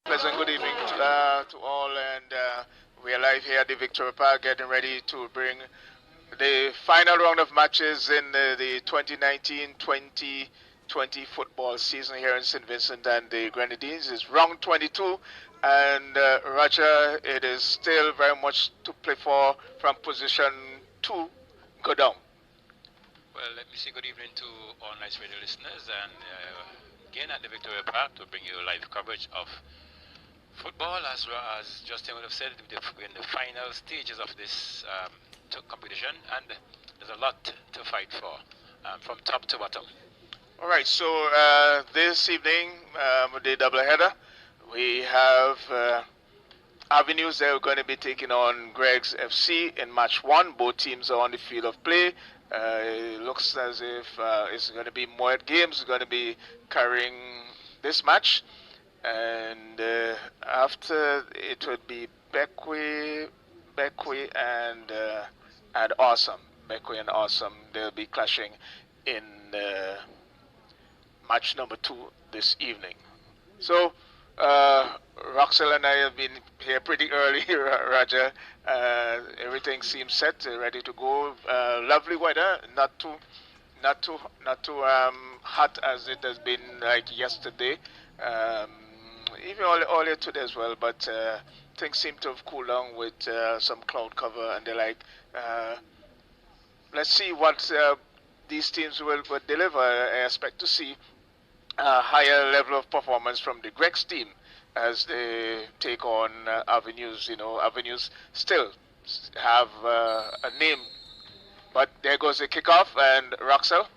Pleasant good evening to all, and we are live here at the Victoria Park, getting ready to bring the final round of matches in the 2019-2020 football season here in St. Vincent and the Grenadines. It's round 22, and Roger, it is still very much to play for from position 2 go down. Well, let me say good evening to all nice radio listeners, and again at the Victoria Park to bring you live coverage of football. As Justin would have said, we're in the final stages of this competition, and there's a lot to fight for from top to bottom. All right, so this evening, the doubleheader, we have Avenues. They're going to be taking on Greg's FC in match 1. Both teams are on the field of play. It looks as if it's going to be Moet Games going to be carrying this match. And after it would be Beckwith and Awesome. Beckwith and Awesome. They'll be clashing in match number 2 this evening. So Roxel and I have been here pretty early, Roger. Everything seems set, ready to go. Lovely weather, not too hot as it has been like yesterday. Even earlier today as well, but things seem to have cooled down with some cloud cover and the like. Let's see what these teams will deliver. I expect to see a higher level of performance from the Grex team as they take on Avenues. You know, Avenues still have a name, but there goes the kickoff, and Roxel.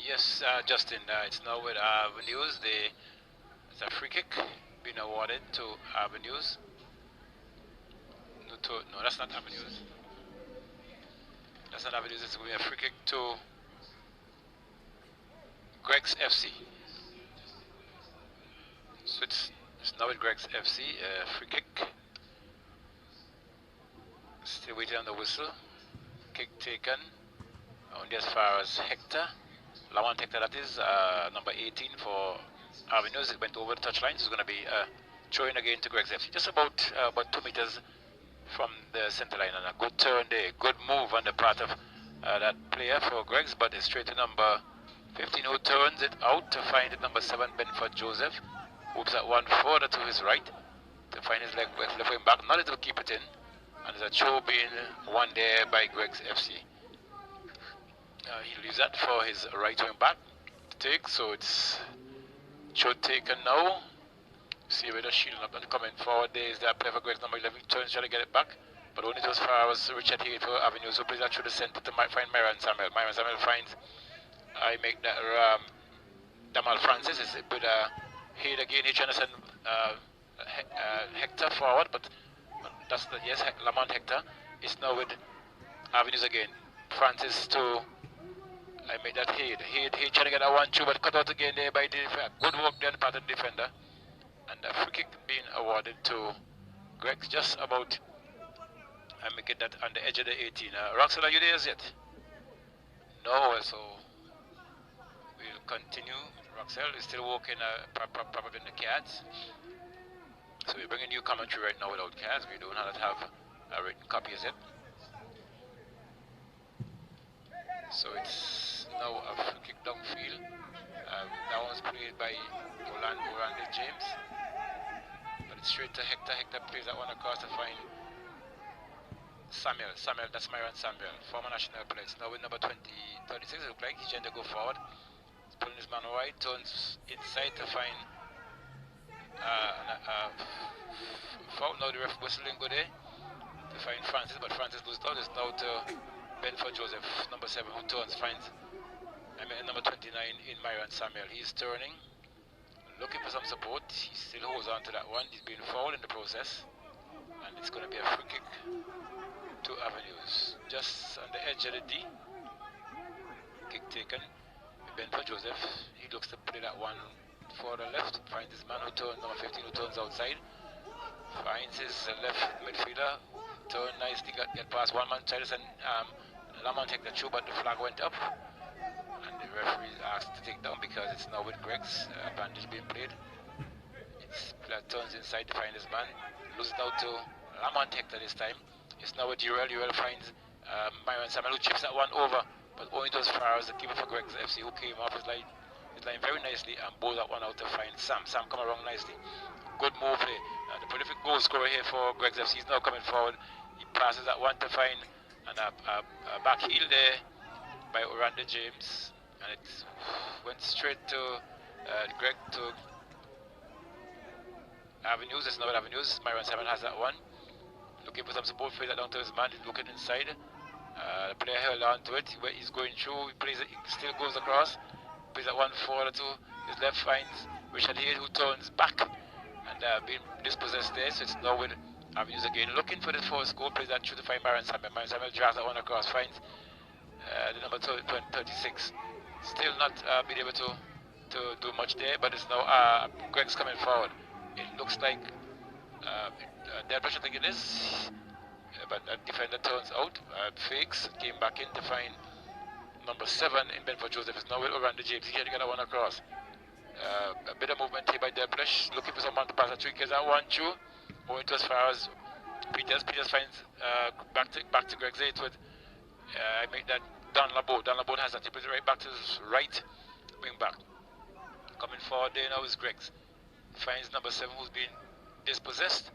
Yes, Justin, it's now with Avenues. It's a free kick being awarded to Avenues. No, that's not Avenues. That's not Avenues. It's going to be a free kick to Greg's FC. So it's now with Greg's FC, free kick. Still waiting on the whistle. Kick taken only as far as Hector. Lamont Hector, that is number 18 for Avenues. It went over the touchline, so it's going to be throwing again to Greg's FC. Just about 2 meters from the center line, and a good turn there, good move on the part of that player for Greg's, but it's straight to number 15 who turns it out to find it, number 7 Benford Joseph. Moves that one further to his right to find his left wing back, not able to keep it in, and there's a throw being won there by Greg's FC. He leaves that for his right wing back to take, so it's throw taken now. See where the shield up and coming forward. There is that player for Greg's number 11, turns trying to get it back, but only as far as Richard Heath for Avenues, who plays that through the center to find Myron Samuel. Myron Samuel finds I make that Damal Francis is with Head again. He's trying to send Hector forward, but that's the yes. Lamont Hector is now with Avenues again. Francis to I make that Head trying to get that one through, but cut out again there by the good work there on the part of the defender, and the free kick being awarded to Greg just about. I make it that on the edge of the 18. Roxel, are you there yet? No, so we'll continue. Roxel is still working probably in the cards. So we're bringing new commentary right now without cards. We don't have a written copy yet. So it's now a free kick downfield. That was played by Orlando James. But it's straight to Hector. Hector plays that one across to find Samuel, that's Myron Samuel, former national player. Now with number 36, it looks like he's trying to go forward. He's pulling his man wide, turns inside to find foul. Now the ref whistling go there to find Francis, but Francis loses out. It's now to Benford Joseph, number 7, who turns, finds number 29 in Myron Samuel. He's turning, looking for some support. He still holds on to that one. He's being fouled in the process, and it's going to be a free kick to Avenues, just on the edge of the D. Kick taken. Benford Joseph, he looks to play that one for the left, finds his man who turns, number 15 who turns outside, finds his left midfielder, turn nicely, get past one man, tries to send Lamont take the through, but the flag went up, and the referee is asked to take down because it's now with Greg's advantage being played. Player turns inside to find his man. Loses it out to Lamont Hector this time. It's now with Durrell. Durrell finds Myron Samuel, who chips that one over, but only to as far as the keeper for Greg's FC, who came off his line very nicely and bowled that one out to find Sam. Sam come around nicely. Good move play. The prolific goal scorer here for Greg's FC is now coming forward. He passes that one to find and a back heel there by Orlando James, and it went straight to Greg to Avenues. It's now at Avenues. Myron Simon has that one. Looking for some support, plays that down to his man. He's looking inside. The player held on to it. He's going through. He plays it. He still goes across. Plays that one forward to his left. Finds Richard Hayes, who turns back and being dispossessed there. So it's now with Avenues again. Looking for the first goal. Plays that through to find Myron Samuel. Myron Samuel drives that one across. Finds the number 36. Still not being able to do much there. But it's now Greg's coming forward. It looks like their pressure, I think it is, but that defender turns out, fakes, came back in to find number 7 in Benford Joseph. It's now with Orlando James. He had to get that one across. A bit of movement here by Delplesh, looking for someone to pass a 3 kids that one through, going to as far as Peters. Peters finds back to Greg Zayt with I make that Don Labo. Don Labo has that. He puts it right back to his right wing back. Coming forward there now is Greg's. Finds number 7 who's been dispossessed.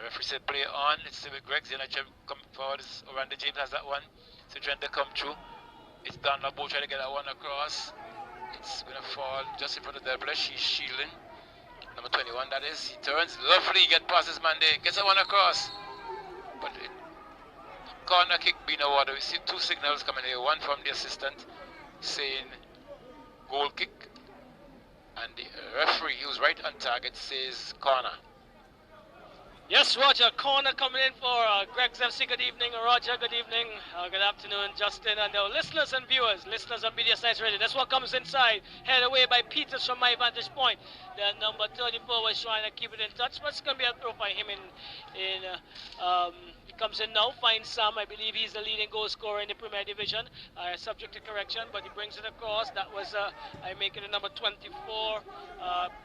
Referee said play on. It's still with Greg's. Coming forward is Orlando James has that one. So trying to come through. It's Don Labo trying to get that one across. It's going to fall just in front of Delplesh. He's shielding. Number 21 that is. He turns. Lovely. Get past his man there. Gets that one across. But corner kick being awarded. We see 2 signals coming here. One from the assistant saying goal kick. And the referee, who's right on target, says corner. Yes, Roger, corner coming in for Greg's FC. Good evening, Roger. Good evening. Good afternoon, Justin, and listeners and viewers, listeners on Media Science Radio. That's what comes inside. Headed away by Peters from my vantage point. The number 34 was trying to keep it in touch, but it's going to be a throw for him he comes in now, finds Sam. I believe he's the leading goal scorer in the Premier Division. Subject to correction, but he brings it across. That was, I make it a number 24,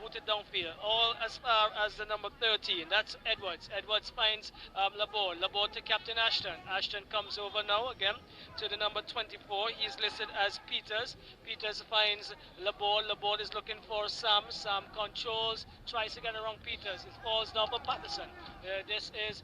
booted downfield. All as far as the number 13. That's Edwards. Edwards finds Laborde. Laborde to Captain Ashton. Ashton comes over now again to the number 24. He's listed as Peters. Peters finds Laborde. Laborde is looking for Sam. Sam controls, tries to get around Peters. It falls down for Patterson. This is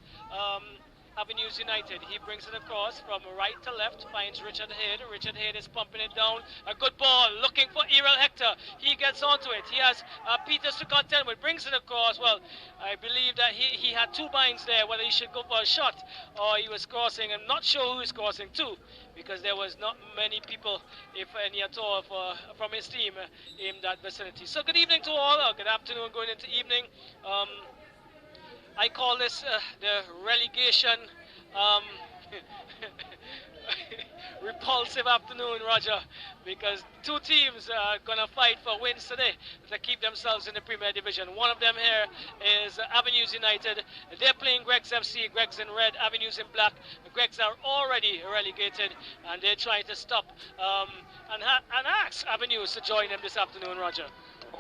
Avenues United. He brings it across from right to left, finds Richard Head. Richard Head is pumping it down. A good ball, looking for Errol Hector. He gets onto it. He has Peters to contend with, brings it across. Well, I believe that he had 2 binds there, whether he should go for a shot or he was crossing. I'm not sure who he's crossing to, because there was not many people, if any at all, from his team in that vicinity. So good evening to all, good afternoon going into evening. I call this the relegation repulsive afternoon, Roger, because 2 teams are going to fight for wins today to keep themselves in the Premier Division. One of them here is Avenues United. They're playing Greg's FC. Greg's in red, Avenues in black. Greg's are already relegated, and they're trying to stop and ask Avenues to join them this afternoon, Roger.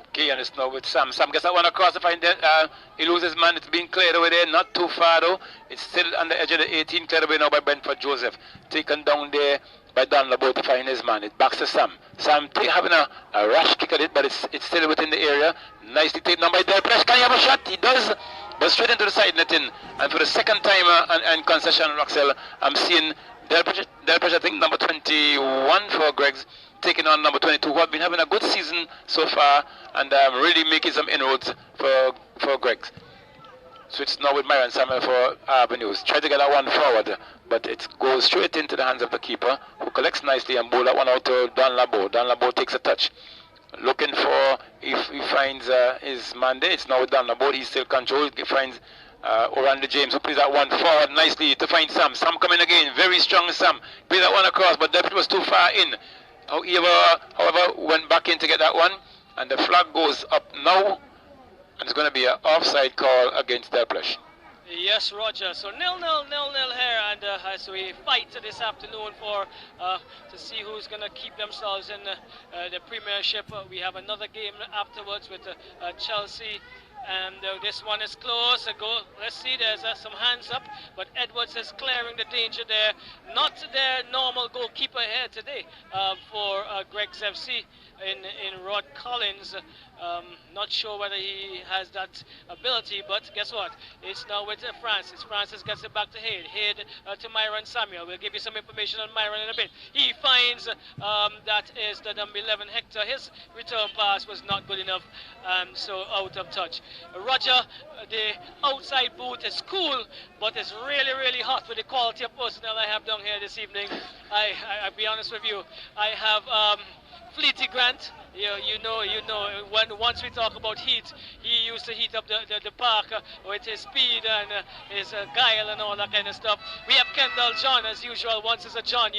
Okay, and it's now with Sam. Sam gets that one across to find that he loses man. It's being cleared away there, not too far though. It's still on the edge of the 18, cleared away now by Benford Joseph. Taken down there by Don Labo to find his man. It backs to Sam. Sam having a rash kick at it, but it's still within the area. Nicely taken down by Delplesh. Can he have a shot? He does, but straight into the side netting. And for the second time and concession, Roxel, I'm seeing Delplesh, I think number 21 for Greg's, taking on number 22, who have been having a good season so far and really making some inroads for Greg's. So it's now with Myron Samuel for Avenues. Try to get that one forward, but it goes straight into the hands of the keeper, who collects nicely and bowl that one out to Don Labo. Don Labo takes a touch. Looking for, if he finds his man there, it's now with Don Labo. He still controls. He finds Orlando James, who plays that one forward nicely to find Sam. Sam coming again, very strong Sam. Plays that one across, but that was too far in. However, went back in to get that one, and the flag goes up now, and it's going to be an offside call against Delplesh. Yes, Roger. So 0-0 here, and as we fight this afternoon for to see who's going to keep themselves in the Premiership. We have another game afterwards with Chelsea And this one is close. Let's see, there's some hands up, but Edwards is clearing the danger there. Not their normal goalkeeper here today for Greg's FC in Rod Collins. Not sure whether he has that ability, but guess what? It's now with Francis. Francis gets it back to Haid. Haid to Myron Samuel. We'll give you some information on Myron in a bit. He finds that is the number 11 Hector. His return pass was not good enough, so out of touch. Roger, the outside boot is cool, but it's really, really hot with the quality of personnel I have down here this evening. I'll be honest with you. I have Fleety Grant. You know, once we talk about heat, he used to heat up the park with his speed and his guile and all that kind of stuff. We have Kendall John as usual. Once it's a John,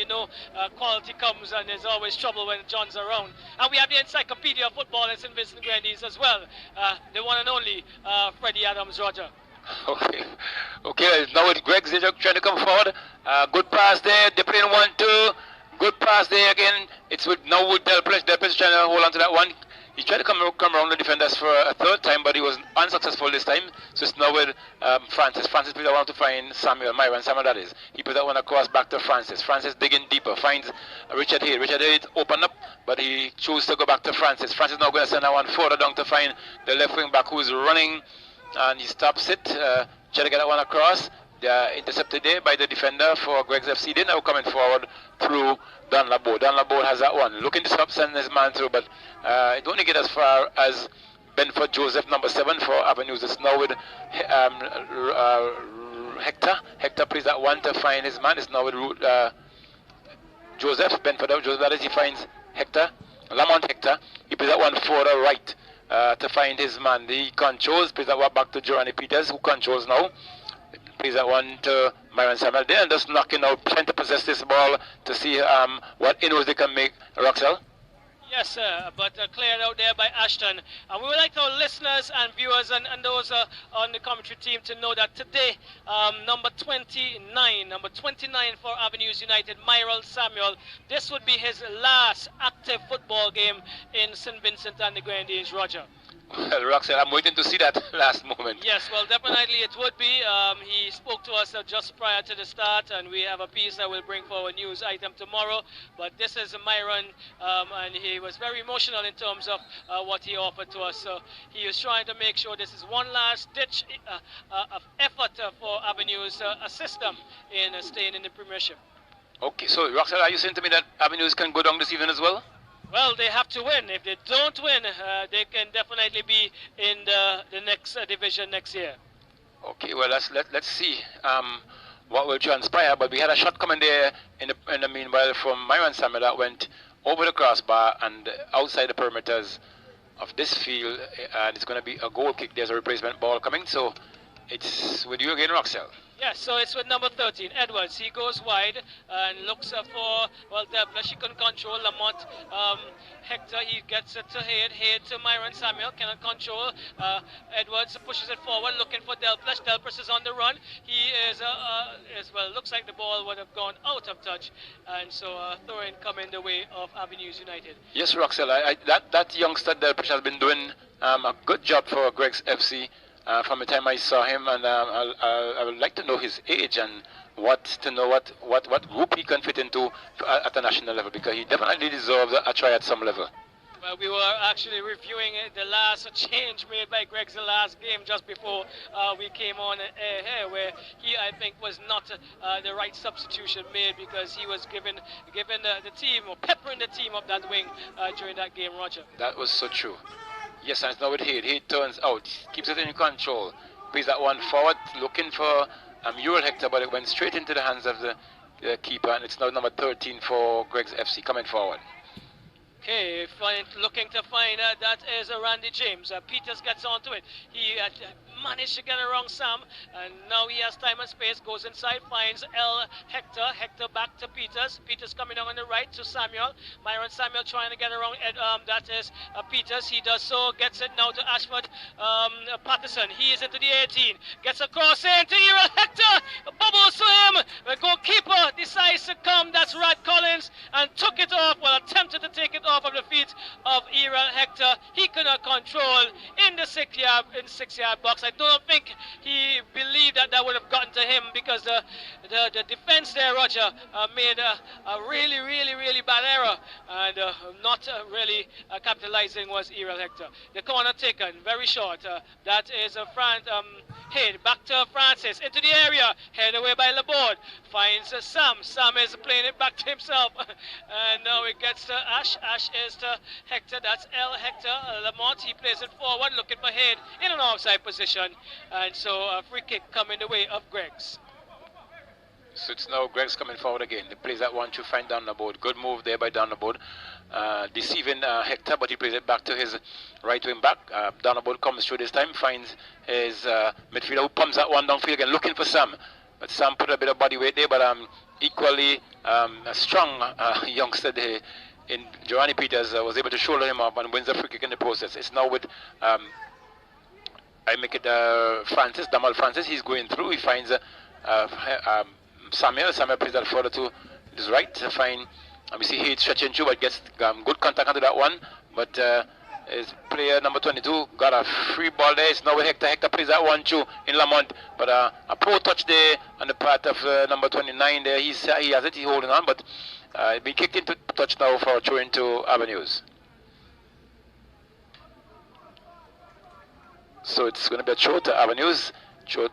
quality comes and there's always trouble when John's around. And we have the Encyclopedia of Football in St. Vincent Grenadines as well. The one and only Freddie Adams Roger. Okay. Now with Greg Zizek trying to come forward. Good pass there. They're playing 1-2. Good pass there again. It's now with Delpech. Delpech trying to hold on to that one. He tried to come around the defenders for a third time, but he was unsuccessful this time. So it's now with Francis. Francis put that one to find Myron Samuel, that is. He put that one across back to Francis. Francis digging deeper, finds Richard Haid. Richard Haid opened up, but he chose to go back to Francis. Francis now going to send that one further down to find the left wing back who is running, and he stops it. Try to get that one across. They are intercepted there by the defender for Greg's FC. They're now coming forward through Don Labo. Don Labo has that one. Looking to stop sending his man through, but it don't get as far as Benford Joseph, number 7 for Avenues. It's now with Hector. Hector plays that one to find his man. It's now with Joseph. Benford Joseph, that is, he finds Hector. Lamont Hector. He plays that one further right to find his man. He controls, plays that one back to Jorani Peters, who controls now. Plays that one to Myron Samuel there and just knocking out, trying to possess this ball to see what inroads they can make. Roxel? Yes, sir, but cleared out there by Ashton. And we would like our listeners and viewers and those on the commentary team to know that today, number 29 for Avenues United, Myron Samuel, this would be his last active football game in St. Vincent and the Grenadines, Roger. Well, Roxanne, I'm waiting to see that last moment. Yes, well, definitely it would be. He spoke to us just prior to the start, and we have a piece that will bring forward news item tomorrow. But this is Myron, and he was very emotional in terms of what he offered to us. So he was trying to make sure this is one last ditch of effort for Avenues assist them in staying in the Premiership. Okay, so Roxanne, are you saying to me that Avenues can go down this evening as well? Well, they have to win. If they don't win, they can definitely be in the next division next year. Okay, well, let's see what will transpire. But we had a shot coming there in the meanwhile from Myron Samuel that went over the crossbar and outside the perimeters of this field, and it's going to be a goal kick. There's a replacement ball coming, so it's with you again, Roxel. Yes, so it's with number 13, Edwards. He goes wide and looks for, well, Delpech. He can control Lamont. Hector, he gets it to Haid. Haid to Myron Samuel, cannot control. Edwards pushes it forward, looking for Delpech. Delpech is on the run. He is, well, looks like the ball would have gone out of touch. And so throw-in coming the way of Avenues United. Yes, Roxel, that youngster Delpech has been doing a good job for Greg's FC. From the time I saw him, and I would like to know his age and what group he can fit into at the national level, because he definitely deserves a try at some level. Well, we were actually reviewing the last change made by Greg's the last game just before we came on here, where he, I think, was not the right substitution made, because he was given the team, or peppering the team up that wing during that game, Roger. That was so true. Yes, and it's now with Haid. Haid turns out, keeps it in control, plays that one forward, looking for Ural Hector, but it went straight into the hands of the keeper, and it's now number 13 for Greg's FC coming forward. Okay, looking to find that is Randy James. Peters gets onto it. He managed to get around Sam, and now he has time and space, goes inside, finds Hector. Hector back to Peters. Peters coming down on the right to Samuel. Myron Samuel trying to get around that is Peters. He does so, gets it now to Ashford Patterson. He is into the 18, gets across into Errol Hector, bubbles to him. The goalkeeper decides to come, that's Rad Collins, and took it off, well, attempted to take it off of the feet of Errol Hector. He could not control in the 6 yard box. I don't think he believed that that would have gotten to him, because the defense there, Roger, made a really bad error, and not really capitalizing was Errol Hector. The corner taken, very short. That is Head back to Francis, into the area, head away by Laborde, finds Sam. Sam is playing it back to himself, and now it gets to Ash. Ash is to Hector, that's Hector. Lamont, he plays it forward, looking for Head in an offside position, and so a free kick coming the way of Greggs. So it's now Greggs coming forward again. The plays that one to find down the board. Good move there by down the board. Deceiving Hector, but he plays it back to his right wing back. Down the board comes through this time, finds his midfielder who pumps that one downfield again, looking for Sam. But Sam put a bit of body weight there, but equally a strong youngster there in Giovanni Peters was able to shoulder him up and wins the free kick in the process. It's now with I make it Francis, Damal Francis. He's going through. He finds Samuel. Samuel plays that further to his right to find. We see Heath stretching through, but gets good contact onto that one. But his player number 22 got a free ball there. It's now with Hector. Hector plays that one through in Lamont. But a poor touch there on the part of number 29 there. He has it. He's holding on, but it been kicked into touch now for a throw into Avenues. So it's going to be a throw to Avenues. Throw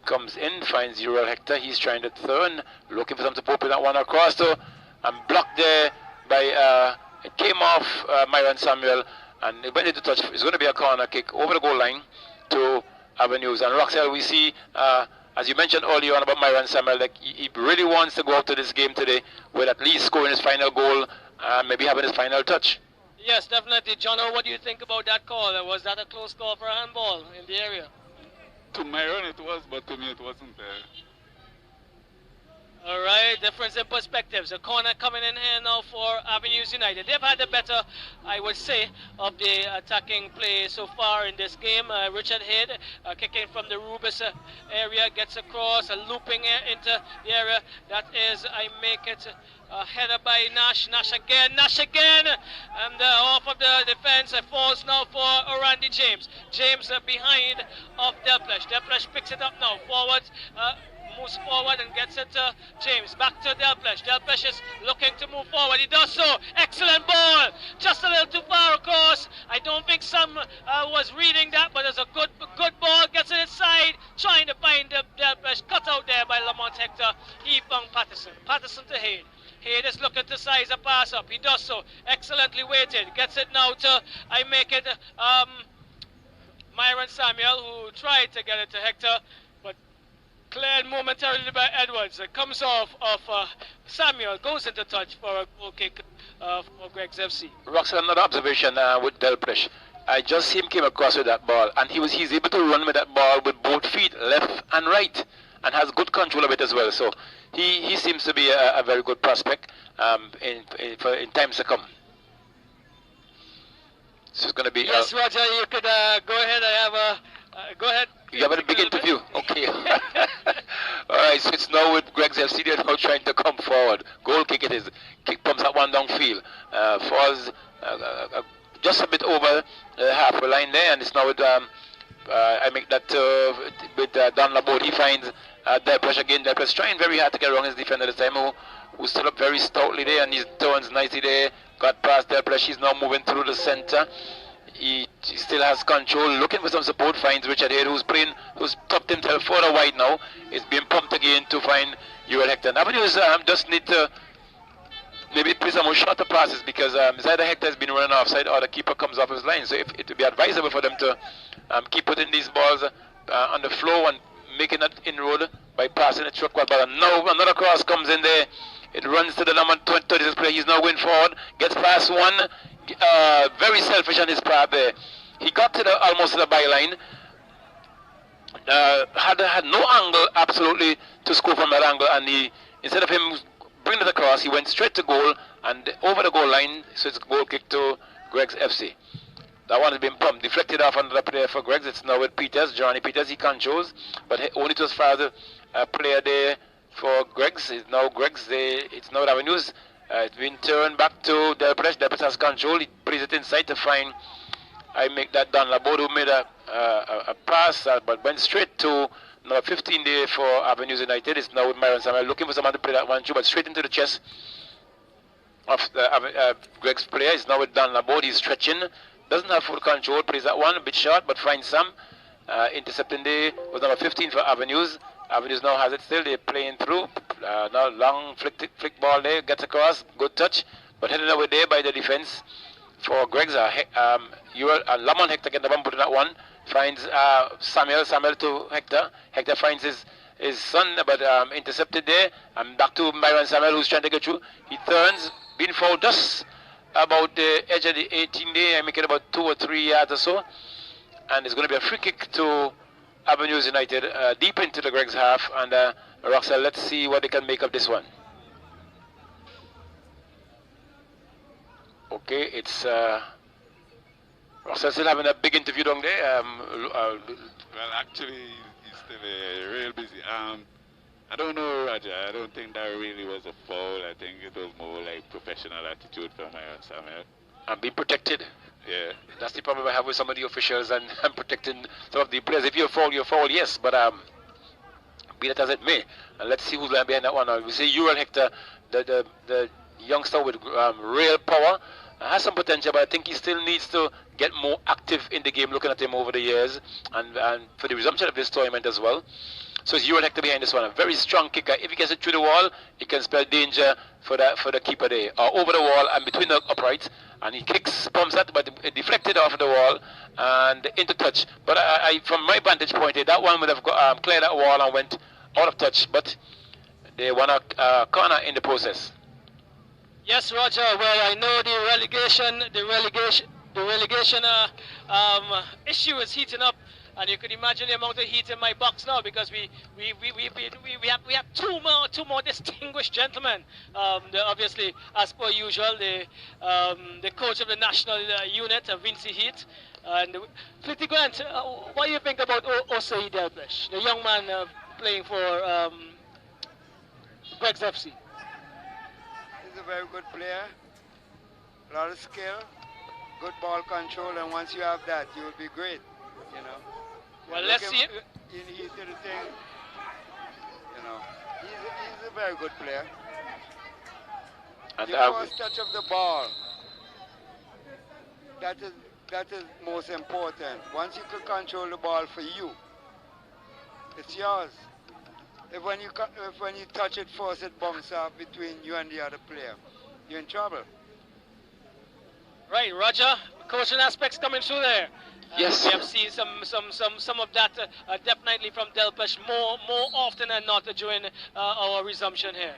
comes in, finds Errol Hector. He's trying to turn, looking for some support, put that one across to, and blocked there by, it came off Myron Samuel, and it went into touch. It's going to be a corner kick over the goal line to Avenues. And Roxelle, we see, as you mentioned earlier on about Myron Samuel, like he really wants to go out to this game today with at least scoring his final goal and maybe having his final touch. Yes, definitely. Jono, what do you think about that call? Was that a close call for a handball in the area? To Myron it was, but to me it wasn't there. All right, difference in perspectives. A corner coming in here now for Avenues United. They've had the better, I would say, of the attacking play so far in this game. Richard Head kicking from the Rubis area, gets across, looping into the area. That is, I make it header by Nash. Nash again, and off of the defense. Falls now for Randy James. James behind of Delplesh. Delplesh picks it up now, forward. Moves forward and gets it to James. Back to Delplesh. Delplesh is looking to move forward. He does so. Excellent ball. Just a little too far across. I don't think Sam was reading that, but it's a good ball. Gets it inside. Trying to find Delplesh. Cut out there by Lamont Hector. He found Patterson. Patterson to Hayde. Hayde is looking to size a pass up. He does so. Excellently weighted. Gets it now to, I make it, Myron Samuel, who tried to get it to Hector, but cleared momentarily by Edwards. It comes off of Samuel, goes into touch for a goal kick for Greggs FC. Roxanne, another observation with Delplesh. I just see him came across with that ball, and he's able to run with that ball with both feet, left and right, and has good control of it as well. So he seems to be a very good prospect in times to come. So it's going to be. Yes, Roger, you could go ahead. I have a. Go ahead. You have a big interview. Okay. All right, so it's now with Greggs FC. They're now trying to come forward. Goal kick it is. Kick pumps that one downfield. Falls just a bit over the halfway line there, and it's now with, I make that with Don Laborde. He finds Delplesh again. Delplesh trying very hard to get around his defender this time, who stood up very stoutly there, and he turns nicely there. Got past Delplesh. He's now moving through the center. He still has control, looking for some support, finds Richard Head, who's tucked himself further wide now. Is being pumped again to find Errol Hector. Avenues just need to maybe play some more shorter passes, because it's either Hector has been running offside or the keeper comes off his line. So if it would be advisable for them to keep putting these balls on the floor and making that inroad by passing it through. But now another cross comes in there. It runs to the number 36 player. He's now going forward, gets past one. Very selfish on his part there. He got to almost to the byline, had no angle absolutely to score from that angle, and instead of him bringing it across, he went straight to goal and over the goal line. So it's a goal kick to Greg's FC. That one has been pumped, deflected off another player for Greg's. It's now with Peters, Johnny Peters. He controls, but only to as far as the player there for Greg's. It's now Greg's. It's now Avenues. It's been turned back to Delpres. Delpres has control. He plays it inside to find. I make that done. Labode who made a pass, but went straight to number 15 there for Avenues United. It's now with Myron Samuel looking for someone to play that one through, but straight into the chest of Greg's player. It's now with Dan Labode. He's stretching. Doesn't have full control. Plays that one a bit short, but finds some. Intercepting there with number 15 for Avenues. Avenues now has it still. They're playing through. Now long flick ball there. Gets across. Good touch. But headed away there by the defense for Greg's. Lamont Hector get the bump in that one. Finds Samuel to Hector. Hector finds his son, but intercepted there. And back to Myron Samuel, who's trying to get through. He turns. Being fouled just about the edge of the 18 there. I make it about 2 or 3 yards or so. And it's going to be a free kick to Avenues United deep into the Greg's half. And Roxelle, let's see what they can make of this one. Okay, it's Roxelle still having a big interview down there. Well, actually, he's still real busy. I don't know, Roger. I don't think that really was a foul. I think it was more like professional attitude from Myron Samuel. And being protected. Yeah. That's the problem I have with some of the officials and protecting some of the players. If you're foul, yes. But be that as it may. And let's see who's lying behind that one. We see Ural Hector, the youngster with real power. Has some potential, but I think he still needs to get more active in the game, looking at him over the years, and for the resumption of this tournament as well. So it's Ural Hector behind this one. A very strong kicker. If he gets it through the wall, it can spell danger for the keeper there. Or over the wall and between the uprights. And he kicks, pumps that, but it deflected off the wall and into touch. But from my vantage point, that one would have cleared that wall and went out of touch. But they won a corner in the process. Yes, Roger. Well, I know the relegation issue is heating up. And you can imagine the amount of heat in my box now, because we have two more distinguished gentlemen. Obviously, as per usual, the coach of the national unit, Vinci Heat, and Flitty Grant. What do you think about Osei Delpesh, the young man playing for Greg's FC? He's a very good player. A lot of skill, good ball control, and once you have that, you will be great. You know. Well, let's see it. He did the thing. You know, he's a very good player. And the first touch of the ball. That is most important. Once you can control the ball for you, it's yours. If when you touch it first, it bumps off between you and the other player, you're in trouble. Right, Roger. Coaching aspects coming through there. Yes. We have seen some of that definitely from Delpesh more often than not during our resumption here.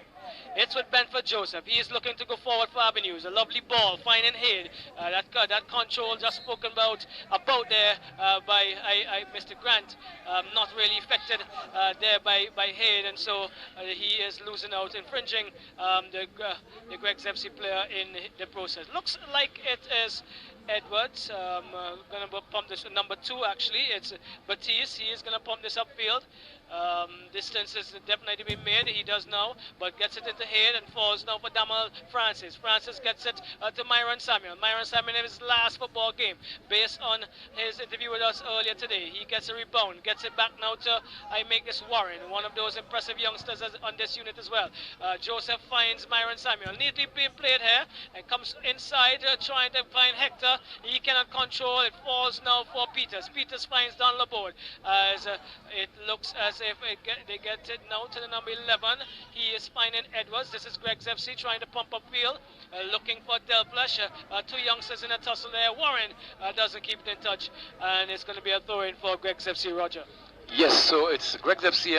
It's with Benford Joseph. He is looking to go forward for Avenues. A lovely ball, finding Head. That control just spoken about there by Mr. Grant. Not really affected there by Head, and so he is losing out, infringing the Greg's FC player in the process. Looks like it is Edwards going to pump this, number 2 actually. It's Batiste. He is going to pump this upfield. Distance is definitely been made. He does now, but gets it into Head and falls now for Damal Francis. Francis gets it to Myron Samuel. Myron Samuel in his last football game, based on his interview with us earlier today. He gets a rebound, gets it back now to Warren, one of those impressive youngsters on this unit as well. Joseph finds Myron Samuel, neatly being played here, and comes inside trying to find Hector. He cannot control. It falls now for Peters. Peters finds Don Laborde as it looks as if they get it now to the number 11. He is finding Edwards. This is Greg's FC trying to pump up field, looking for Delpesh. 2 youngsters in a tussle there. Warren doesn't keep it in touch, and it's going to be a throw-in for Greg's FC, Roger. Yes, so it's Greg's FC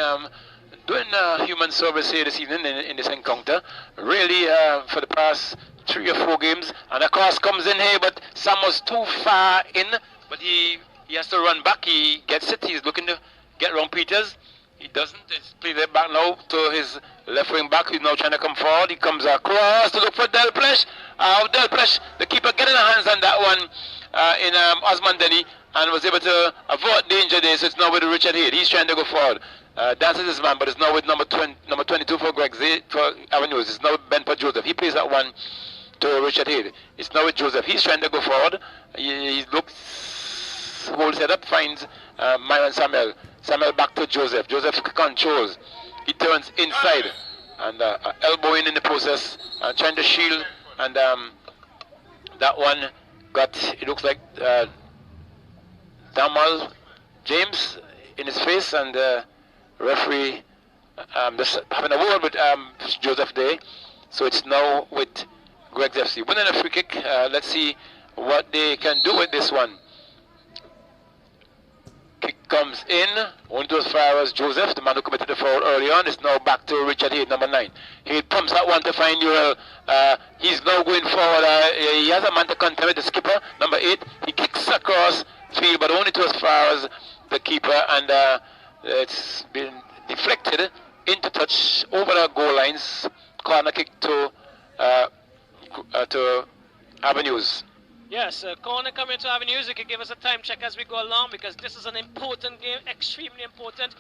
doing human service here this evening in this encounter. Really, for the past 3 or 4 games, and of course comes in here, but Sam was too far in, but he has to run back. He gets it. He's looking to get around Peters. He doesn't. It's played it back now to his left wing back. He's now trying to come forward. He comes across to look for Delplesh. Delplesh, the keeper, getting a hands on that one in Osman Denny, and was able to avoid danger there. So it's now with Richard Head. He's trying to go forward. Dances his man, but it's now with number 22 for for Avenues. It's now with Benford Joseph. He plays that one to Richard Head. It's now with Joseph. He's trying to go forward. He looks, holds it up, finds Myron Samuel. Samuel back to Joseph. Joseph controls. He turns inside and elbowing in the process, trying to shield, and that one got, it looks like Damal James in his face, and referee just having a word with Joseph there. So it's now with Greg's FC winning a free kick. Let's see what they can do with this one. Kick comes in, only to as far as Joseph, the man who committed the foul early on. Is now back to Richard Head, number 9. He pumps that one to find Uriel. He's now going forward. He has a man to contend with the skipper, number 8. He kicks across field, but only to as far as the keeper, and it's been deflected into touch over the goal lines. Corner kick to Avenues. Yes, corner coming to Avenues. You can give us a time check as we go along, because this is an important game, extremely important.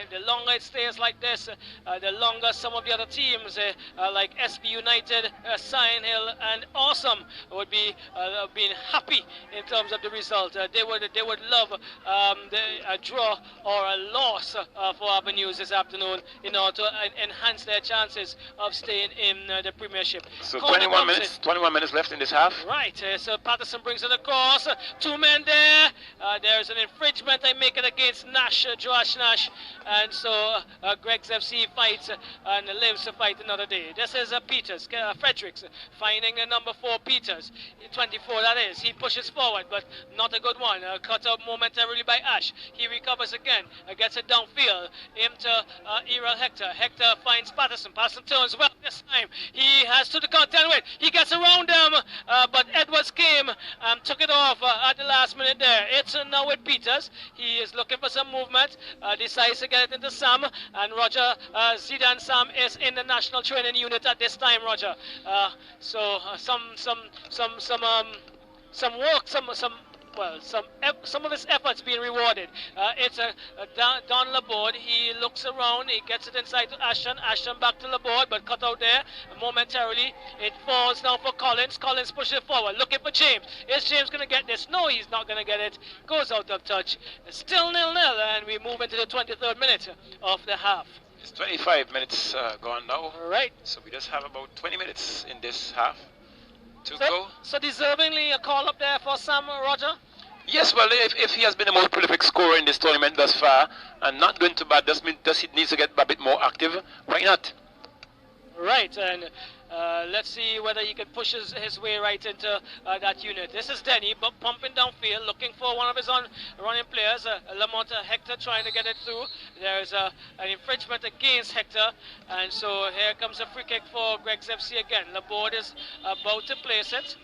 The longer it stays like this, the longer some of the other teams, like SB United, Cyan Hill, and Awesome, would be being happy in terms of the result. They would love a draw or a loss for Avenues this afternoon in order to enhance their chances of staying in the Premiership. So 21 minutes left in this half. Right. So Patterson brings it across. 2 men there. There's an infringement. I make it against Nash, Josh Nash, and so Greg's FC fights and lives to fight another day. This is Peters, Fredericks, finding number 4 Peters, 24 that is. He pushes forward, but not a good one. Cut out momentarily by Ash. He recovers again, gets it downfield into Errol Hector. Hector finds Patterson. Patterson turns well this time. He has to the contend with. He gets around them, but Edwards came, took it off at the last minute there. It's now with Peters. He is looking for some movement, decides to get it into Sam, and Roger Zidane Sam is in the national training unit at this time, Roger. So some work, some of his efforts being rewarded. It's Don Laborde. He looks around, he gets it inside to Ashton. Ashton back to Laborde, but cut out there momentarily. It falls down for Collins. Collins pushes it forward, looking for James. Is James going to get this? No, he's not going to get it. Goes out of touch. Still 0-0, and we move into the 23rd minute of the half. It's 25 minutes gone now. Right. So we just have about 20 minutes in this half to go. So deservingly a call up there for Sam, Roger? Yes, well, if he has been the most prolific scorer in this tournament thus far, and not going too bad, does he needs to get a bit more active? Why not? Right, and let's see whether he can push his way right into that unit. This is Denny, but pumping downfield, looking for one of his running players. Lamont Hector trying to get it through. There's an infringement against Hector, and so here comes a free kick for Greg's FC again. Laborde is about to place it.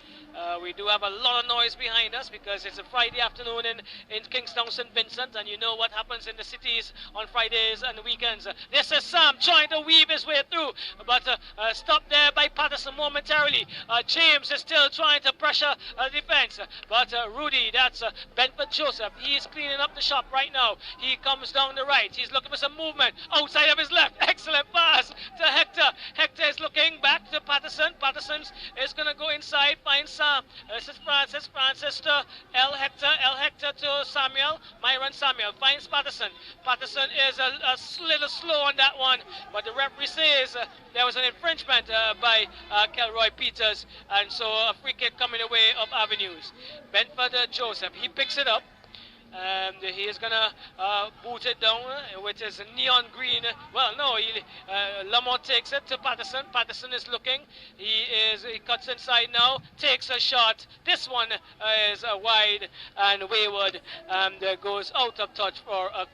We do have a lot of noise behind us because it's a Friday afternoon in Kingstown, St. Vincent, and you know what happens in the cities on Fridays and weekends. This is Sam trying to weave his way through, but stopped there by Patterson momentarily. James is still trying to pressure defense, but Rudy, that's Benford Joseph, he's cleaning up the shop right now. He comes down the right, he's looking for some movement outside of his left. Excellent pass to Hector. Hector is looking back to Patterson. Patterson is going to go inside, find Sam. This is Francis to El Hector to Samuel. Myron Samuel finds Patterson. Patterson is a little slow on that one, but the referee says there was an infringement by Kelroy Peters, and so a free kick coming away of Avenues. Benford Joseph, he picks it up. And he is gonna boot it down with his neon green. Well, no, Lamont takes it to Patterson. Patterson is looking. He cuts inside now, takes a shot. This one is wide and wayward, and goes out of touch for a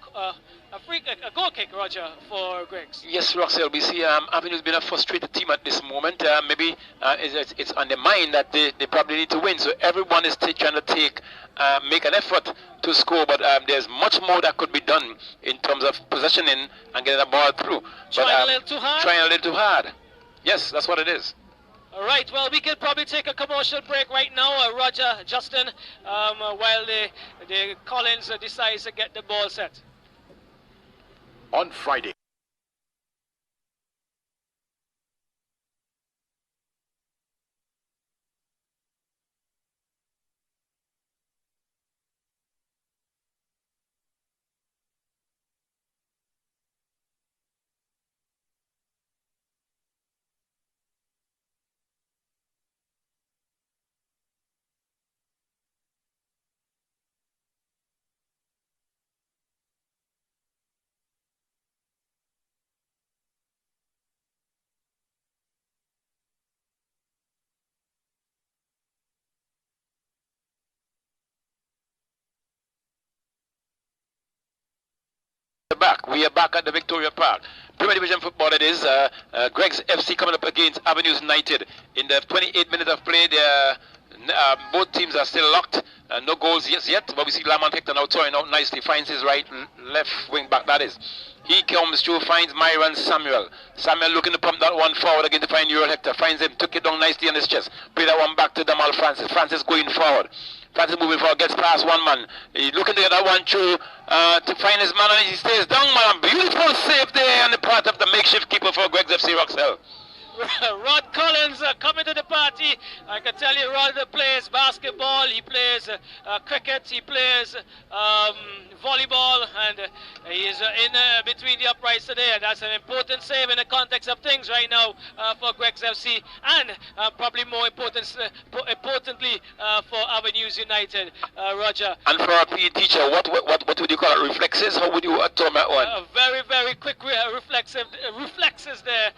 goal kick, Roger, for Greggs. Yes, Roxelle, we see Avenue's been a frustrated team at this moment. Maybe it's on their mind that they probably need to win, so everyone is trying to take make an effort to score, but there's much more that could be done in terms of positioning and getting the ball through. Trying a little too hard? Trying a little too hard. Yes, that's what it is. All right, well, we can probably take a commercial break right now, Roger, Justin, while the Collins decides to get the ball set. On Friday. Back. We are back at the Victoria Park. Premier Division football it is. Greg's FC coming up against Avenues United. In the 28 minutes of play, both teams are still locked. No goals yet, but we see Lamont Hector now throwing out nicely. Finds his left wing back, that is. He comes through, finds Myron Samuel. Samuel looking to pump that one forward again to find Uriel Hector. Finds him, took it down nicely on his chest. Play that one back to Damal Francis. Francis going forward. Francis moving forward, gets past one man. He's looking to get that one through to find his man, and he stays down, man. Beautiful save there on the part of the makeshift keeper for Greg's FC Roxell. Rod Collins coming to the party. I can tell you, Rod plays basketball, he plays cricket, he plays volleyball, and he is in between the uprights today. And that's an important save in the context of things right now for Greg's FC, and probably more importantly for Avenues United, Roger. And for a PE teacher, what would you call it? Reflexes? How would you term that one? Very, very quick reflexes there.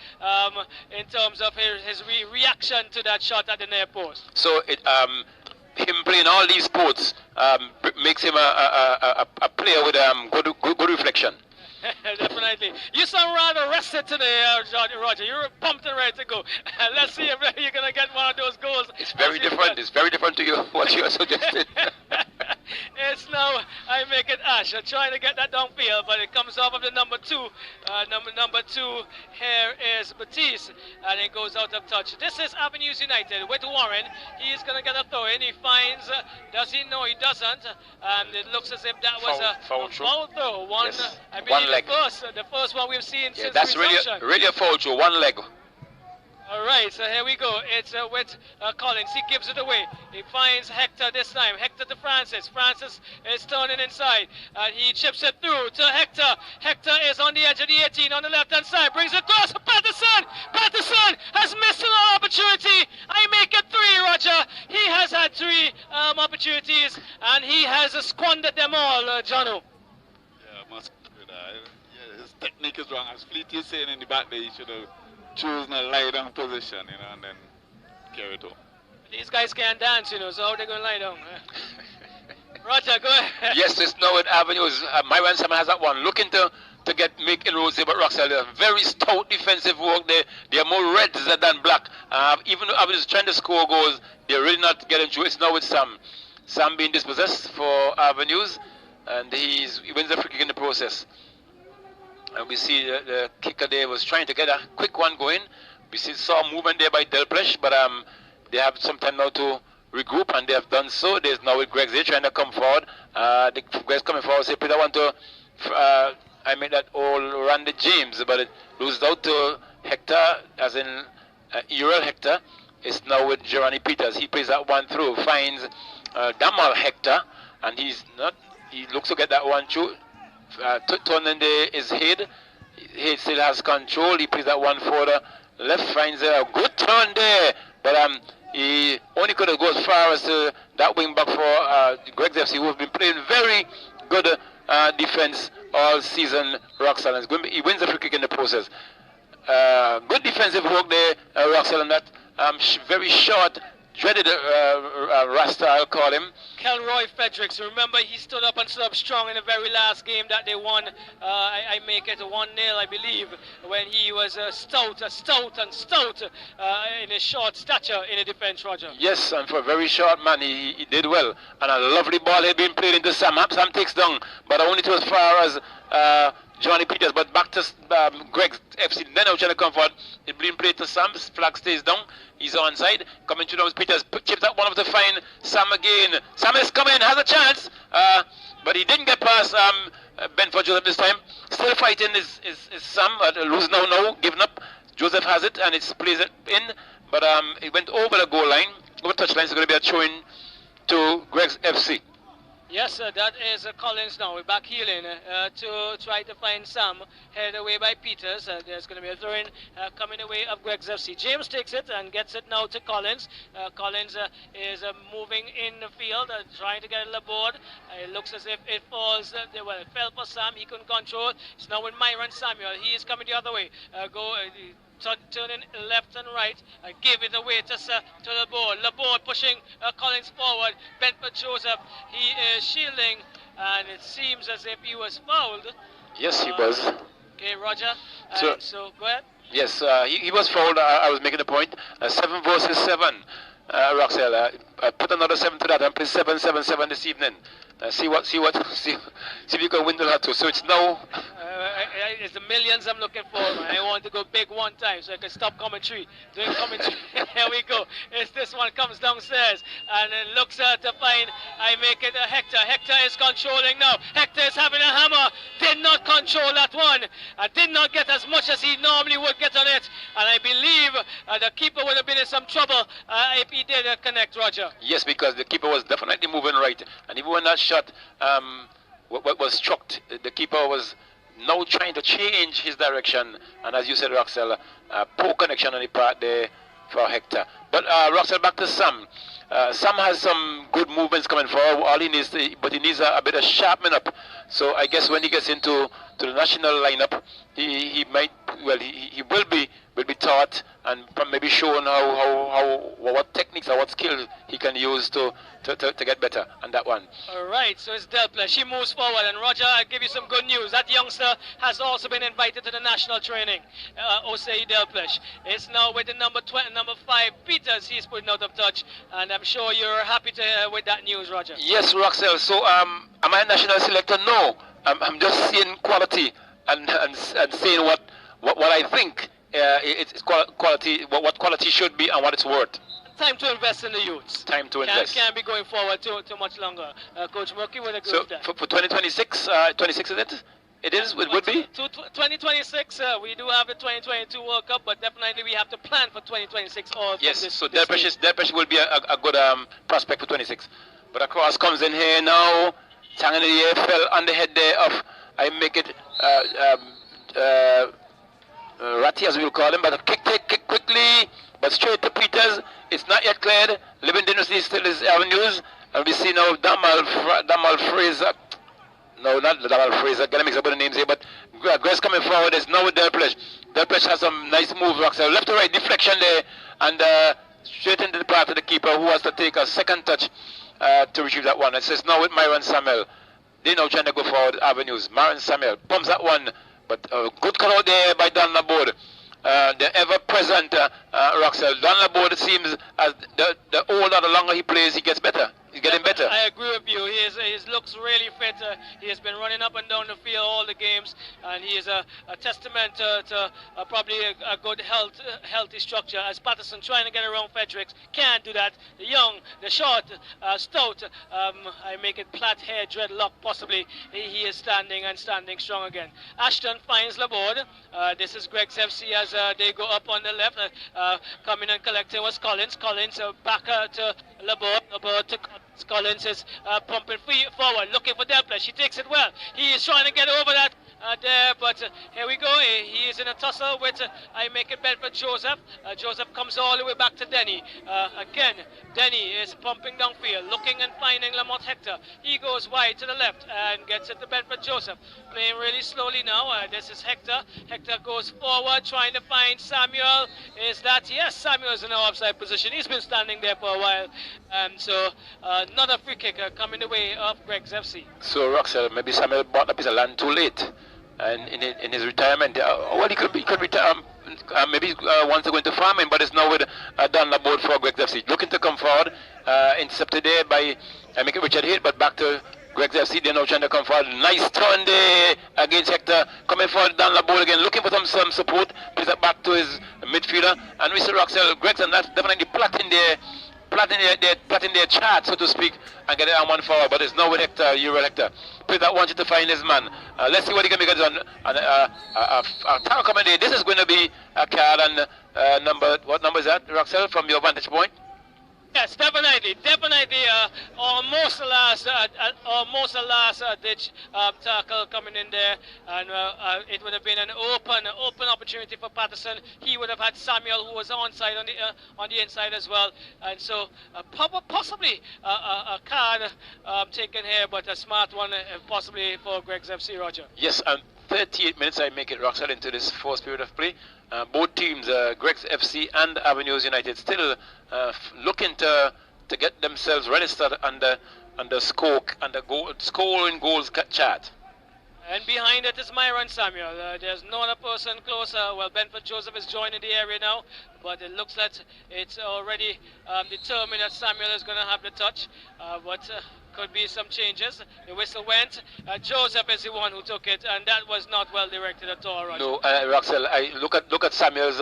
In terms of his reaction to that shot at the near post. So him playing all these sports makes him a player with good reflection. Definitely. You sound rather rested today, Roger. You're pumped and ready to go. Let's see if you're going to get one of those goals. It's very different. It's very different to you, what you're suggesting. It's now, I make it Ash. I'm trying to get that downfield, but it comes off of the number 2. Number 2 here is Batiste, and it goes out of touch. This is Avenues United with Warren. He is going to get a throw in. He finds, does he? No, he doesn't. And it looks as if that was a foul throw. Yes. I believe one leg. The first one we've seen since that's resumption. really a foul throw, one leg. All right, so here we go. It's with Collins. He gives it away. He finds Hector this time. Hector to Francis. Francis is turning inside. He chips it through to Hector. Hector is on the edge of the 18 on the left-hand side. Brings it across to Patterson. Patterson has missed an opportunity. I make it 3, Roger. He has had 3 opportunities, and he has squandered them all, Jono. Yeah, his technique is wrong. As Fleet is saying in the back there, he should have chosen a lie down position, and then carry it home. These guys can't dance, so how they going to lie down? Roger, go ahead. Yes, it's now with Avenues. Myron Salmon has that one. Looking to make inroads here, but Roxell, they're very stout defensive work there. They are more reds than black. Even though Avenues is trying to score goals, they're really not getting through. It's now with Sam. Sam being dispossessed for Avenues, and he wins the free kick in the process. And we see the kicker there was trying to get a quick one going. We saw movement there by Delplesh, but they have some time now to regroup, and they have done so. There's now with Greg's there trying to come forward. Greg's coming forward, say, Peter want to, I made that all Randy James, but it loses out to Hector, as in Uriel Hector. It's now with Gerani Peters. He plays that one through, finds Damal Hector, and he looks to get that one through. Turning his head. He still has control. He plays that one for the left, finds a good turn there, but he only could have gone as far as that wing back for Greg's FC, who have been playing very good defense all season. Roxell, he wins the free kick in the process. Good defensive work there, Roxell, and that very short dreaded Rasta, I'll call him. Kelroy Fredericks, remember he stood up and stood up strong in the very last game that they won. I make it 1-0, I believe, when he was stout in his short stature in the defense, Roger. Yes, and for a very short man, he did well. And a lovely ball had been played into Sam. Sam takes down, but only to as far as Johnny Peters. But back to Greg's FC. Then I'm trying to come forward. It being played to Sam. Flag stays down. He's onside. Coming to Peters. Chips that one of the fine. Sam again. Sam is coming. Has a chance. But he didn't get past Benford Joseph this time. Still fighting is Sam. Lose now. Giving up. Joseph has it and it plays it in. But it went over the goal line. Over touchline. It's going to be a throw-in to Greg's FC. Yes, that is Collins now. We're back healing to try to find Sam. Headed away by Peters. There's going to be a throw-in coming away of Greg's FC. James takes it and gets it now to Collins. Collins is moving in the field, trying to get it on the board. It looks as if it falls. Well, it fell for Sam. He couldn't control. It's now with Myron Samuel. He is coming the other way. Turning left and right, give it away to the board. Laborde pushing Collins forward. Benford Joseph, he is shielding, and it seems as if he was fouled. Yes, he was. Okay, Roger. So go ahead. Yes, he was fouled. I was making a point. 7 versus 7. Roxelle, put another 7 to that and play 7-7-7 this evening. See if you can win the lotto. So it's now. It's the millions I'm looking for, man. I want to go big one time so I can stop commentary. Doing commentary. Here we go. It's this one comes downstairs and it looks to find. I make it a Hector. Hector is controlling now. Hector is having a hammer. Did not control that one. Did not get as much as he normally would get on it. And I believe the keeper would have been in some trouble if he did connect, Roger. Yes, because the keeper was definitely moving right. And even when that shot was struck, the keeper was now trying to change his direction, and as you said, Roxelle, poor connection on the part there for Hector. But Roxelle, back to Sam. Sam has some good movements coming forward. All he needs, but he needs a bit of sharpening up. So I guess when he gets into the national lineup, he might, well, he will be taught and maybe shown what techniques or what skills he can use to get better on that one. All right, so it's Delpler. She moves forward, and Roger, I'll give you some good news. That youngster has also been invited to the national training. Osei Delplesh. It's now with the number 5 Peters. He's putting out of touch, and I'm sure you're happy to with that news, Roger. Yes, Roxelle. So am I a national selector? No. I'm just seeing quality and saying what I think it's quality, what quality should be and what it's worth. Time to invest in the youths. Time to invest. Can't be going forward too much longer. Coach Murky would agree with that. For 2026, 26 is it? It is. It would be. 2026. We do have the 2022 World Cup, but definitely we have to plan for 2026. Yes. So Delpech will be a good prospect for 26. But a cross comes in here now. Tang in the air, fell on the head there of. I make it. Ratty, as we will call him, but a kick quickly, but straight to Peters. It's not yet cleared. Living Dynasty still is avenues, and we see now Damal Fraser. No, not Damal Fraser. Gonna mix up with the names here, but Grace coming forward is now with Delpech. Delpech has some nice moves, Roxelle. Left to right deflection there, and straight into the path of the keeper, who has to take a second touch to retrieve that one. It says now with Myron Samuel. They now trying to go forward avenues. Myron Samuel pumps that one. But good cut out there by Dan Laborde. The ever-present Roxelle. Dan Laborde, it seems, as the older, the longer he plays, he gets better. He's getting better. I agree with you. He looks really fit. He has been running up and down the field all the games, and he is a testament to probably a good healthy structure. As Patterson trying to get around Fredericks, can't do that. The young, the short, stout, I make it plait hair, dreadlock possibly. He is standing strong again. Ashton finds Laborde. This is Greg's FC as they go up on the left. Coming and collecting was Collins. Collins back to Laborde. Laborde to Collins is pumping forward, looking for Delplesh. He takes it well. He is trying to get over that there, but here we go. He is in a tussle with I make it Bedford Joseph. Joseph comes all the way back to Denny. Again, Denny is pumping downfield, looking and finding Lamont Hector. He goes wide to the left and gets it to Bedford Joseph. Playing really slowly now. This is Hector. Hector goes forward, trying to find Samuel. Is that, yes, Samuel's in an offside position. He's been standing there for a while. So another free kick coming the way of Greg's FC. So Roxel, maybe Samuel bought a piece of land too late, and in his retirement, well, he could retire. Maybe wants to go into farming, but it's now with down the board for Greg's FC. Looking to come forward, intercepted there by make it Richard Hill, but back to Greg's FC. They're now trying to come forward. Nice turn there against Hector, coming forward down the board again, looking for some support. Plays it back to his midfielder, and we see Roxel Greg's, and that's definitely plotting their chart, so to speak, and get it on one forward. But it's now with Hector, Euro Hector. Plays that one to find his man. Let's see what he can make it on. A tower coming there. This is going to be a card, and what number is that, Roxel, from your vantage point? Yes, definitely. Almost the last ditch tackle coming in there, and it would have been an open opportunity for Patterson. He would have had Samuel, who was onside on the inside as well, and so possibly a card taken here, but a smart one possibly for Greg's FC. Roger. Yes, and 38 minutes I make it, Roxel, into this fourth period of play. Both teams, Greg's FC and Avenues United, still looking to get themselves registered under scoring goals chart. And behind it is Myron Samuel. There's no other person closer. Well, Benford Joseph is joining the area now, but it looks like it's already determined that Samuel is going to have the touch. But could be some changes. The whistle went. Joseph is the one who took it, and that was not well directed at all, Roger. No, Roxel, I look at Samuel's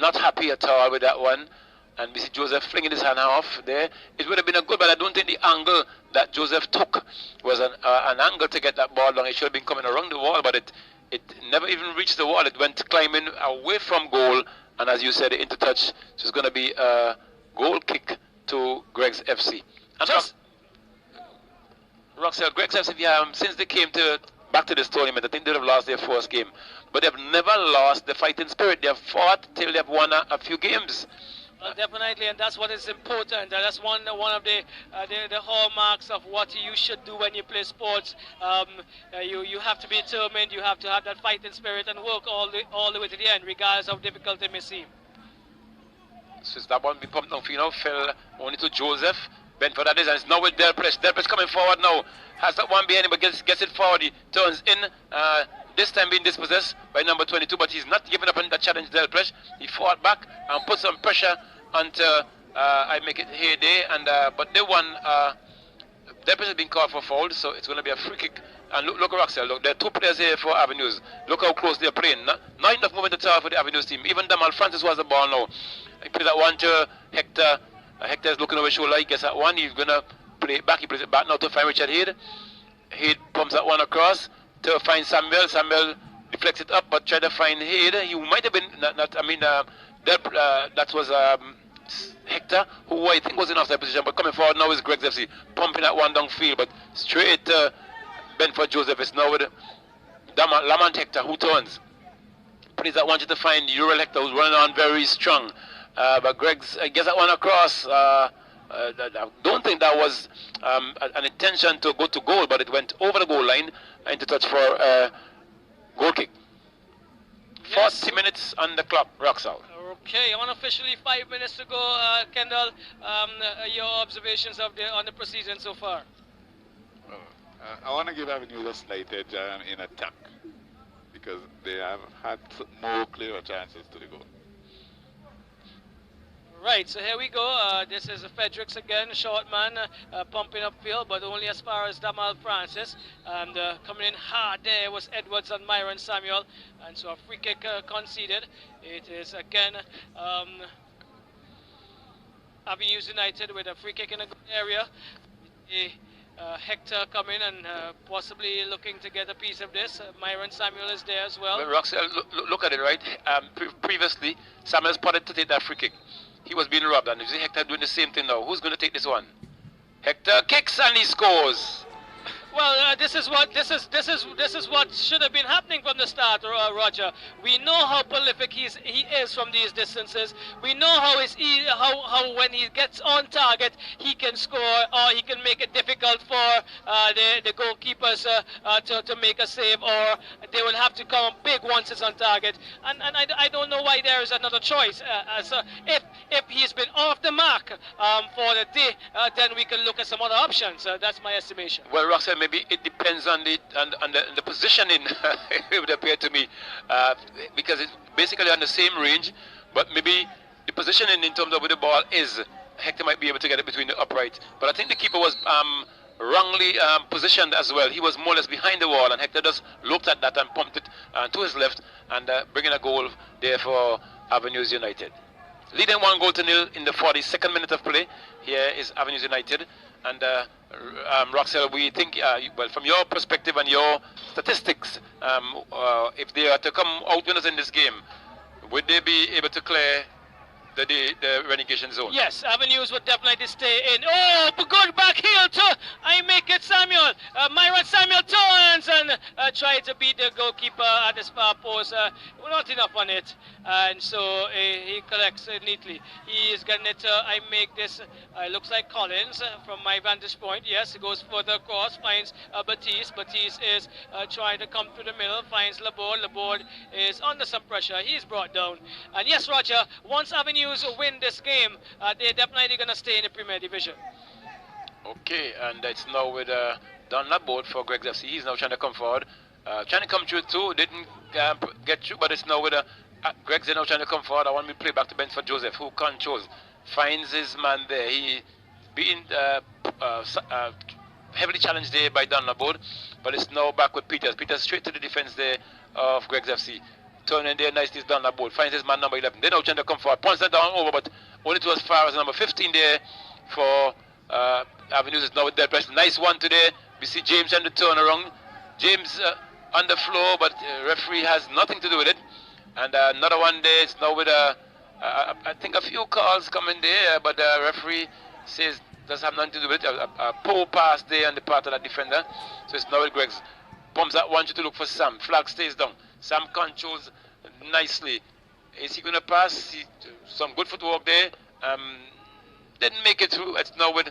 not happy at all with that one. And we see Joseph flinging his hand off there. It would have been a good, but I don't think the angle that Joseph took was an angle to get that ball down. It should have been coming around the wall, but it never even reached the wall. It went climbing away from goal, and as you said, the intertouch. So it's going to be a goal kick to Greg's FC. And Roxel, Greg's FC, since they came back to this tournament, I think they have lost their first game, but they've never lost the fighting spirit. They've fought till they've won a few games. Well, definitely, and that's what is important. That's one of the hallmarks of what you should do when you play sports. You have to be determined. You have to have that fighting spirit and work all the way to the end, regardless of how difficult it may seem. So that one be pumped down, fell only to Joseph. Benford that is, and it's now with Delpres. Delpres coming forward now. Has that one behind him, but gets it forward. He turns in. This time being dispossessed by number 22, but he's not giving up on that challenge, Delpres. He fought back and put some pressure until I make it here there, and but they won. Delpres has been called for foul, so it's going to be a free kick. And look at Roxel. Look, there are two players here for Avenues. Look how close they're playing. Not enough movement at all for the Avenues team. Even Damal Francis was the ball now. He plays that one to Hector. Hector is looking over his shoulder. He gets that one. He's going to play it back. He plays it back now to find Richard Head. Head pumps that one across to find Samuel. Samuel deflects it up, but try to find Head. He might have been that was Hector, who I think was in offside position, but coming forward now is Greg's FC, pumping that one downfield, but straight to Benford Joseph. Is now with Lamont Hector, who turns. Plays that one to find Ural Hector, who's running on very strong. But Greg's gets that one across. I don't think that was an intention to go to goal, but it went over the goal line into touch for a goal kick. Yes. 40 minutes on the clock, Roxal. Okay, unofficially 5 minutes to go. Kendall, your observations on the proceedings so far? I want to give Avenue a slight edge in attack because they have had more clearer chances to the goal. Right, so here we go. This is Fredericks again, short man, pumping upfield, but only as far as Damal Francis. And coming in hard there was Edwards and Myron Samuel. And so a free kick conceded. It is again Avenues United with a free kick in a good area. Hector coming and possibly looking to get a piece of this. Myron Samuel is there as well. Well, Roxel, look at it, right? Previously, Samuel spotted to take that free kick. He was being robbed, and you see Hector doing the same thing now. Who's going to take this one? Hector kicks and he scores. Well, this is what should have been happening from the start, Roger. We know how prolific he is from these distances. We know how when he gets on target he can score, or he can make it difficult for the goalkeepers to make a save, or they will have to come big once it's on target. And I don't know why there is another choice. So if he's been off the mark for the day, then we can look at some other options. That's my estimation. Well, Roxanne, maybe it depends on the positioning. It would appear to me, because it's basically on the same range, but maybe the positioning in terms of where the ball is, Hector might be able to get it between the upright. But I think the keeper was wrongly positioned as well. He was more or less behind the wall, and Hector just looked at that and pumped it to his left, and bringing a goal there for Avenues United. Leading 1-0 in the 42nd minute of play. Here is Avenues United. And Roxelle, we think, well, from your perspective and your statistics, if they are to come out winners in this game, would they be able to clear the relegation zone? Yes, Avenues would definitely stay in. Oh, good back heel to I make it Samuel. Myron Samuel turns and try to beat the goalkeeper at his far post. Not enough on it, and so he collects it neatly. He is getting it. I make this. Looks like Collins from my vantage point. Yes, he goes further across, finds Batiste. Batiste is trying to come through the middle, finds Laborde. Laborde is under some pressure. He's brought down. And yes, Roger, once Avenues win this game, they're definitely going to stay in the Premier Division. Okay, and it's now with Don Laborde for Greg's FC. He's now trying to come forward. Trying to come through too, didn't get through, but it's now with Greg's now trying to come forward. I want me to play back to Benford Joseph, who controls, finds his man there. He being heavily challenged there by Don Laborde, but it's now back with Peters. Peters straight to the defense there of Greg's FC. Turning there nicely is Don Laborde, finds his man number 11. They're now trying to come forward, punch that down over, but only to as far as number 15 there for Avenues is now with that press. Nice one today. We see James trying to turn around. James on the floor, but referee has nothing to do with it. And another one there is now with I think a few calls coming there, but the referee says doesn't have nothing to do with it. A poor pass there on the part of that defender. So it's now with Greg's. Bumps that one to look for Sam. Flag stays down. Sam controls nicely. Is he going to pass? Some good footwork there. Didn't make it through. It's now with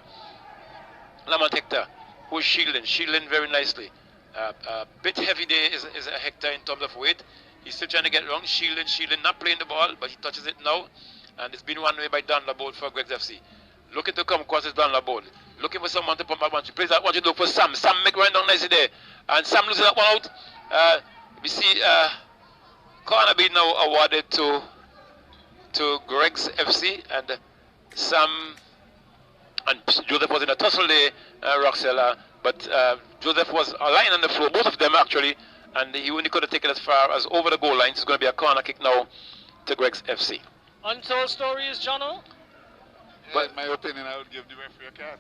Lamont Hector, who's shielding very nicely. A bit heavy there is Hector in terms of weight. He's still trying to get wrong, shielding, not playing the ball, but he touches it now. And it's been won away by Don Laborde for Greg's FC. Looking to come across is Don Laborde. Looking for someone to pump that one. She plays that one to look for Sam. Sam make run down nicely there. And Sam loses that one out. We see corner being now awarded to Greg's FC, and Sam and Joseph was in a tussle there, Roxella, but Joseph was lying on the floor, both of them actually, and he only could have taken as far as over the goal line. So it's going to be a corner kick now to Greg's FC. Untold stories, Jono? But in my opinion, I would give the referee a card.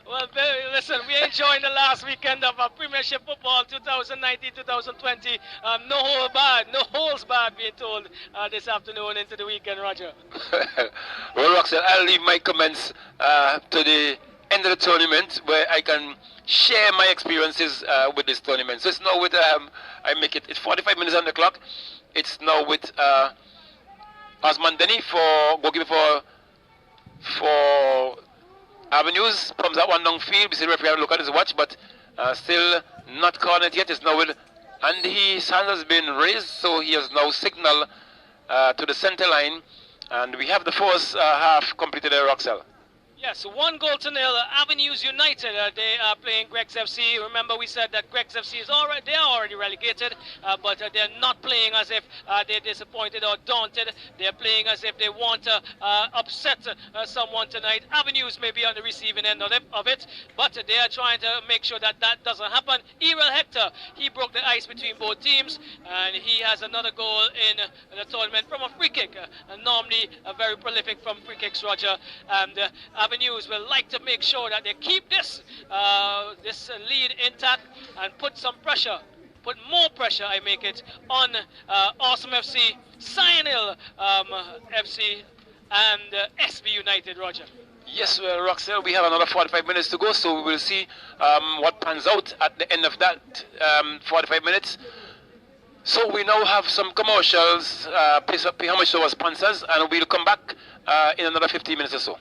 Well, listen, we're enjoying the last weekend of Premiership football 2019-2020. No holes barred being told this afternoon into the weekend, Roger. Well, Roxelle, I'll leave my comments to the end of the tournament, where I can share my experiences with this tournament. So it's now with, it's 45 minutes on the clock. It's now with Osman Denny for goalkeeper for Avenues. Pumps that one downfield. We see the referee have a look at his watch, but still not calling it yet. It's now with, and his hand has been raised, so he has now signaled to the center line, and we have the first half completed there, Roxelle. Yes, 1-0. Avenues United, they are playing Greg's FC. Remember, we said that Greg's FC is they are already relegated, but they're not playing as if they're disappointed or daunted. They're playing as if they want to upset someone tonight. Avenues may be on the receiving end of it, but they are trying to make sure that that doesn't happen. Errol Hector, he broke the ice between both teams, and he has another goal in the tournament from a free kick. Normally very prolific from free kicks, Roger. And Avenues will like to make sure that they keep this lead intact and put some pressure, put more pressure, I make it, on Awesome FC, Cyanil FC, and SB United, Roger. Yes, well, Roxelle, we have another 45 minutes to go, so we will see what pans out at the end of that 45 minutes. So we now have some commercials, pay homage to our sponsors, and we'll come back in another 15 minutes or so.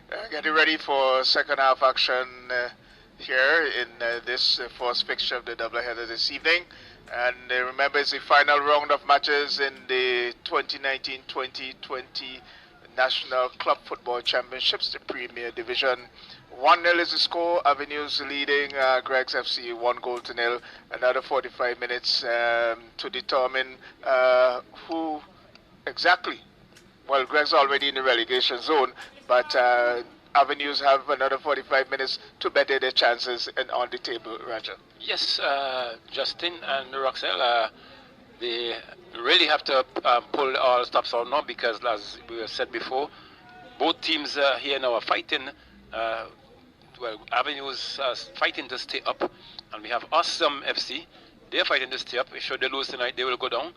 Getting ready for second half action here in this first fixture of the doubleheader this evening. And remember, it's the final round of matches in the 2019-2020 National Club Football Championships, the Premier Division. 1-0 is the score. Avenues leading Greg's FC 1-0. Another 45 minutes to determine who exactly. Well, Greg's already in the relegation zone, but Avenues have another 45 minutes to better their chances and on the table, Roger. Yes, Justin and Roxelle, they really have to pull all stops out now because, as we have said before, both teams here now are fighting. Well, Avenues are fighting to stay up, and we have Awesome FC. They're fighting to stay up. If they lose tonight, they will go down.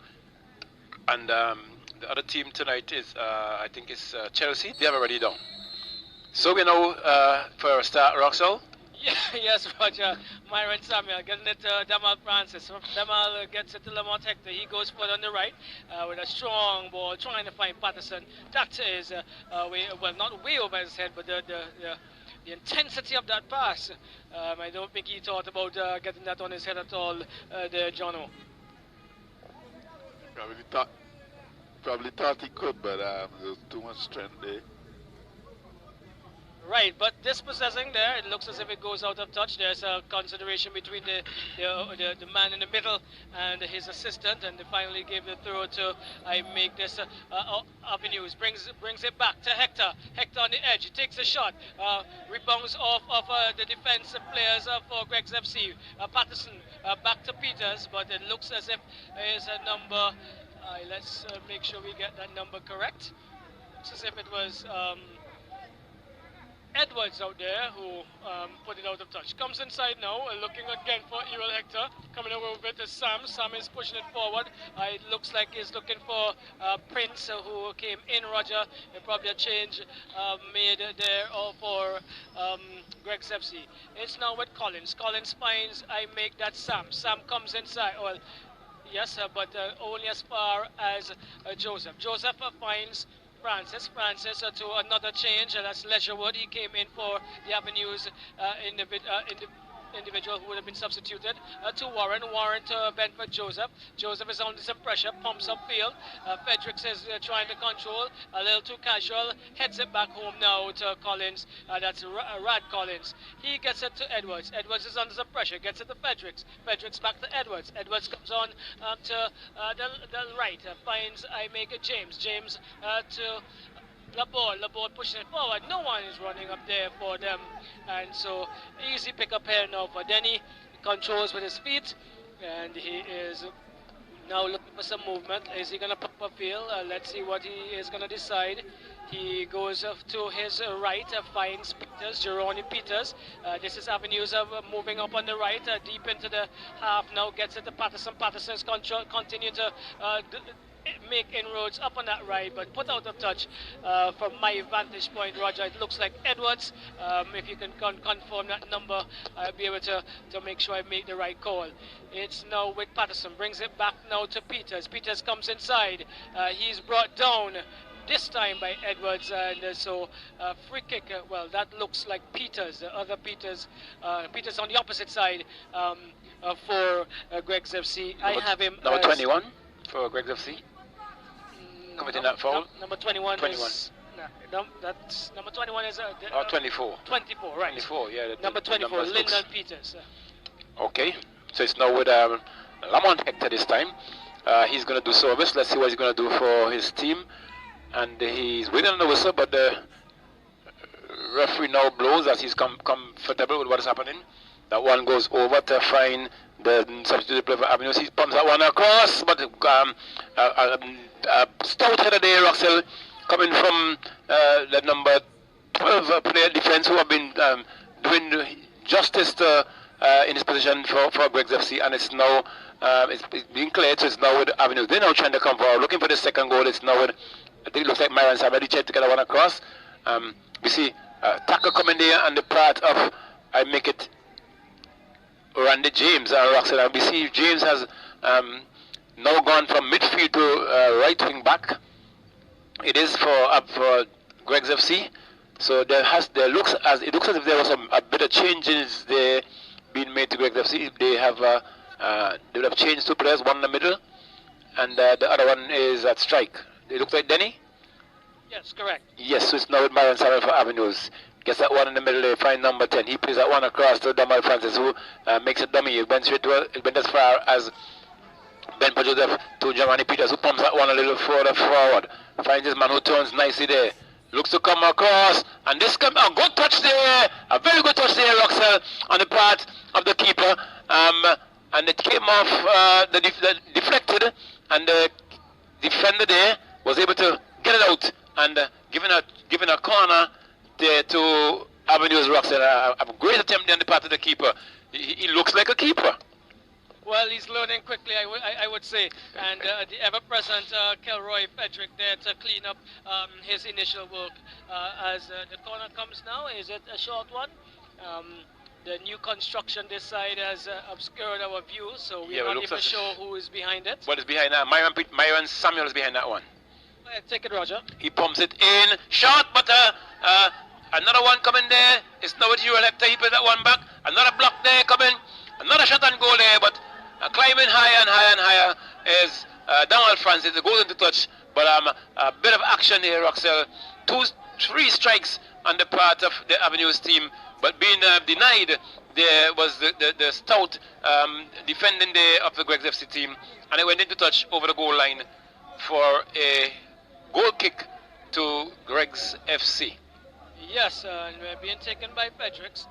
And the other team tonight is, I think, is Chelsea. They have already down. So we know for a start, Roxelle. Yeah, yes, Roger. Myron Samuel getting it to Damal Francis. Damal gets it to Lamont Hector. He goes forward on the right with a strong ball, trying to find Patterson. That is, well, not way over his head, but the intensity of that pass. I don't think he thought about getting that on his head at all, there, Jono. Probably thought he could, but there was too much strength there. Right, but dispossessing there, it looks as if it goes out of touch. There's a consideration between the man in the middle and his assistant, and they finally gave the throw to Avenues. Brings it back to Hector. Hector on the edge. He takes a shot. Rebounds off of the defensive players for Greg's FC. Patterson back to Peters, but it looks as if there's a number. Let's make sure we get that number correct. Looks as if it was Edwards out there who put it out of touch. Comes inside now, looking again for Ewell Hector. Coming over with it to Sam. Sam is pushing it forward. It looks like he's looking for Prince, who came in, Roger. Probably a change made there for Greg's FC. It's now with Collins. Collins finds that Sam. Sam comes inside. Well, yes, but only as far as Joseph. Joseph finds Francis to another change, and that's Leisurewood. He came in for the Avenues individual who would have been substituted to Warren to Benford Joseph. Joseph is under some pressure, pumps upfield. Fredericks is trying to control, a little too casual, heads it back home now to Collins. That's Rad Collins. He gets it to Edwards. Edwards is under some pressure, gets it to Fredericks. Fredericks back to Edwards. Edwards comes on to the right, finds James. James to Laborde pushing it forward. No one is running up there for them, and so easy pick up here now for Denny. He controls with his feet, and he is now looking for some movement. Is he going to pop up field? Let's see what he is going to decide. He goes to his right, finds Peters, Jeroni Peters. This is Avenues moving up on the right, deep into the half now, gets it to Patterson. Patterson's continue to make inroads up on that right, but put out of touch. From my vantage point, Roger, it looks like Edwards. If you can confirm that number, I'll be able to make sure I make the right call. It's now with Patterson, brings it back now to Peters. Peters comes inside. He's brought down this time by Edwards, and so free kick. Well, that looks like Peters. The other Peters, Peters on the opposite side for Greg's FC. I have him number 21 for Greg's FC. Committing that foul. Number 21. Is that's number 21 is 24. 24, right? 24, yeah. Number 24, Lyndon Peters. Okay, so it's now with Lamont Hector this time. He's going to do service. Let's see what he's going to do for his team. And he's waiting on the whistle, but the referee now blows as he's comfortable with what is happening. That one goes over to find the substitute player for Avenues. He pumps that one across, but stout header there, Roxelle, coming from the number 12 player defense, who have been doing justice to, in his position for Greg's FC, and it's now it's being cleared, so it's now with Avenues. They're now trying to come forward, looking for the second goal. It's now with, I think it looks like Myron Sam already tried to get that one across. We see tackle coming there on the part of Randy James and Roxelle, and we see James has now gone from midfield to right wing back. It is for Greg's FC. So it looks as if there was a bit of changes there being made to Greg's FC. They would have changed 2 players, one in the middle, and the other one is at strike. It looks like Denny. Yes, correct. Yes, so it's now with Myron Samuel for Avenues. Gets that one in the middle, they find number 10. He plays that one across to Damal Francis, who makes a dummy. It went as far as Ben Joseph to Giovanni Peters, who pumps that one a little further forward. Finds his man who turns nicely there. Looks to come across, and this comes a good touch there, a very good touch there, Roxel, on the part of the keeper. And it came off, the deflected, and the defender there was able to get it out and giving a corner there to Avenues Roxel. A great attempt on the part of the keeper. He looks like a keeper. Well, he's learning quickly, I would say, and the ever-present Kelroy Frederick there to clean up his initial work. As the corner comes now, is it a short one? The new construction this side has obscured our view, so we're not even sure who is behind it. What is behind that? Myron Samuel is behind that one. Take it, Roger. He pumps it in, short, but another one coming there. It's now with Eurolector. He plays that one back. Another block there coming. Another shot and goal there, but climbing higher and higher and higher is Donald Francis. It goes into touch, but a bit of action here, Roxel. 3 strikes on the part of the Avenues team, but being denied. There was the stout defending there of the Greg's FC team, and it went into touch over the goal line for a goal kick to Greg's FC. Yes, and being taken by Fredericks.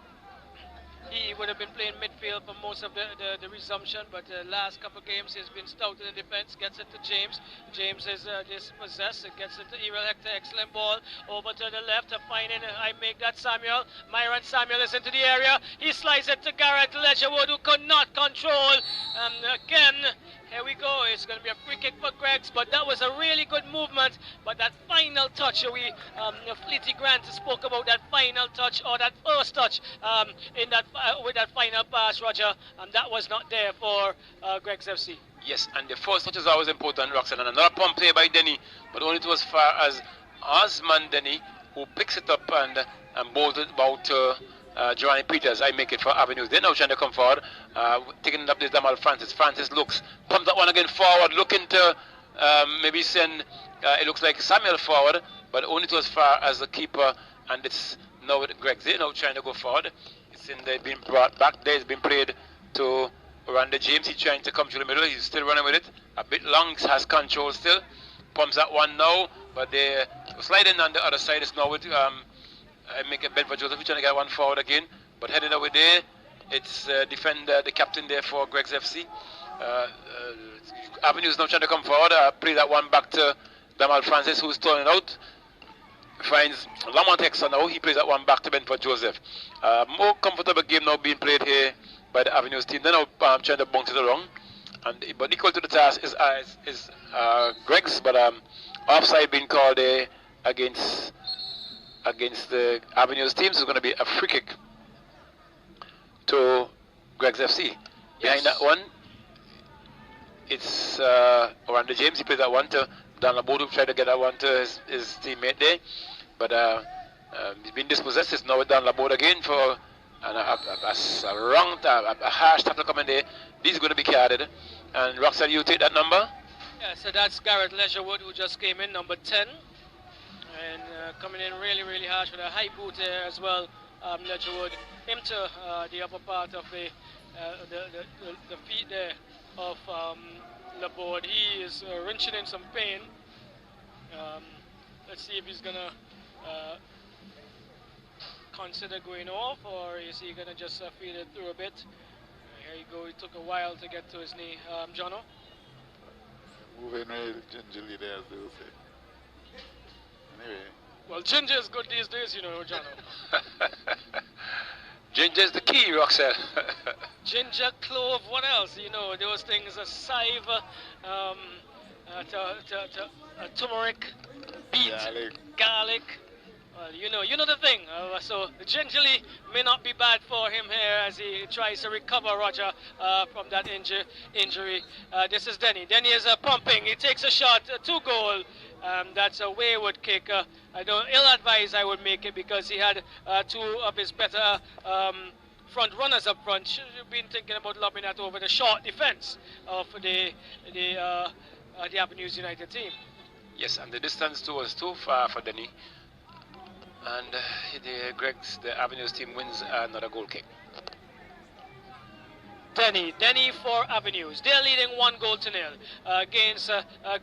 He would have been playing midfield for most of the resumption, but the last couple of games he's been stout in the defense. Gets it to James. James is dispossessed. It gets it to Errol Hector. Excellent ball over to the left. Finding I make that Samuel. Myron Samuel is into the area. He slides it to Garrett Ledgerwood, who could not control. And again, here we go. It's going to be a free kick for Greggs, but that was a really good movement. But that final touch, Fleety Grant spoke about that final touch, or that first touch in that with that final pass, Roger, and that was not there for Greg's FC. Yes, and the first touch is always important, Roxanne. And another pump play by Denny, but only to as far as Osman Denny, who picks it up and bowls it about Giovanni Peters. I make it for Avenues. They're now trying to come forward, taking it up this Damal Francis. Francis looks, pumps that one again forward, looking to maybe send, it looks like Samuel forward, but only to as far as the keeper, and it's now with Greg. They're now trying to go forward. It's in there, being brought back there. It's been played to Randy James. He's trying to come through the middle. He's still running with it. A bit long, has control still. Pumps that one now, but they're sliding on the other side. It's now with I make a bet for Joseph. We're trying to get one forward again, but heading away there, it's defender, the captain there for Greg's FC. Avenues now trying to come forward. Play that one back to Damal Francis, who's turning out. Finds Lamont Hexon now. He plays that one back to Benford Joseph. More comfortable game now being played here by the Avenues team. They're now trying to bounce it along, but equal to the task is Greg's, but offside being called there against the Avenues team. So it's going to be a free kick to Greg's FC. Yes. Behind that one, it's Orlando James. He plays that one to Dan Labodu, tried to get that one to his teammate there, but he's been dispossessed. It's now with Dan Labodu again for a harsh tackle coming there. These are going to be carded. And Roxanne, you take that number? Yeah, so that's Garrett Ledgerwood, who just came in, number 10. And coming in really, really harsh with a high boot there as well. Ledgerwood into the upper part of the feet there of Laborde. He is wrenching in some pain. Let's see if he's gonna consider going off, or is he gonna just feed it through a bit. Here you go. It took a while to get to his knee. Jono? Moving real gingerly there, as they will say. Anyway. Well, ginger is good these days, you know, Jono. Ginger is the key, Roxanne. Ginger, clove, what else? You know, those things, a saive, turmeric, beet, garlic. Well, you know the thing. So gingerly may not be bad for him here as he tries to recover, Roger, from that injury. This is Denny. Denny is pumping. He takes a shot, 2 goal. That's a wayward kick. I don't ill-advised I would make it because he had two of his better front runners up front. Should have been thinking about lobbing that over the short defense of the Avenues United team. Yes, and the distance too was too far for Denny. And the Avenues team wins another goal kick. Denny for Avenues. They're leading 1-0 against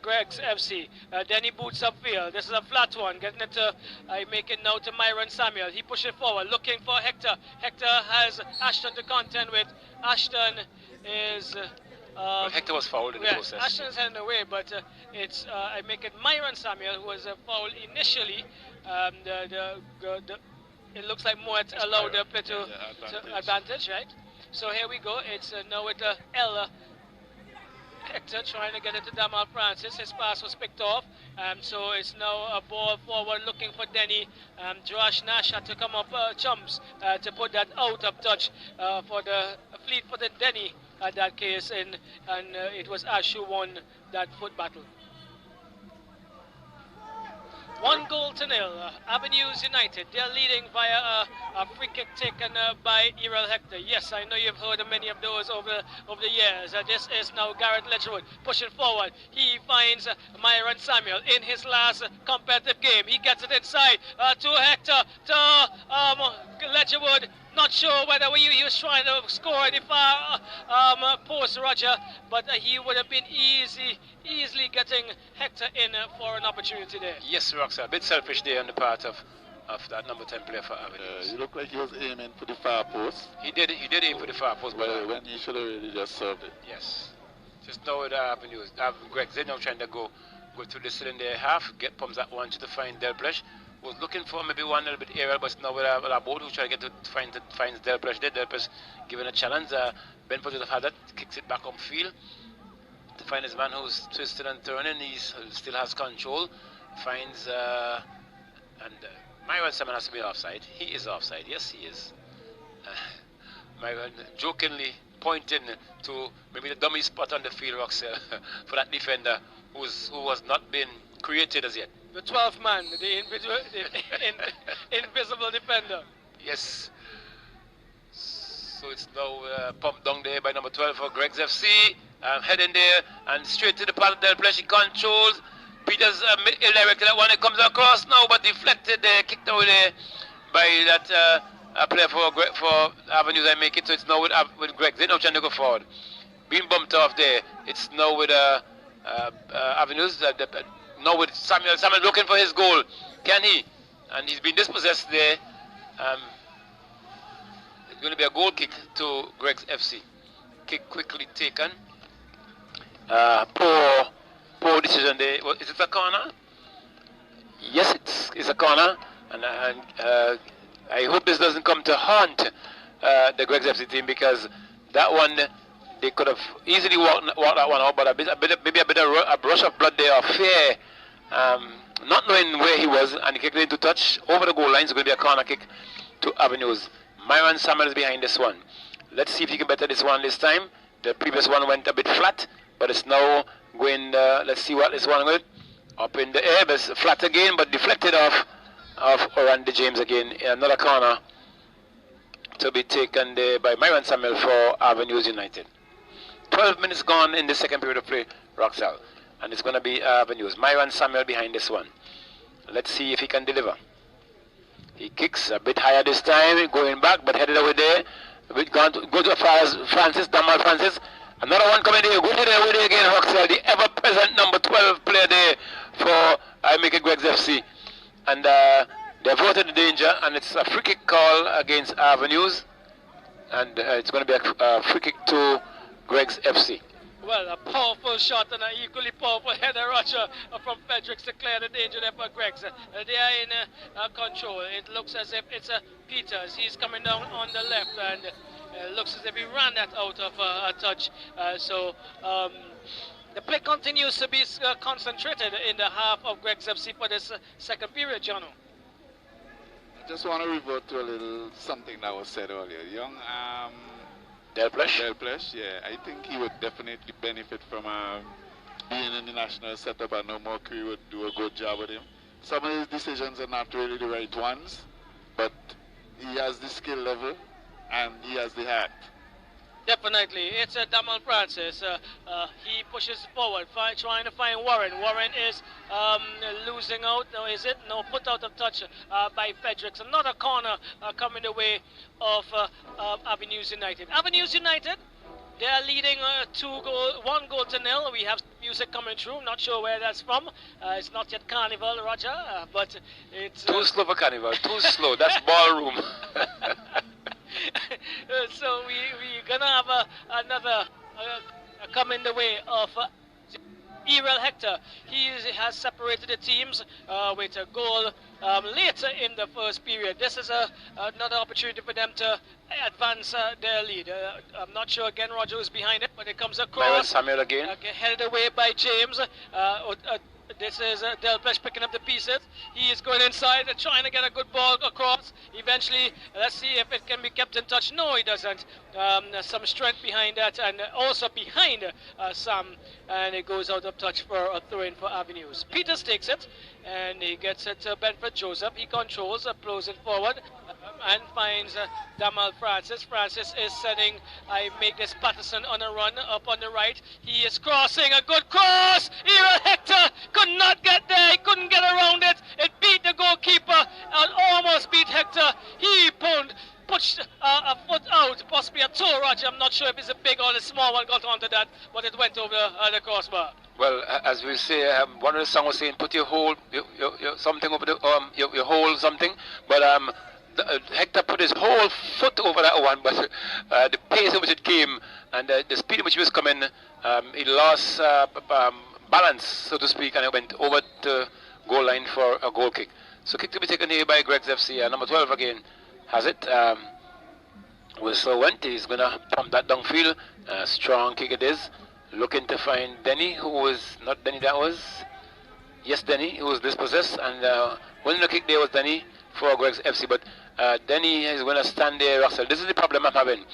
Greg's FC. Denny boots upfield. This is a flat one. Getting it to, make it now to Myron Samuel. He pushes forward, looking for Hector. Hector has Ashton to contend with. Ashton is... well, Hector was fouled in the process. Ashton's heading away, but it's I make it Myron Samuel who was fouled initially. It looks like Moet allowed the play to advantage, right? So here we go. It's now with Ella Hector trying to get it to Damal Francis. His pass was picked off. So it's now a ball forward looking for Denny. Josh Nash had to come up chumps to put that out of touch for the fleet-footed Denny at that case. And it was Ash who won that foot battle. 1-0. Avenues United. They're leading via a free kick taken by Errol Hector. Yes, I know you've heard of many of those over the years. This is now Garrett Ledgerwood pushing forward. He finds Myron Samuel in his last competitive game. He gets it inside to Hector, to Ledgerwood. Not sure whether he was trying to score in the far post, Roger, but he would have been easily getting Hector in for an opportunity there. Yes, Roxa, a bit selfish there on the part of that number 10 player for Avenues. He looked like he was aiming for the far post. He did aim for the far post, but when he should have really just served it. Yes. Just now with Avenues. Greg Zeno trying to go to the cylinder half, get pumps at one to find Delplesh. Was looking for maybe one little bit aerial, but now with a boat who try to get to finds Delplesh there. Delplesh given a challenge. Benford Joseph had that, kicks it back on field to find his man who's twisted and turning. He still has control. Finds Myron Simon has to be offside. He is offside. Yes, he is. Myron jokingly pointing to maybe the dummy spot on the field, Roxelle, for that defender who was not been created as yet. The 12th man, the invisible defender. Yes. So it's now pumped down there by number 12 for Greg's FC. Heading there and straight to the path of Delplesh. He controls. Peters ill-directed that one. It comes across now, but deflected there, kicked away there by that player for Avenues. I make it, so it's now with Greg. They're now trying to go forward. Being bumped off there. It's now with Avenues. Now with Samuel looking for his goal. Can he? And he's been dispossessed there. It's going to be a goal kick to Greg's FC. Kick quickly taken. Poor decision there. Is it a corner? Yes, it's a corner. And I hope this doesn't come to haunt the Greg's FC team, because that one, they could have easily walked that one out, but maybe a brush of blood there, or fear, not knowing where he was, and he kicked it into touch over the goal line. So it's going to be a corner kick to Avenues. Myron Samuel is behind this one. Let's see if he can better this one this time. The previous one went a bit flat, but it's now going, let's see what this one will. Up in the air, but it's flat again, but deflected off Randy James again. Another corner to be taken there by Myron Samuel for Avenues United. 12 minutes gone in the second period of play, Roxelle. And it's going to be Avenues. Myron Samuel behind this one. Let's see if he can deliver. He kicks a bit higher this time, going back, but headed away there. Go to as far as Francis, Damal Francis. Another one coming there, good headed away there again, Roxelle. The ever-present number 12 player there for Greg's FC. And they avoided the danger, and it's a free kick call against Avenues. And it's going to be a free kick to Greg's FC. Well, a powerful shot and an equally powerful header, Roger, from Fredericks to clear the danger there for Greg's. They are in control. It looks as if it's Peters. He's coming down on the left, and looks as if he ran that out of a touch. The play continues to be concentrated in the half of Greg's FC for this second period, Jono. I just want to revert to a little something that was said earlier. Young Delplesh? Delplesh, yeah. I think he would definitely benefit from being in the national setup, I know Mercury would do a good job with him. Some of his decisions are not really the right ones, but he has the skill level and he has the heart. Definitely, it's Damal Francis. He pushes forward, trying to find Warren. Warren is losing out. No, is it? No, put out of touch by Fredericks. Another corner coming the way of Avenues United. Avenues United, they are leading 1 goal to nil. We have music coming through. Not sure where that's from. It's not yet Carnival, Roger, but it's too slow for Carnival. Too slow. That's ballroom. So we're gonna have another come in the way of Errol Hector. He has separated the teams with a goal later in the first period. This is another opportunity for them to advance their lead. I'm not sure again Roger is behind it, but it comes across. Samuel again. Headed away by James. This is Delpesh picking up the pieces. He is going inside, trying to get a good ball across. Eventually, let's see if it can be kept in touch. No, he doesn't. Some strength behind that, and also behind Sam, and it goes out of touch for a throw-in for Avenues. Peters takes it, and he gets it to Benford Joseph. He controls, blows it forward, and finds Damal Francis. Francis is setting, I make this Patterson on a run up on the right. He is crossing, a good cross. Errol Hector could not get there. He couldn't get around it. It beat the goalkeeper and almost beat Hector. He pushed a foot out, possibly a toe, Roger. I'm not sure if it's a big or a small one got onto that, but it went over the crossbar. Well, as we say, one of the songs was saying, put your hold, your something over the your hold something, but Hector put his whole foot over that one, but the pace in which it came and the speed in which he was coming, he lost balance, so to speak, and it went over the goal line for a goal kick. So kick to be taken here by Greg's FC, number 12 again has it. Whistle went, he's going to pump that downfield, strong kick it is, looking to find Denny, who was, not Denny that was, yes Denny, who was dispossessed, and winning the kick there was Denny for Greg's FC, but Denny is going to stand there, Russell. This is the problem I'm having,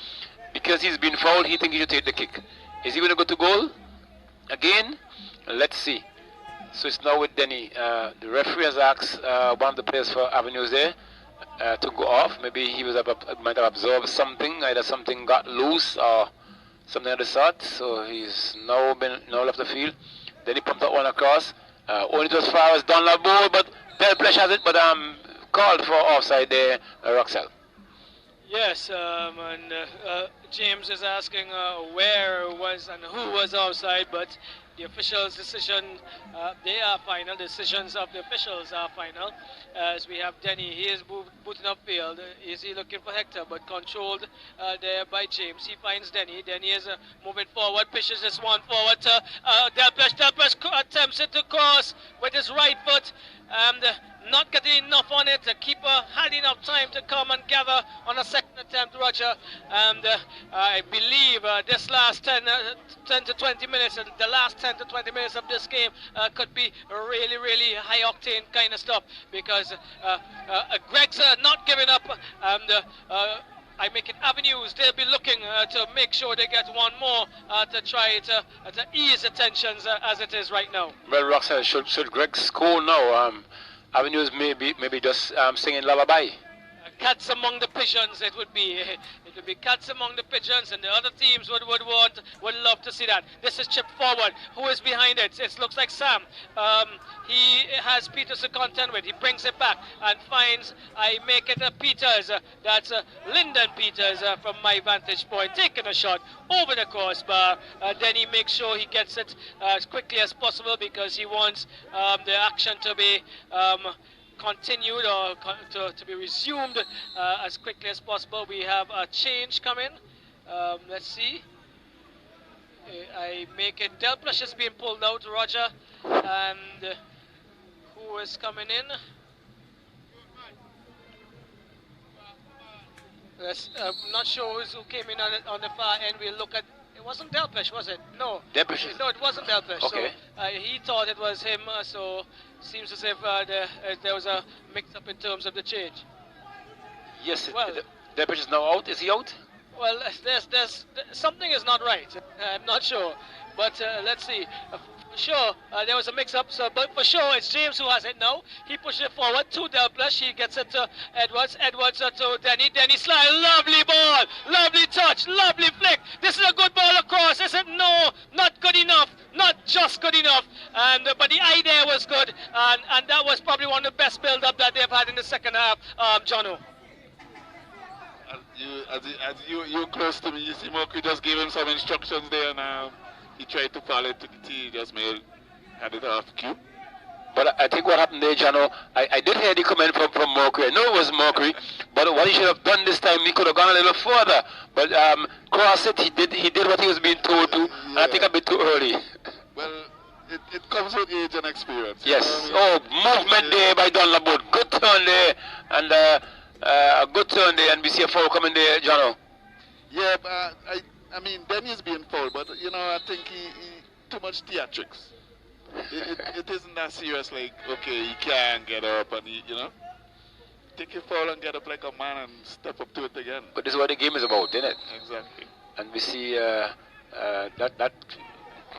because he's been fouled, he thinks he should take the kick. Is he going to go to goal again? Let's see. So it's now with Denny. The referee has asked one of the players for Avenues there to go off. Maybe he was might have absorbed something, either something got loose or something of the sort. So he's now left the field. Then he pumped that one across. Only to as far as Dunlop ball, but Delpesh has it, but called for offside there, Roxell. Yes, and James is asking where was and who was offside, but the officials' decision, they are final. Decisions of the officials are final. As we have Denny, he is booting upfield. Is he looking for Hector, but controlled there by James. He finds Denny. Denny is moving forward, pushes this one forward to Delpesh. Delpesh attempts it to cross with his right foot, and not getting enough on it. The keeper had enough time to come and gather on a second attempt, Roger. And I believe this last 10 to 20 minutes, the last 10 to 20 minutes of this game could be really, really high octane kind of stuff, because Greg's not giving up, and I make it Avenues. They'll be looking to make sure they get one more to try to ease the tensions as it is right now. Well, Roxanne, should Greg score now? Avenues maybe just singing lullaby. Cats among the pigeons, it would be. It would be cats among the pigeons, and the other teams would love to see that. This is chipped forward. Who is behind it? It looks like Sam. He has Peters to contend with. He brings it back and finds, I make it a Peters. That's Lyndon Peters from my vantage point, taking a shot over the crossbar. Then he makes sure he gets it as quickly as possible, because he wants the action to be continued or to be resumed as quickly as possible. We have a change coming. Let's see. I make it. Delpesh is being pulled out, Roger, and who is coming in? I'm not sure who came in on the far end. We'll look at. It wasn't Delpesh, was it? No. Delpesh? No, it wasn't Delpesh. Okay. So he thought it was him. So seems as if there was a mix-up in terms of the change. Yes. Well, Delpesh is now out. Is he out? Well, there's something is not right. I'm not sure, but let's see. Sure, there was a mix-up, so, but for sure it's James who has it now. He pushes it forward to Delpla. She gets it to Edwards. Edwards to Denny. Denny slide. Lovely ball. Lovely touch. Lovely flick. This is a good ball across. I said no, not good enough. Not just good enough. And but the eye there was good, and that was probably one of the best build-up that they've had in the second half. Jono. As you close to me, you see Moki just gave him some instructions there, and he tried to follow it to the tee, just had it off cue. But I think what happened there, Jano, I did hear the comment from Mercury. I know it was Mercury, but what he should have done this time, he could have gone a little further. But cross it, he did what he was being told to, and I think a bit too early. Well, it comes with age and experience. Yes. Oh, movement there by Dunlop. Good turn there, and a good turn there, and we see a foul coming there, Jano. Yeah, but I mean, Denny's being fouled, but you know, I think he too much theatrics. It isn't that serious. Like, okay, he can't get up, and you know, take your foul and get up like a man and step up to it again. But this is what the game is about, isn't it? Exactly. And we see that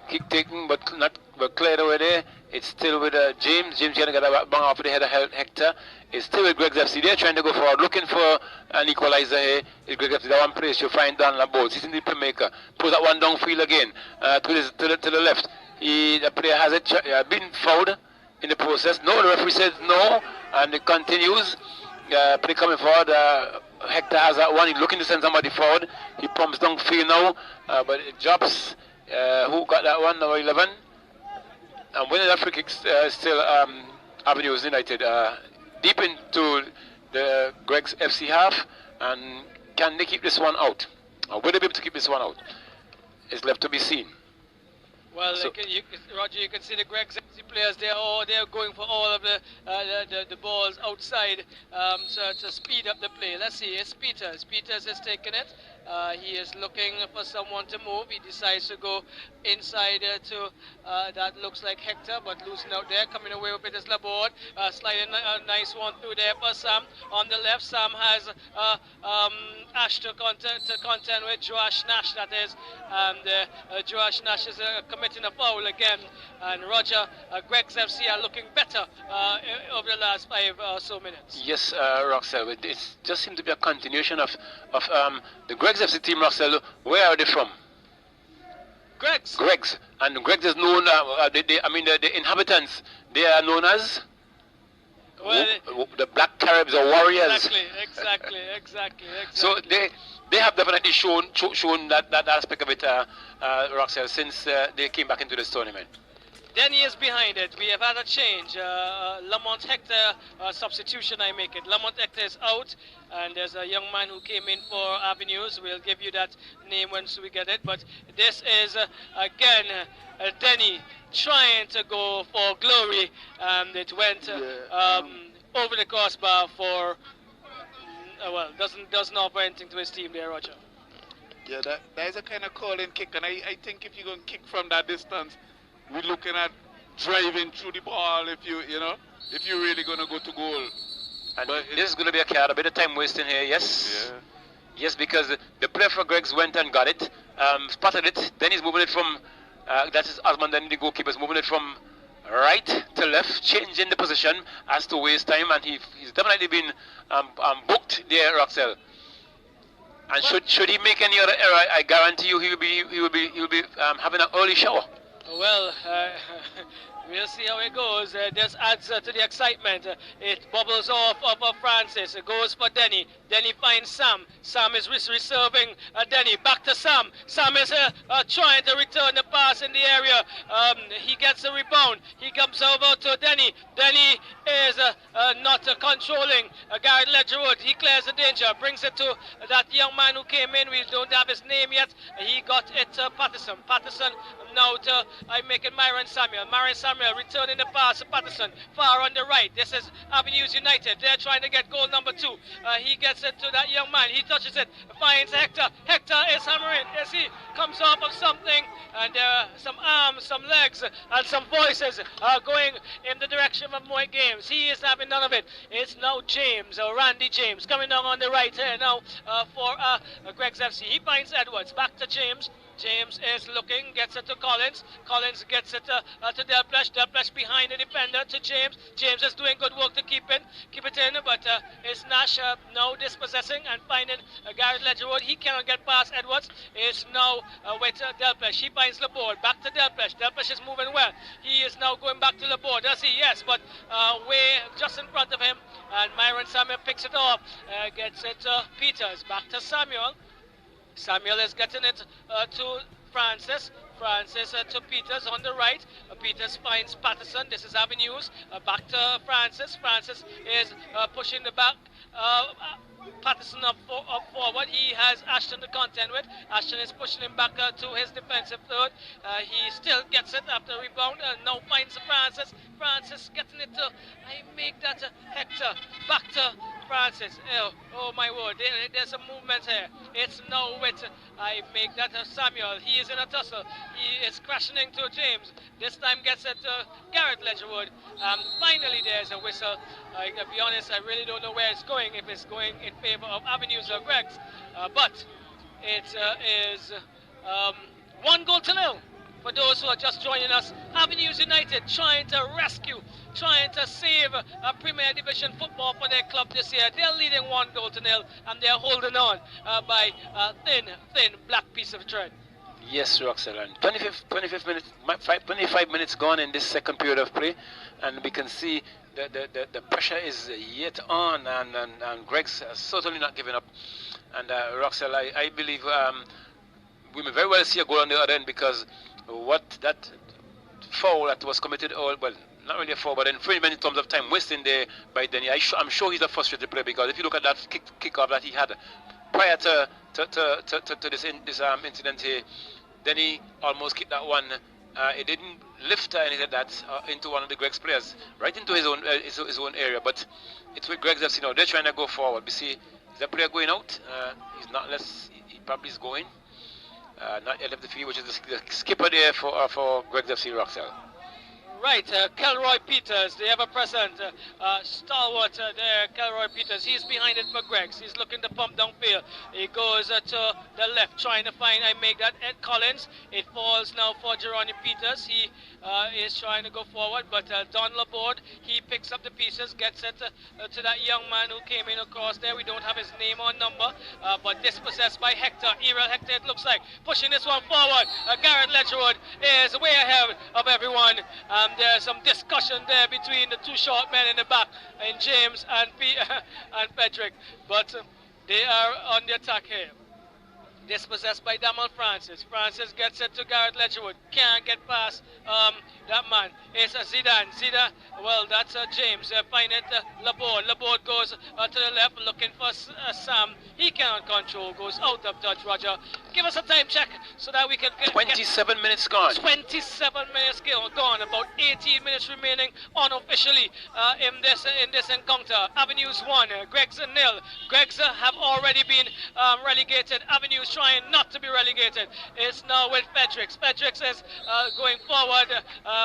kick taken, but cleared away there. It's still with James. James gonna get a bang off the head of Hector. It's still with Greg's FC. They're trying to go forward, looking for an equalizer here. It's Greg's FC. That one place you find down the board. He's in the playmaker. Pulls that one downfield again to the left. The player has it been fouled in the process. No, the referee says no, and it continues. Play coming forward. Hector has that one. He's looking to send somebody forward. He pumps downfield now, but it drops. Who got that one? Number 11. And winning that free kick still Avenues United deep into the Greg's FC half. And can they keep this one out? Or will they be able to keep this one out? It's left to be seen. Well, so, Roger, you can see the Greg's FC players. They're going for all of the balls outside to speed up the play. Let's see. It's Peters. Peters is taking it. He is looking for someone to move. He decides to go inside to that looks like Hector, but losing out there, coming away with it is Laborde. Sliding a nice one through there for Sam. On the left, Sam has Ash to contend with Joash Nash, that is. And Joash Nash is committing a foul again. And Roger, Greg's FC are looking better over the last 5 or so minutes. Yes, Roxelle, it just seems to be a continuation of the Greg's FC team, Roxelle. Where are they from? Greg's. And Greg's is known, the inhabitants, they are known as? Well, the Black Caribs or warriors. Exactly. So they have definitely shown that aspect of it, Roxelle, since they came back into this tournament. Denny is behind it. We have had a change. Lamont Hector substitution, I make it. Lamont Hector is out, and there's a young man who came in for Avenues. We'll give you that name once we get it. But this is, again, Denny trying to go for glory, and it went over the crossbar for, doesn't offer anything to his team there, Roger. Yeah, that is a kind of calling kick, and I think if you're going to kick from that distance, we're looking at driving through the ball if you're really going to go to goal. And this is going to be a card, a bit of time wasting here, yes? Yeah. Yes, because the player for Greg's went and got it, spotted it, then he's moving it from, that is Osman, then the goalkeeper's moving it from right to left, changing the position as to waste time, and he's definitely been booked there, Roxelle. And should he make any other error, I guarantee you he will be having an early shower. Well, we'll see how it goes. This adds to the excitement. It bubbles off of Francis. It goes for Denny. Denny finds Sam. Sam is reserving Denny. Back to Sam. Sam is trying to return the pass in the area. He gets a rebound. He comes over to Denny. Denny is not controlling. Garrett Ledgerwood. He clears the danger. Brings it to that young man who came in. We don't have his name yet. He got it to Patterson. Patterson now to Myron Samuel. Myron Samuel returning the pass to Patterson. Far on the right. This is Avenues United. They're trying to get goal number 2. He gets it to that young man. He touches it. Finds Hector. Hector is hammering. Yes, he comes off of something. And there are some arms, some legs, and some voices going in the direction of Moy Games. He is having none of it. It's now James, Randy James, coming down on the right here now for Greg's FC. He finds Edwards. Back to James. James is looking, gets it to Collins. Collins gets it to Delplesh. Delplesh behind the defender to James. James is doing good work to keep it in, but it's Nash now dispossessing and finding Garrett Ledgerwood. He cannot get past Edwards. It's now with Delplesh. He finds Laborde. Back to Delplesh. Delplesh is moving well. He is now going back to Laborde. Does he? Yes, but way just in front of him. And Myron Samuel picks it off. Gets it to Peters. Back to Samuel. Samuel is getting it to Francis. Francis to Peters on the right. Peters finds Patterson. This is Avenues. Back to Francis. Francis is pushing the back. Patterson up forward. He has Ashton to contend with. Ashton is pushing him back to his defensive third. He still gets it after rebound. Now finds Francis. Francis getting it to. I make that Hector. Back to Francis. Oh my word. There's a movement here. It's now with. I make that Samuel. He is in a tussle. He is crashing into James. This time gets it to Garrett Ledgerwood. Finally there's a whistle. I gotta be honest, I really don't know where it's going, if it's going in favor of Avenues or Greg's. But it is 1-0 for those who are just joining us. Avenues United trying to rescue, trying to save Premier Division football for their club this year. They're leading 1-0 and they're holding on by a thin black piece of thread. Yes, Roxel, and 25 minutes gone in this second period of play, and we can see the pressure is yet on, and Greg's certainly not giving up. And Roxel, I believe we may very well see a goal on the other end, because what that foul that was committed, well, not really a foul, but infringement in terms of time wasting there by Denny. I'm sure he's a frustrated player, because if you look at that kick-off that he had prior to this incident here, then he almost kicked that one. It didn't lift anything like that into one of the Greg's players, right into his own area. But it's with Greg's FC now. They're trying to go forward. We see, is the player going out? He's not, unless he probably is going. Not yet left the field, which is the skipper there for Greg's FC Roxel. Right, Kelroy Peters, the ever-present stalwart there, Kelroy Peters. He's behind it for Greggs. He's looking to pump downfield. He goes to the left, trying to find, I make that, Ed Collins. It falls now for Geronimo Peters. He is trying to go forward, but Don Laborde, he picks up the pieces, gets it to that young man who came in across there. We don't have his name or number, but dispossessed by Hector. Errol Hector, it looks like, pushing this one forward. Garrett Ledgerwood is way ahead of everyone. There's some discussion there between the two short men in the back, and James and Frederick, but they are on the attack here. Dispossessed by Damal Francis. Francis gets it to Garrett Ledgerwood. Can't get past that man. It's Zidane. Zidane, well, that's James. Find it Laborde. Laborde goes to the left looking for Sam. He cannot control. Goes out of touch, Roger. Give us a time check so that we can get 27 minutes gone. 27 minutes gone. About 18 minutes remaining unofficially in this encounter. Avenues 1, Greg's 0. Greg's have already been relegated. Avenues trying not to be relegated. It's now with Fredericks. Fredericks is going forward,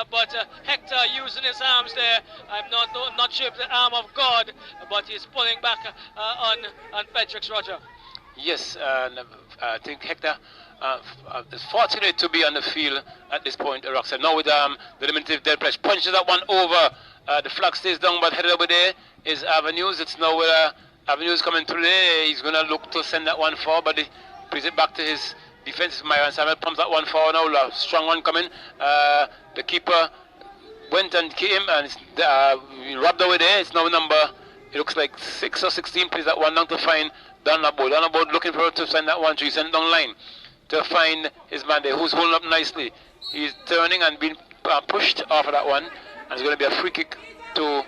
but Hector using his arms there. I'm not sure if the arm of God, but he's pulling back on Fredericks, Roger. Yes, I think Hector is fortunate to be on the field at this point, Roxanne. Now with the diminutive dead press, punches that one over. The flag stays down, but headed over there is Avenues. It's now with Avenues coming through there. He's going to look to send that one forward, but he brings it back to his defensive Myron Samuel. Pumps that one forward now. Strong one coming. The keeper went and came and rubbed over there. It's now number, it looks like 6 or 16. Plays that one down to find Don Laborde. Don Laborde looking for to send that one. So he sent down line to find his man there, who's holding up nicely. He's turning and being pushed off of that one. And it's going to be a free kick to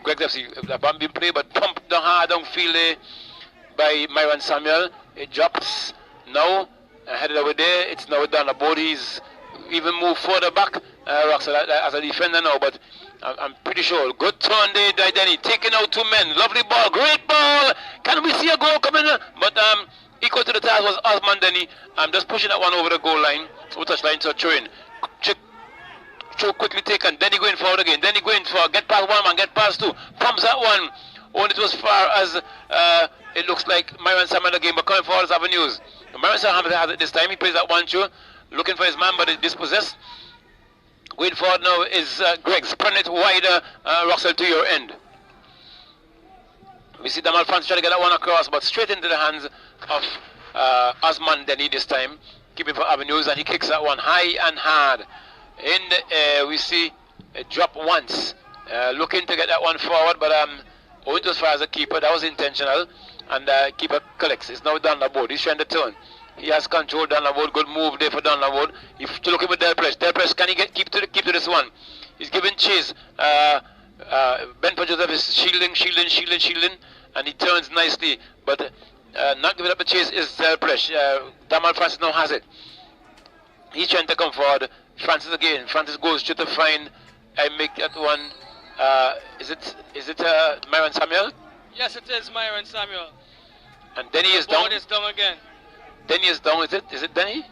Greg FC. The bomb being played, but pumped down hard downfield there by Myron Samuel. It drops now, headed over there. It's now down the board. He's even moved further back as a defender now, but I'm pretty sure. Good turn there, Denny. Taking out 2 men. Lovely ball. Great ball. Can we see a goal coming? But equal to the task was Osman Denny. I'm just pushing that one over the goal line. So touchline to throwing. Throw quickly taken. Denny going forward again. Denny going for get past 1 man, get past 2. Pumps that one. Only to as far as it looks like Myron Samuel again, but coming forward as Avenues. Myron Sam has it this time. He plays that 1-2, looking for his man, but it's dispossessed. Going forward now is Greg. Spreading it wider, Russell, to your end. We see Damal France trying to get that one across, but straight into the hands of Osman Denny this time. Keeping for Avenues, and he kicks that one high and hard. In the air, we see a drop once. Looking to get that one forward, but went as far as a keeper. That was intentional. And keeper collects. It's now down the board. He's trying to turn. He has control down the board. Good move there for down the board. He's looking with Del Press. Del Press, can he keep to this one? He's giving chase. Ben Joseph is shielding, and he turns nicely, but not giving up the chase is Del Press. Damal Francis now has it. He's trying to come forward. Francis again. Francis goes straight to find. I make that one. Is it Myron Samuel? Yes, it is Myron Samuel. And Denny is down. Laborde is down again. Denny is down, is it? Is it Denny?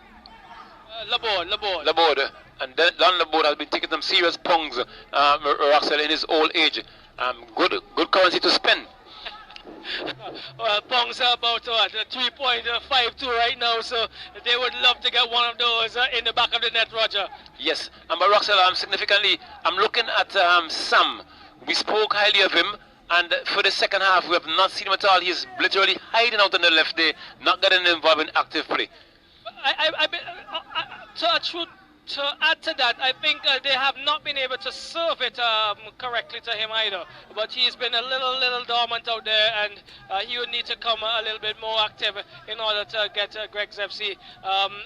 Laborde. And Don Laborde has been taking some serious pungs, Roxel, in his old age. Good currency to spend. Well, pungs are about 3.52 right now, so they would love to get one of those in the back of the net, Roger. Yes, but Roxel, significantly, I'm looking at Sam. We spoke highly of him. And for the second half, we have not seen him at all. He's literally hiding out on the left there, not getting involved in active play. To add to that, I think they have not been able to serve it correctly to him either. But he's been a little dormant out there, and he would need to come a little bit more active in order to get Greg's FC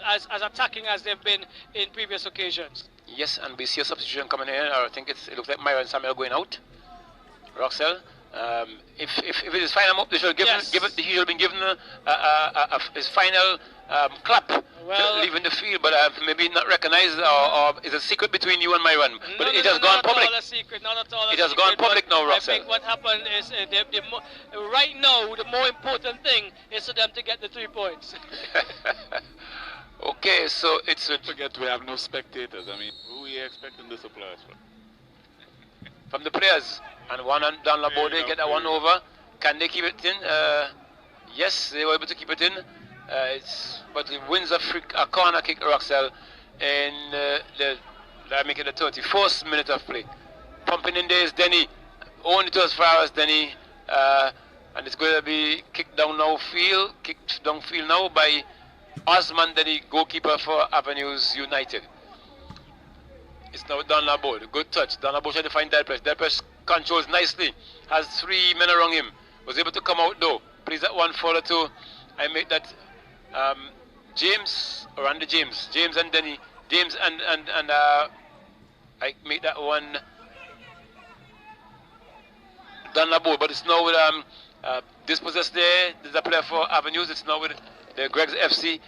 as attacking as they've been in previous occasions. Yes, and we see a substitution coming in. I think it looks like Myron Samuel going out. Roxel, if it is final up, they should he should have been given his final clap, leaving the field, but maybe not recognized, or is a secret between you and Myron. But it has gone public. Not a secret, not at all. It has gone public now, Roxel. I think what happened is right now the more important thing is for them to get the 3 points. Okay, so it's forget we have no spectators. I mean, who are we expecting the suppliers from the players? And one on down the board, they get that one over. Can they keep it in? Yes, they were able to keep it in. But it wins a corner kick, Roxel, in make it the 34th minute of play. Pumping in there is Denny. Only to as far as Denny. And it's going to be kicked downfield now by Osman Denny, goalkeeper for Avenues United. It's now down the board. Good touch. Down the board trying to find Del Press. Del Press controls nicely. Has 3 men around him. Was able to come out though. Plays that one further to. I make that James and Denny. James and I make that one down the board. But it's now with dispossessed there. There's a player for Avenues. It's now with the Greg's FC.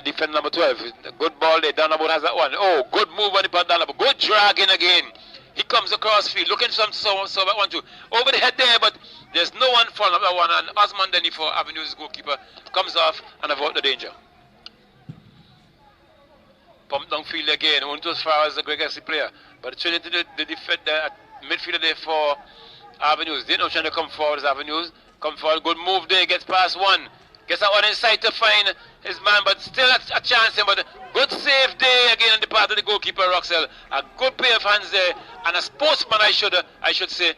Defender number 12. Good ball there. Down the board has that one. Oh, good move on the down the board. Good dragging again. He comes across field, looking for some that one too. Over the head there, but there's no one for that one. And Osman Denny for Avenues goalkeeper comes off and avoid the danger. Pump downfield again, went as far as the Greg FC player. But trying to the midfielder there for Avenues. They're not trying to come forward as Avenues. Come forward, good move there, gets past one. Gets that one inside to find his man, but still a chance. But good save there again on the part of the goalkeeper, Roxel. A good pair of hands there, and a sportsman, I should say,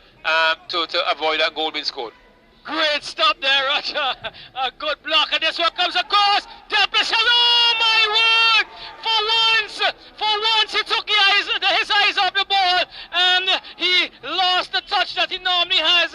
to avoid that goal being scored. Great stop there, Roger. A good block, and this one comes across. Del Press, oh my word! For once, he took his eyes off the ball, and he lost the touch that he normally has.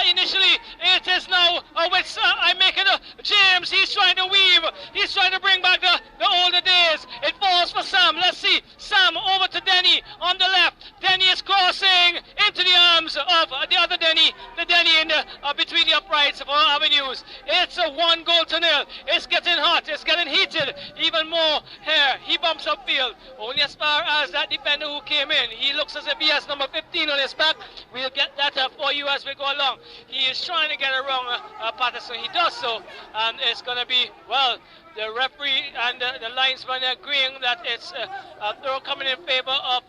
Initially, it is now with I'm making James. He's trying to weave. He's trying to bring back the older days. It falls for Sam. Let's see. Sam over to Denny on the left. Denny is crossing into the arms of the other Denny. The Denny in between the uprights for Avenues. It's a 1-0. It's getting hot. It's getting heated even more here. He bumps upfield. Only as far as that defender who came in. He looks as if he has number 15 on his back. We'll get that for you as we go along. He is trying to get around Patterson. He does so. And it's going to be, well, the referee and the linesman agreeing that it's a throw coming in favor of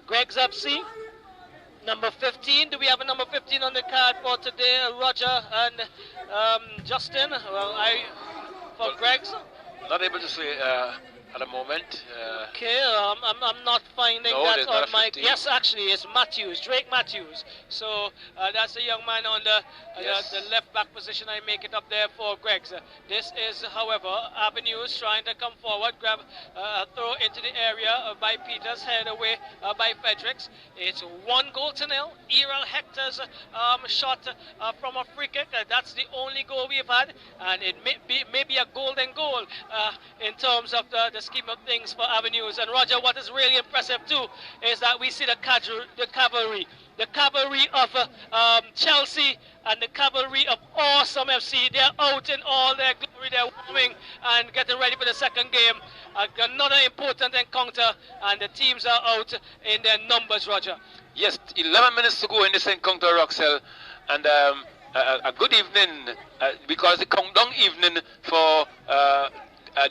Greg's FC. Number 15. Do we have a number 15 on the card for today? Roger and Justin. Well, for Greg's. Not able to say at the moment. Okay, I'm not finding No, that there's not on a my. 15. Yes, actually, it's Matthews, Drake Matthews. So that's a young man on Yes. the left back position. I make it up there for Greggs. This is, however, Avenues trying to come forward, grab a throw into the area by Peters, head away by Fredericks. It's 1-0. Errol Hector's shot from a free kick. That's the only goal we've had, and it may be a golden goal in terms of the scheme of things for Avenues. And Roger, what is really impressive too is that we see the cavalry of Chelsea and the cavalry of Awesome FC. They're out in all their glory. They're warming and getting ready for the second game. Another important encounter, and the teams are out in their numbers, Roger. Yes, 11 minutes to go in this encounter, Roxel, and a good evening because the countdown evening for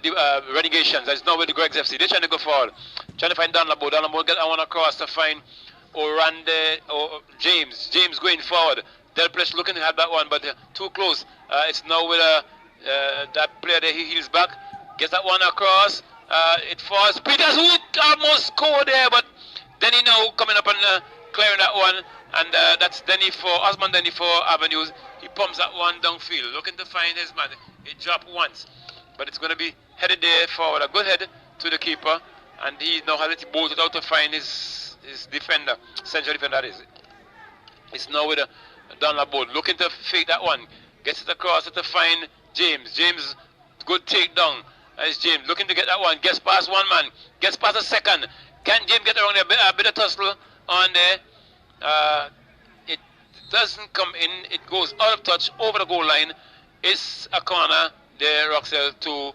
the relegations. That's now with the Greggs FC. They're trying to go forward, trying to find Donlabo. Donlabo get one across to find Orande or James. James going forward. Delplesh looking to have that one, but too close. It's now with that player there. He heels back, gets that one across. It falls. Peters who almost scored there, but Denny now coming up and clearing that one, and that's Denny for Osman Denny for Avenues. He pumps that one downfield, looking to find his man. It dropped once, but it's going to be headed there forward. A good head to the keeper, and he now has it bolted out to find his defender, central defender. That is. It's now with Donlabo looking to fake that one. Gets it across to find James. James, good takedown. That's James looking to get that one. Gets past one man. Gets past a second. Can James get around there? A bit of tussle on there. It doesn't come in. It goes out of touch over the goal line. It's a corner there, Roxel, to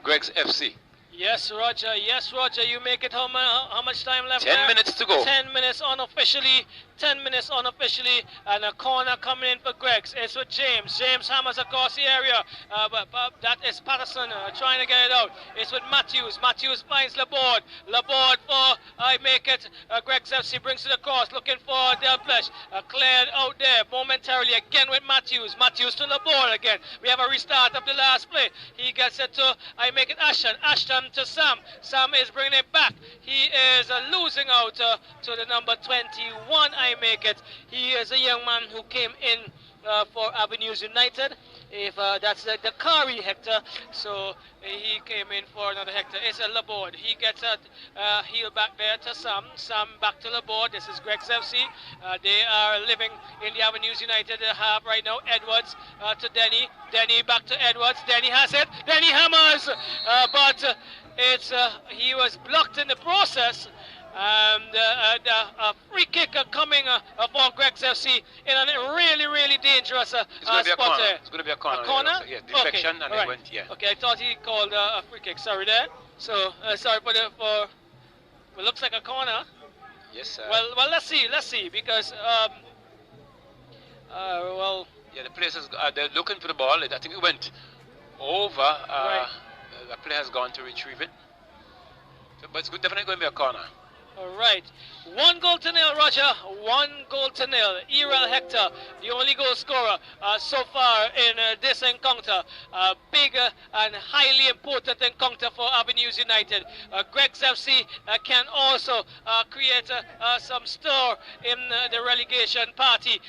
Greggs FC. Yes, Roger. Yes, Roger. You make it how much time left? 10 minutes to go. 10 minutes unofficially. 10 minutes unofficially, and a corner coming in for Greggs. It's with James. James hammers across the area, but that is Patterson trying to get it out. It's with Matthews. Matthews finds Laborde. Laborde for I make it. Greggs FC brings it across, looking for Delplesh. Cleared out there momentarily again with Matthews. Matthews to Laborde again. We have a restart of the last play. He gets it to I make it Ashton. Ashton to Sam. Sam is bringing it back. He is losing out to the number 21. I make it. He is a young man who came in for Avenues United. If that's the Kari Hector, so he came in for another Hector. It's a Laborde. He gets a heel back there to Sam. Sam back to Laborde. This is Greggs FC. They are living in the Avenues United half right now. Edwards to Denny. Denny back to Edwards. Denny has it. Denny hammers, but it's he was blocked in the process. A free kick coming for Greggs FC in a really dangerous spot there. It's going to be a corner. A corner? Yeah, deflection, okay. and Right. it went, yeah. Okay, I thought he called a free kick. Sorry there. So, sorry for well, looks like a corner. Yes. Well, let's see, because, well... Yeah, the players, they're looking for the ball. I think it went over. Right. The player has gone to retrieve it. So, but it's definitely going to be a corner. All right, 1-0, Roger. 1-0. Errol Hector, the only goal scorer so far in this encounter. Big and highly important encounter for Avenues United. Greggs FC can also create some stir in the relegation party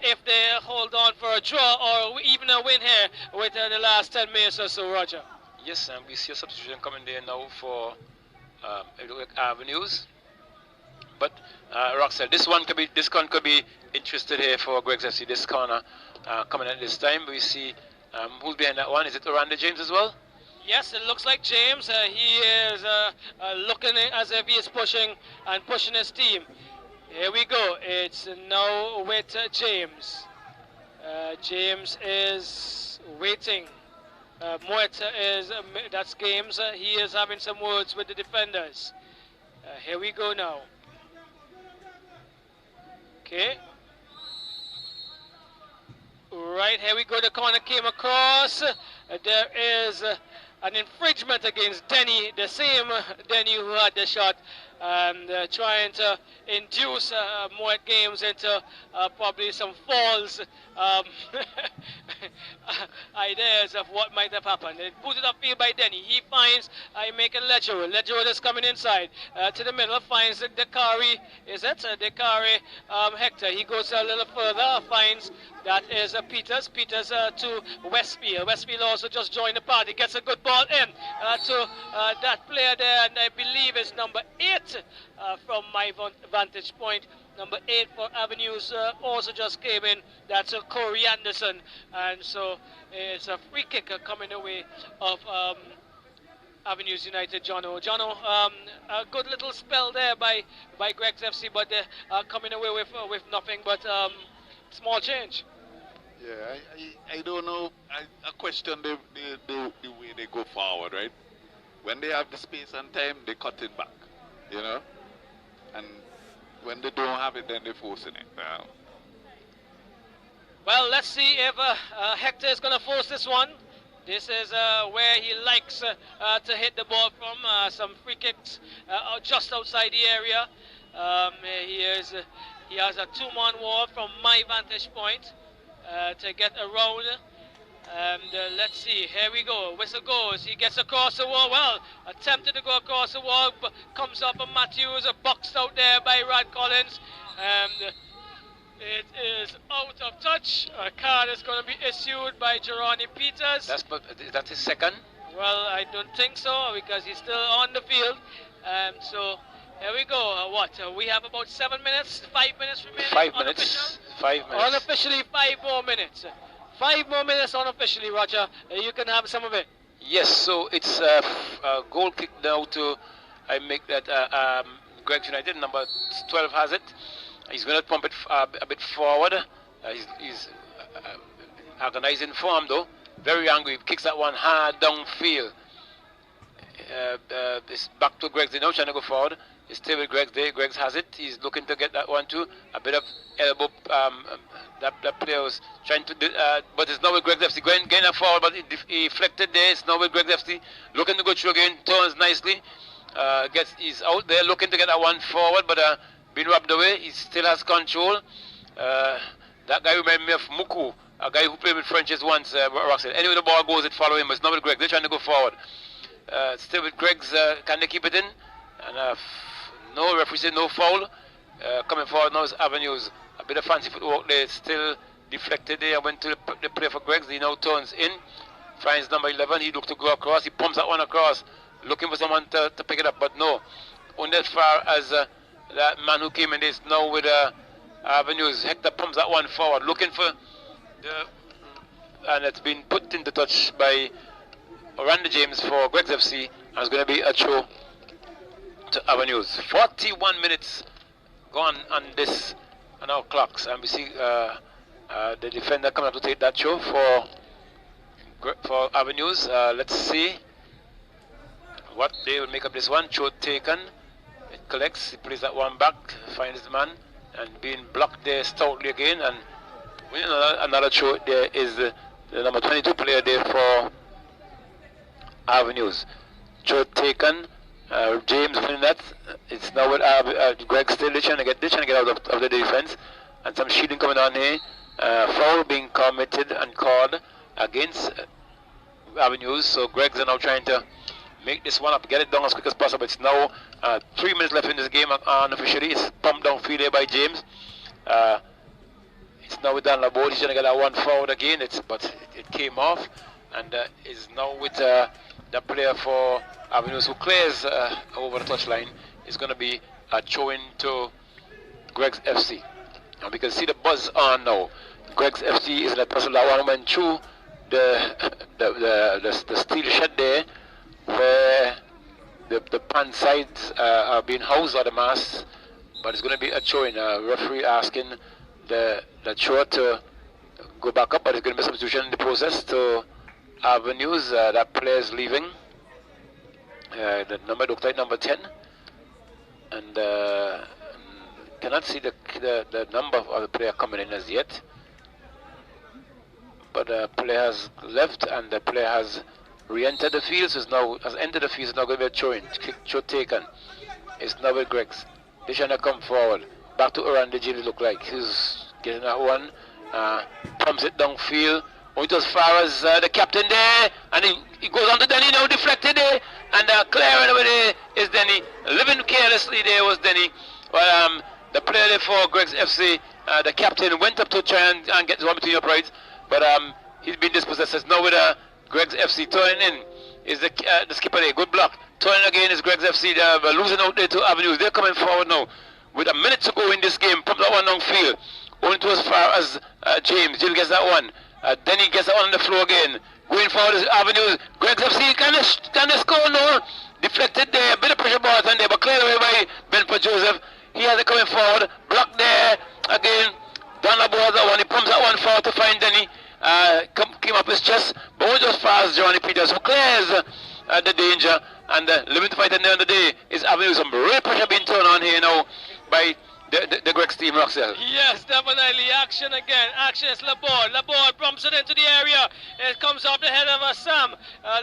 if they hold on for a draw or even a win here with the last 10 minutes or so, Roger. Yes, and we see a substitution coming there now for Avenues. But Roxel, this one could be interested here for Greggs FC. This corner coming at this time. We see who's behind that one. Is it Orlando James as well? Yes, it looks like James. He is looking as if he is pushing his team. Here we go. It's now with James. James is waiting. Moet is that's James. He is having some words with the defenders. Here we go now. Okay. Right, here we go. The corner came across. There is an infringement against Denny, the same Denny who had the shot. and trying to induce more games into probably some false ideas of what might have happened. It booted upfield by Denny. He finds I make a Ledger. Ledger is coming inside to the middle, finds Dekari. Is it Dekari? Hector. He goes a little further, finds that is Peters. Peters to Westfield. Westfield also just joined the party. Gets a good ball in to that player there, and I believe it's number 8 from my vantage point. Number 8 for Avenues also just came in. That's Corey Anderson, and so it's a free kick coming away of Avenues United. Jono, a good little spell there by Greg's FC, but they're coming away with nothing but small change. Yeah, I don't know. I question the way they go forward, right? When they have the space and time, they cut it back, you know? And when they don't have it, then they're forcing it. Well, let's see if Hector is going to force this one. This is where he likes to hit the ball from. Some free kicks just outside the area. He has a 2-man wall from my vantage point to get around. And let's see, here we go. Whistle goes. He gets across the wall. Well, attempted to go across the wall, but comes up and Matthews, boxed out there by Rod Collins. And it is out of touch. A card is going to be issued by Geroni Peters. That's his second? Well, I don't think so, because he's still on the field. So here we go. We have about 7 minutes, 5 minutes remaining. 5 minutes. 5 minutes. Unofficially, 5 more minutes. 5 more minutes unofficially, Roger. You can have some of it. Yes, so it's a goal kick now to I make that Greg's United. Number 12 has it. He's going to pump it a bit forward. He's agonizing form though. Very angry. He kicks that one hard downfield. It's back to Greg's now, trying to go forward. It's still with Greg's there. Greg's has it. He's looking to get that one too. A bit of elbow. That player was trying to do, but it's now with Greg's FC. Going forward, but he deflected there. It's now with Greg's FC. Looking to go through again. Turns nicely. He's out there looking to get that one forward, but being rubbed away. He still has control. That guy reminded me of Muku, a guy who played with Frenches once. Anyway, the ball goes, it follows him. But it's not with Greg. They're trying to go forward. Still with Greg's. Can they keep it in? And no referee said no foul. Coming forward now is Avenues. A bit of fancy footwork there. Still deflected there. Went to the play for Greg's. He now turns in. Finds number 11. He looked to go across. He pumps that one across. Looking for someone to pick it up. But no. Only as far as that man who came in is now with Avenues. Hector pumps that one forward. Looking for and it's been put into touch by Randy James for Greg's FC. And it's going to be a throw to Avenues. 41 minutes gone on our clocks, and we see the defender coming up to take that throw for Avenues. Let's see what they will make of this one. Throw taken. It collects. He plays that one back. Finds the man and being blocked there stoutly again. And winning another throw. There is the number 22 player there for Avenues. Throw taken. James winning that. It's now with Greg still trying to get out of the defense, and some shielding coming on here. Foul being committed and called against Avenues. So Greg's now trying to make this one up, get it down as quick as possible. It's now 3 minutes left in this game unofficially. It's pumped downfield there by James. It's now with Dan Laborde. He's trying to get that one forward again. But it came off, and is now with the player for Avenues who clears over the touchline. Is going to be throwing to Greg's FC. And we can see the buzz on now. Greg's FC is in that person that one went through the steel shed there, where the pan sides are being housed, or the masts. But it's going to be a throw-in. Referee asking the thrower to go back up, but it's going to be a substitution in the process to Avenues. That player is leaving. The number looked like number 10, and cannot see the number of the player coming in as yet. But the player has left, and the player has re-entered the field. So has entered the field. It's now going to be a throw-in. Throw taken. It's now with Greg's. They're trying to come forward. Back to Orlando James, look like he's getting that one. Pumps it downfield. Went as far as the captain there. And he goes on to Denny now, deflected there. And clearing over there is Denny. Living carelessly there was Denny. Well, the player there for Greg's FC, the captain, went up to try and get one between the uprights. But he's been dispossessed. Now with Greg's FC turning in is the skipper there. Good block. Turning again is Greg's FC. They're losing out there to Avenues. They're coming forward now. With a minute to go in this game, pump that one downfield. Only to as far as James. Jill gets that one. Then he gets that one on the floor again. Going forward is Avenues. Greg's FC can they score now? Deflected there. A bit of pressure balls on there, but cleared away by Benford Joseph. He has it coming forward. Blocked there. Again. Donald has that one. He pumps that one forward to find Denny. Came up his chest. But went as far as Johnny Peters, who clears the danger. And the limit fight at the end of the day is Avenues. Some real pressure being turned on here now by the Greg's team, Roxelle. Yes, definitely. Action again. Action is Laborde. Laborde bumps it into the area. It comes off the head of Sam.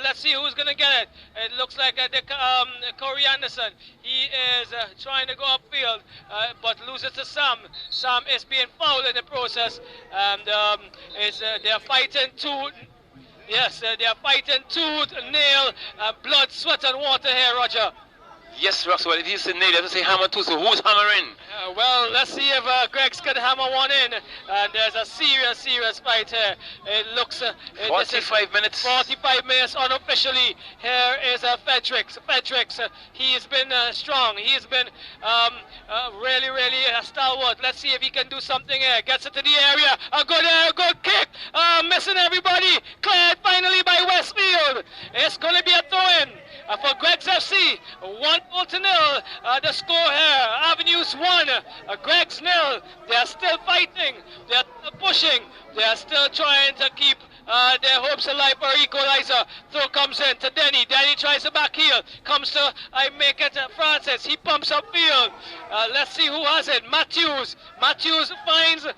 Let's see who's going to get it. It looks like Corey Anderson. He is trying to go upfield, but loses to Sam. Sam is being fouled in the process. And they're fighting they're fighting tooth, nail, blood, sweat, and water here, Roger. Yes, Roxwell, if you say nail, you have to say hammer too, so who's hammering? Well, let's see if Greg's can hammer one in. And there's a serious fight here. It looks... 45 minutes. 45 minutes unofficially. Here is Fredericks. Fredericks, he's been strong. He's been really stalwart. Let's see if he can do something here. Gets it to the area. A good kick. Missing everybody. Cleared finally by Westfield. It's going to be a throw-in for Greg's FC. 1-0. The score here. Avenues 1. Greg's 0. They are still fighting. They are still pushing. They are still trying to keep their hopes alive for equalizer. Throw comes in to Denny. Denny tries to back heel. Comes to Francis. He pumps upfield. Let's see who has it. Matthews. Matthews finds there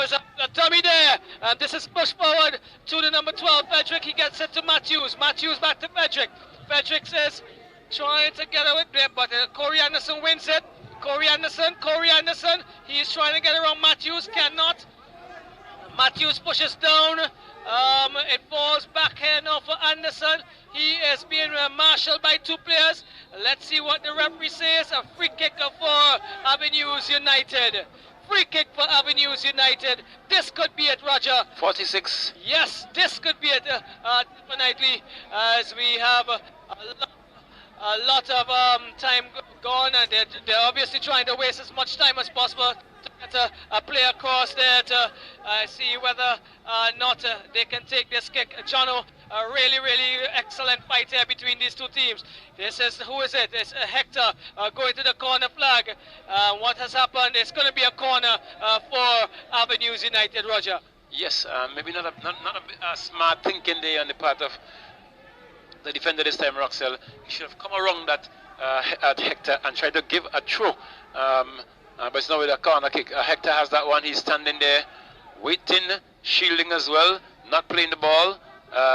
was a dummy there. This is pushed forward to the number 12 Frederick. He gets it to Matthews. Matthews back to Frederick. Frederick says trying to get away there, but Corey Anderson wins it. Corey Anderson. He is trying to get around Matthews. Cannot. Matthews pushes down. It falls back here now for Anderson. He is being marshaled by two players. Let's see what the referee says. A free kick for Avenues United. Free kick for Avenues United. This could be it, Roger. 46. Yes, this could be it, definitely, as we have a lot of time gone, and they're obviously trying to waste as much time as possible to get a player across there to see whether not they can take this kick. Jono, a really excellent fight here between these two teams. This is, who is it? It's Hector going to the corner flag. What has happened? It's going to be a corner for Avenues United, Roger. Yes, maybe not a smart thinking there on the part of the defender this time, Roxelle. He should have come around that at Hector and tried to give a throw. But it's not with a corner kick. Hector has that one. He's standing there, waiting, shielding as well, not playing the ball.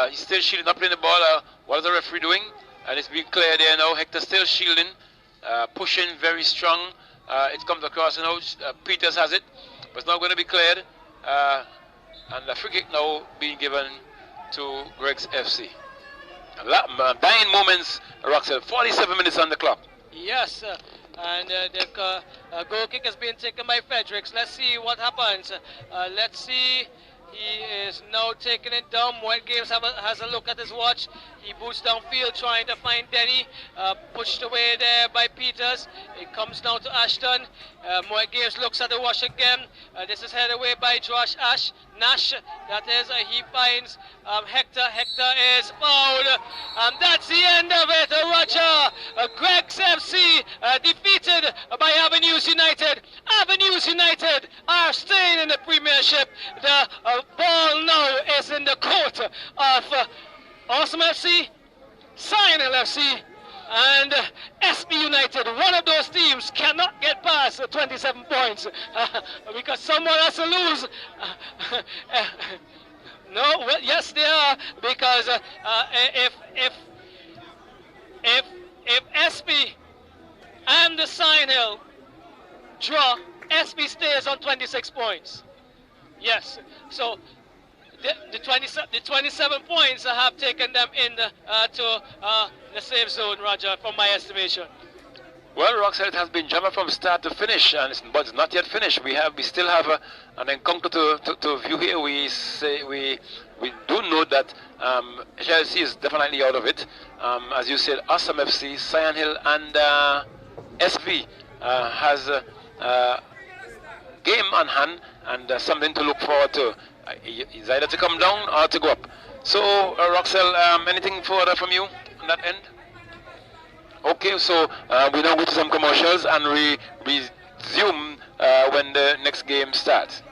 He's still shielding, not playing the ball. What is the referee doing? And it's being clear there now. Hector still shielding, pushing very strong. It comes across now. Peters has it, but it's not going to be cleared. And the free kick now being given to Greg's FC. Dying moments, Roxelle. 47 minutes on the clock. Yes, and the goal kick has been taken by Fredericks. Let's see what happens. Let's see. He is now taking it down. White Games has a look at his watch. He boots downfield trying to find Denny. Pushed away there by Peters. It comes down to Ashton. White Games looks at the watch again. This is headed away by Josh Nash. That is, he finds Hector. Hector is fouled. And that's the end of it, Roger. Greg's FC defeated by Avenues United. Avenues United are staying in the Premiership. The ball now is in the court of Awesome FC, Cyanil FC, and SB United. One of those teams cannot get past 27 points because someone has to lose. No, well, yes, they are, because if SB and the Sign Hill draw, SB stays on 26 points. Yes, so the 27 points have taken them in to the safe zone, Roger, from my estimation. Well, Roxelle has been jamming from start to finish, but it's not yet finished. We still have an encounter to view here. We do know that Chelsea is definitely out of it. As you said, Awesome FC, Cyan Hill, and SV has a game on hand and something to look forward to. It's either to come down or to go up. So, Roxelle, anything further from you on that end? Okay, so we now go to some commercials and we resume when the next game starts.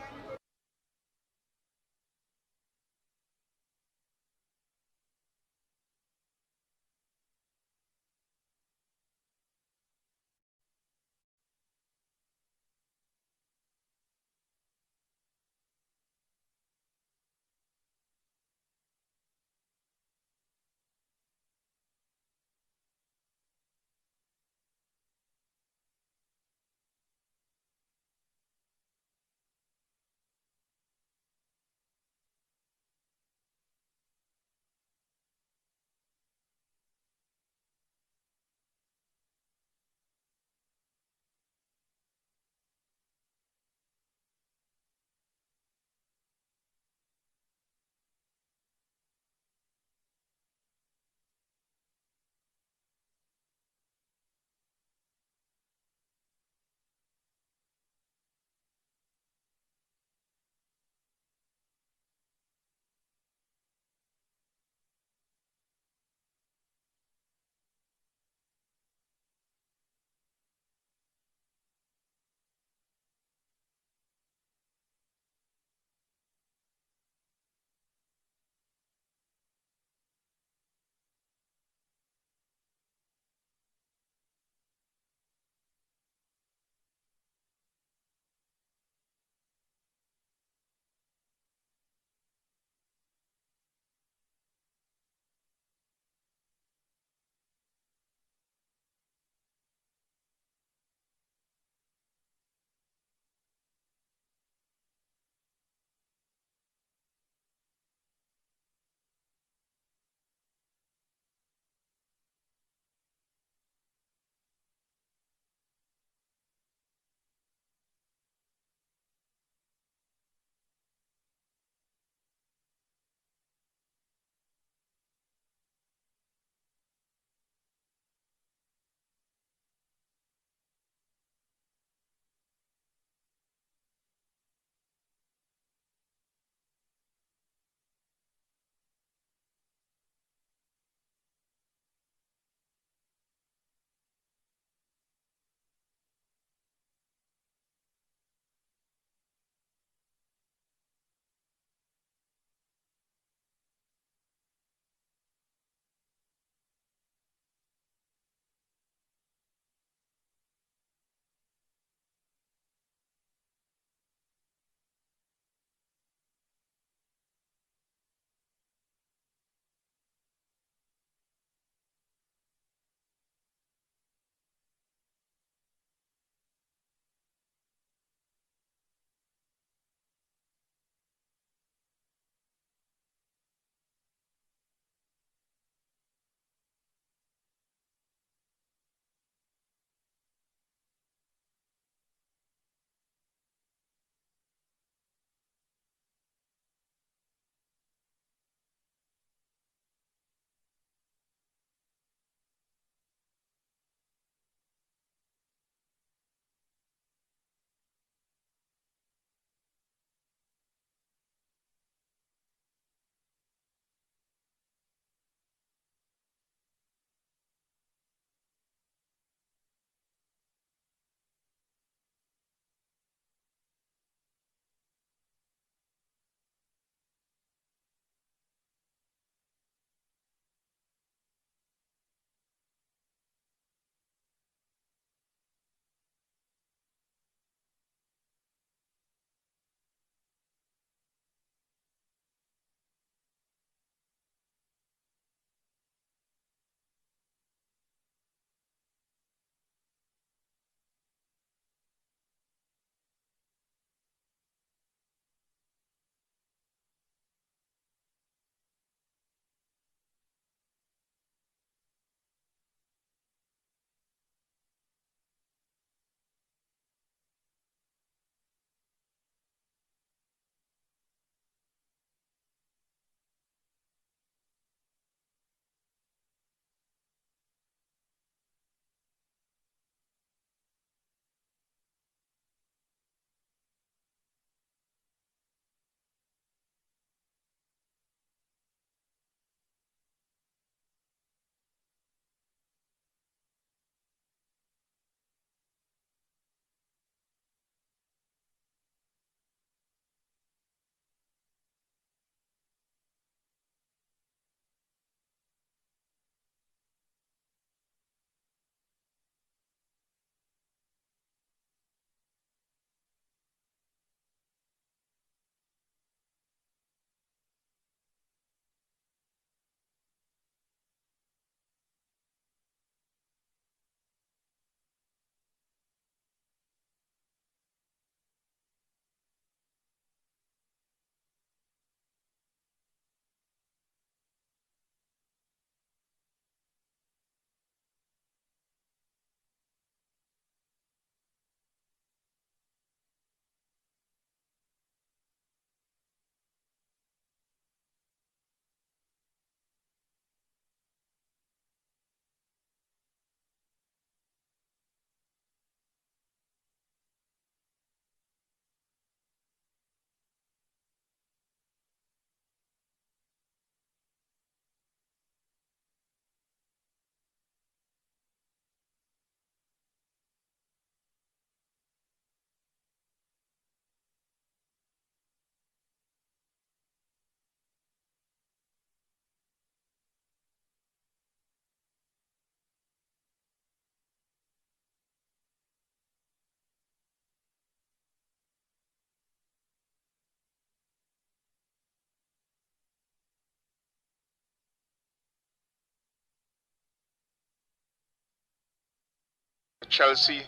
Chelsea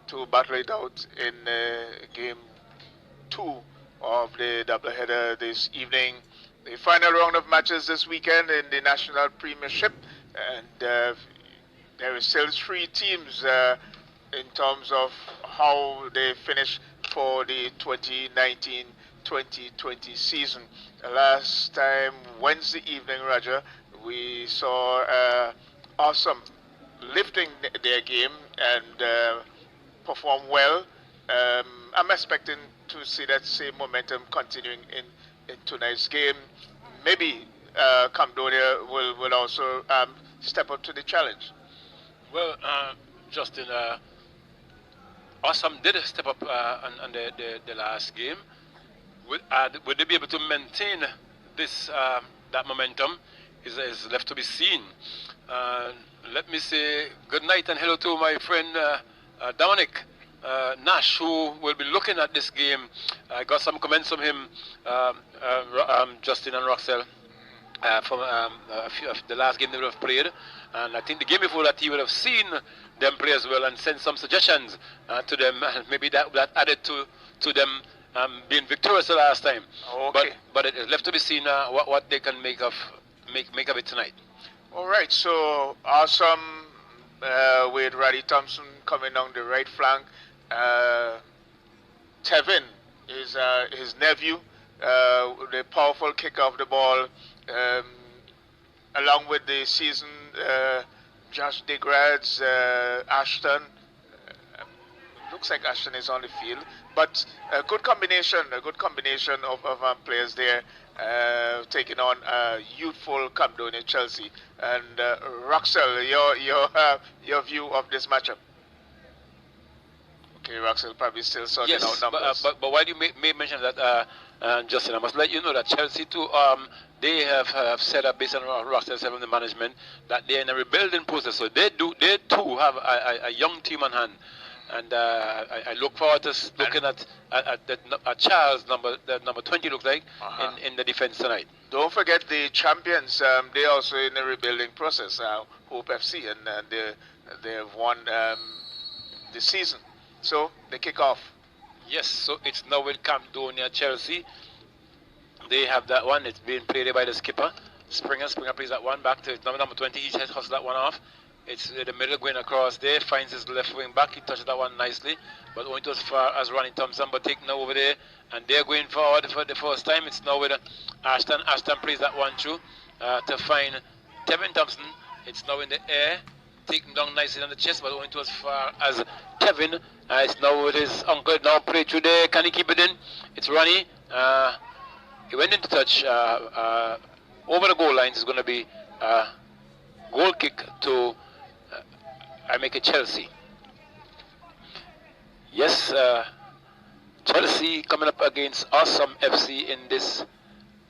to battle it out in game 2 of the doubleheader this evening. The final round of matches this weekend in the National Premiership, and there is still 3 teams in terms of how they finish for the 2019-2020 season. Last time, Wednesday evening, Roger, we saw Awesome lifting their game and perform well. I'm expecting to see that same momentum continuing in tonight's game. Maybe Cambodia will also step up to the challenge. Well, Justin, Awesome did step up on the last game. Would they be able to maintain this that momentum? Is left to be seen. Let me say good night and hello to my friend Dominic Nash, who will be looking at this game. I got some comments from him, Justin and Roxelle, from a few of the last game they would have played, and I think the game before that he would have seen them play as well and sent some suggestions to them, and maybe that added to them being victorious the last time. Okay. But it is left to be seen what they can make of it tonight. All right, so Awesome with Raddy Thompson coming down the right flank. Tevin is his nephew, the powerful kick of the ball, along with the season Josh DeGrads, Ashton. Looks like Ashton is on the field, but a good combination of players there, taking on youthful Cambodia Chelsea. And Roxelle, your view of this matchup? Okay, Roxelle probably still sorting out numbers. But while you may mention that, Justin, I must let you know that Chelsea too, they have set up, based on Roxelle said from the management, that they're in a rebuilding process. So they too have a young team on hand. And I look forward to looking at Charles, number 20 looks like, in the defense tonight. Don't forget the champions, they're also in the rebuilding process, Hope FC, and they have won the season. So they kick off. Yes, so it's now with Cambodia Chelsea. They have that one, it's being played by the skipper. Springer plays that one back to number 20, he just hustles that one off. It's in the middle going across there, finds his left wing back, he touches that one nicely, but only to as far as Ronnie Thompson, but taking over there, and they're going forward for the first time. It's now with Ashton. Ashton plays that one through to find Tevin Thompson. It's now in the air, taken down nicely on the chest, but only to as far as Tevin. It's now with his uncle, now play through there, can he keep it in? It's Ronnie, he went into touch, over the goal lines is going to be goal kick to I make it Chelsea. Yes, Chelsea coming up against Awesome FC in this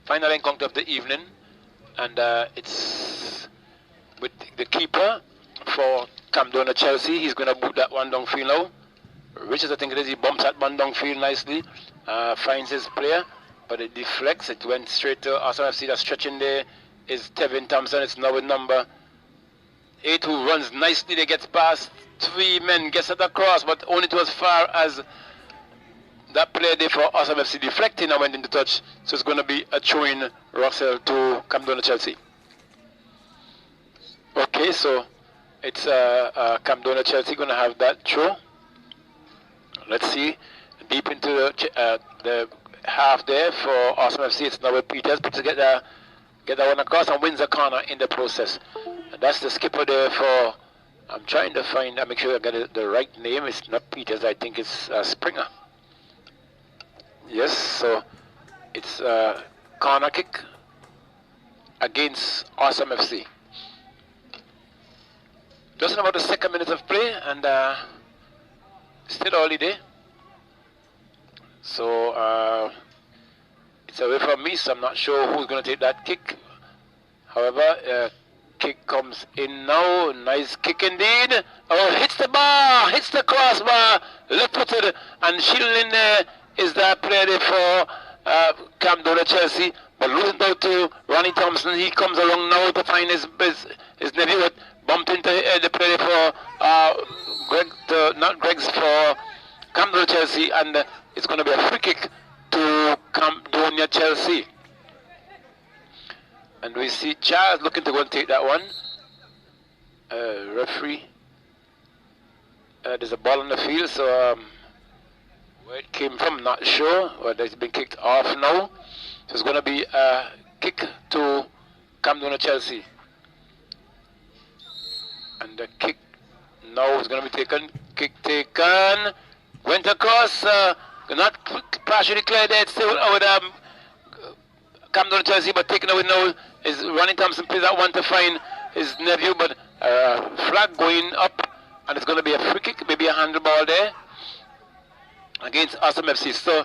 final encounter of the evening, and it's with the keeper for Cambodia Chelsea. He's going to boot that one downfield now. Richards, I think it is, he bumps that one downfield nicely, finds his player, but it deflects. It went straight to Awesome FC. That stretching there is Tevin Thompson. It's now with number 8 who runs nicely. They get past 3 men, gets it across, but only to as far as that play there for Awesome FC deflecting and went into touch. So it's going to be a throw-in, Russell, to Cambodia Chelsea. Okay, so it's Cambodia Chelsea going to have that throw. Let's see, deep into the half there for Awesome FC. It's now with Peters. Peters get that one across and wins a corner in the process. That's the skipper there for, I'm trying to find, I make sure I get the right name. It's not Peters, I think it's Springer. Yes, so it's corner kick against Awesome FC. Just about the second minute of play, and still early day. So it's away from me, so I'm not sure who's going to take that kick. However, kick comes in now. Nice kick indeed. Oh, hits the bar, hits the crossbar, left footed, and shielding there is that player there for Cambodia Chelsea. But losing out to Ronnie Thompson. He comes along now to find his nephew. bumped into the play for not Greg's, for Camden Chelsea, and it's going to be a free kick to Camden Chelsea. And we see Charles looking to go and take that one. Referee. There's a ball on the field, so where it came from, not sure. But it's been kicked off now. So it's going to be a kick to Camden Chelsea. And the kick now is going to be taken. Kick taken. Went across. Not partially cleared there. It's still with Camden Chelsea, but taken away now is Ronnie Thompson. Plays that one to find his nephew, but flag going up, and it's going to be a free kick, maybe a handball there against Awesome FC. So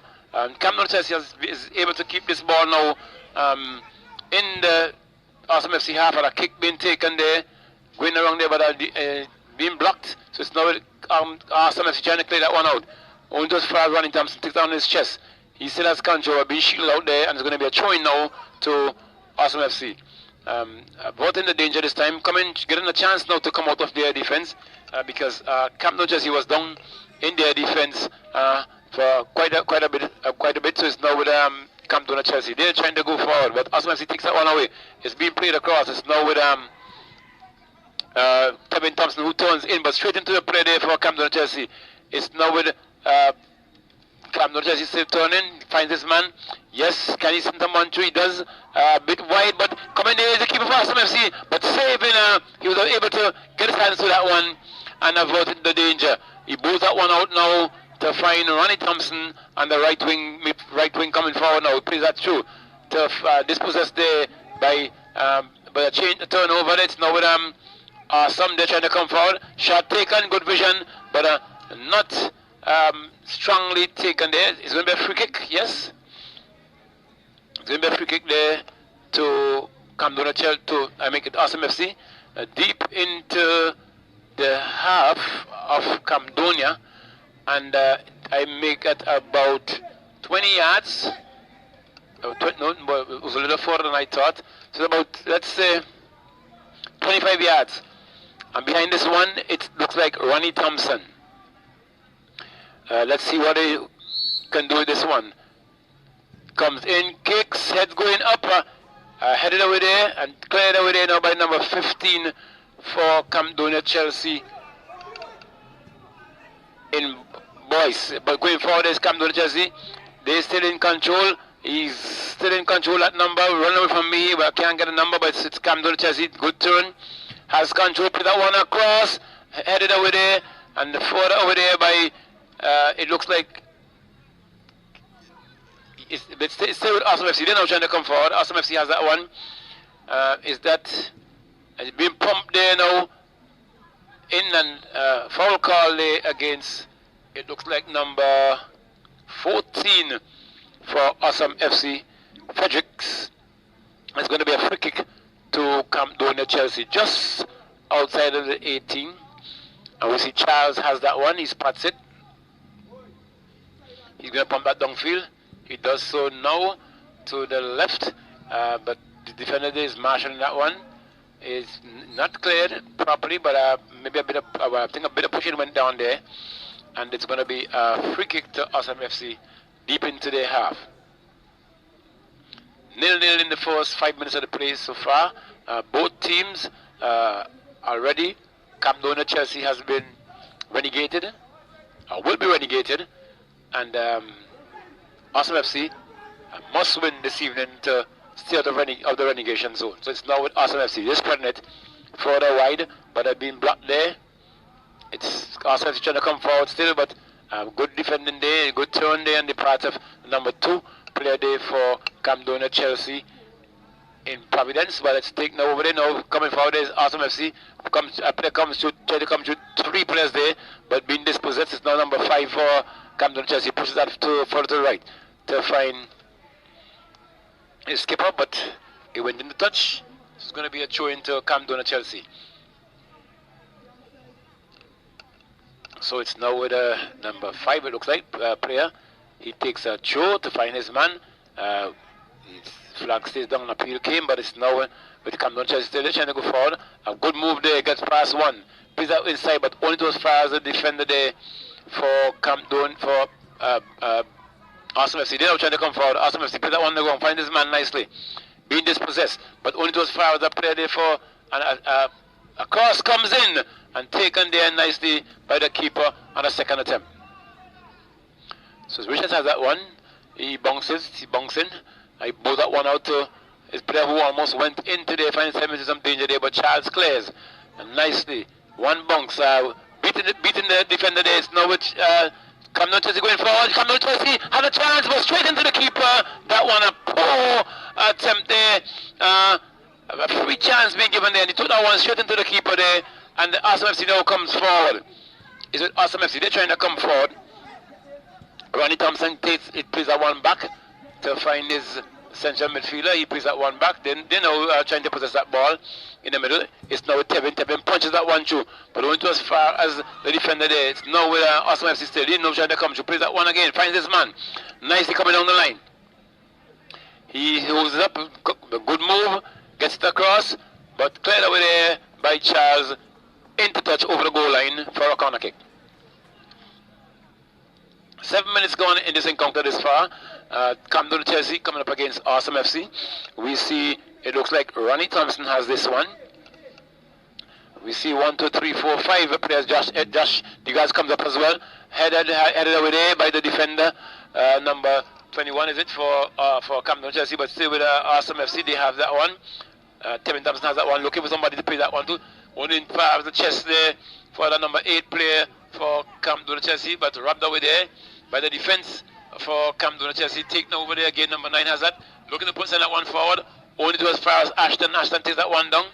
Camden Chelsea is able to keep this ball now in the Awesome FC half, and a kick being taken there, going around there, but being blocked. So it's now Awesome FC trying to clear that one out. Only just far as Ronnie Thompson takes down his chest. He still has control, being shielded out there, and it's going to be a throw-in now to Awesome FC. Both in the danger this time, getting a chance now to come out of their defense, because Camden Chelsea was down in their defense for quite a bit. So it's now with Camden Chelsea. They're trying to go forward, but Awesome FC takes that one away. It's being played across. It's now with Kevin Thompson, who turns in, but straight into the play there for Camden Chelsea. It's now with Camden Chelsea still turning, finds this man. Yes, can he send someone through? He does. A bit wide, but coming there is the keeper for Awesome FC, but saving. He was able to get his hands to that one and averted the danger. He blows that one out now to find Ronnie Thompson and the right wing coming forward now. He plays that through to dispossessed there by a turnover. It's now with some they're trying to come forward. Shot taken, good vision, but not strongly taken there. It's going to be a free kick, yes. It's going to be a free kick there to Camden Chelsea, I make it Awesome FC, deep into the half of Camdonia, and I make it about 20 yards. No, it was a little further than I thought. So about, let's say, 25 yards. And behind this one, it looks like Ronnie Thompson. Let's see what he can do with this one. Comes in, kicks, head's going up, headed away there and cleared away there now by number 15 for Camden Chelsea in boys. But going forward is Camden Chelsea. They're still in control. He's still in control at number. Run away from me, but I can't get a number, but it's Camden Chelsea. Good turn. Has control, put that one across, headed away there, and further over there by, it looks like, it's still with Awesome FC. They're now trying to come forward. Awesome FC has that one. It's being pumped there now. In and foul call there against, it looks like number 14 for Awesome FC. Fredericks. It's going to be a free kick to Camden Chelsea, just outside of the 18. And we see Charles has that one. He spots it. He's going to pump that downfield. He does so now to the left, but the defender there is marshalling that one. It's not cleared properly, but maybe a bit of, I think a bit of pushing went down there, and it's going to be a free kick to Awesome FC deep into their half. 0-0 in the first 5 minutes of the play so far. Both teams are ready. Camden Chelsea has been renegated, or will be renegated, and Awesome FC must win this evening to stay out of the relegation zone. So it's now with Awesome FC. They're spreading it further wide, but they've been blocked there. It's Awesome FC trying to come forward still, but good defending there, good turn there on the part of number 2 player there for Camden Chelsea in Providence. But it's taken over there now. Coming forward is Awesome FC. A player comes to try to come to 3 players there, but being dispossessed. It's now number 5 for Camden Chelsea. Pushes that further to the right to find his skipper, but he went in the touch. It's going to be a throw into Camden Chelsea. So it's now with number 5, it looks like, player. He takes a throw to find his man. His flag stays down, appeal came, but it's now with with Camden Chelsea still trying to go forward. A good move there, gets past one. Plays out inside, but only to as far as the defender there for Camden, for Arsenal FC. They're now trying to come forward. Arsenal FC plays that one on the ground, find this man nicely. Being dispossessed, but only to as far as the player there for a cross comes in and taken there nicely by the keeper on a second attempt. So Richards has that one. He bounces in. I blow that one out to his player who almost went into there, finds him into some danger there, but Charles clears. And nicely, one bounce, beating the defender there. It's now with Camden Chelsea going forward. Camden Chelsea had a chance, but straight into the keeper. That one a poor attempt there. A free chance being given there, and he took that one straight into the keeper there. And the Arsenal FC now comes forward. Is it Arsenal FC? They're trying to come forward. Ronnie Thompson plays that one back to find his central midfielder. He plays that one back. Then they now trying to possess that ball in the middle. It's now with Tevin. Tevin punches that one through, but only to as far as the defender there. It's now with Arsenal FC still. He now trying to come through. Plays that one again. Finds this man. Nicely coming down the line. He holds it up. A good move. Gets it across, but cleared away there by Charles into touch over the goal line for a corner kick. 7 minutes gone in this encounter this far. Camden Chelsea coming up against Arsenal FC. We see it looks like Ronnie Thompson has this one. We see 1, 2, 3, 4, 5 players. Josh the guys comes up as well. Headed away there by the defender, number 21 is it for Camden Chelsea, but still with Arsenal FC they have that one. Tevin Thompson has that one, looking for somebody to play that one too. Only in far as the chest there for the number 8 player for Camden Chelsea, but robbed away there by the defense for Camden Chelsea. Taken over there again, number 9 has that. Looking to put that one forward. Only to as far as Ashton. Ashton takes that one down.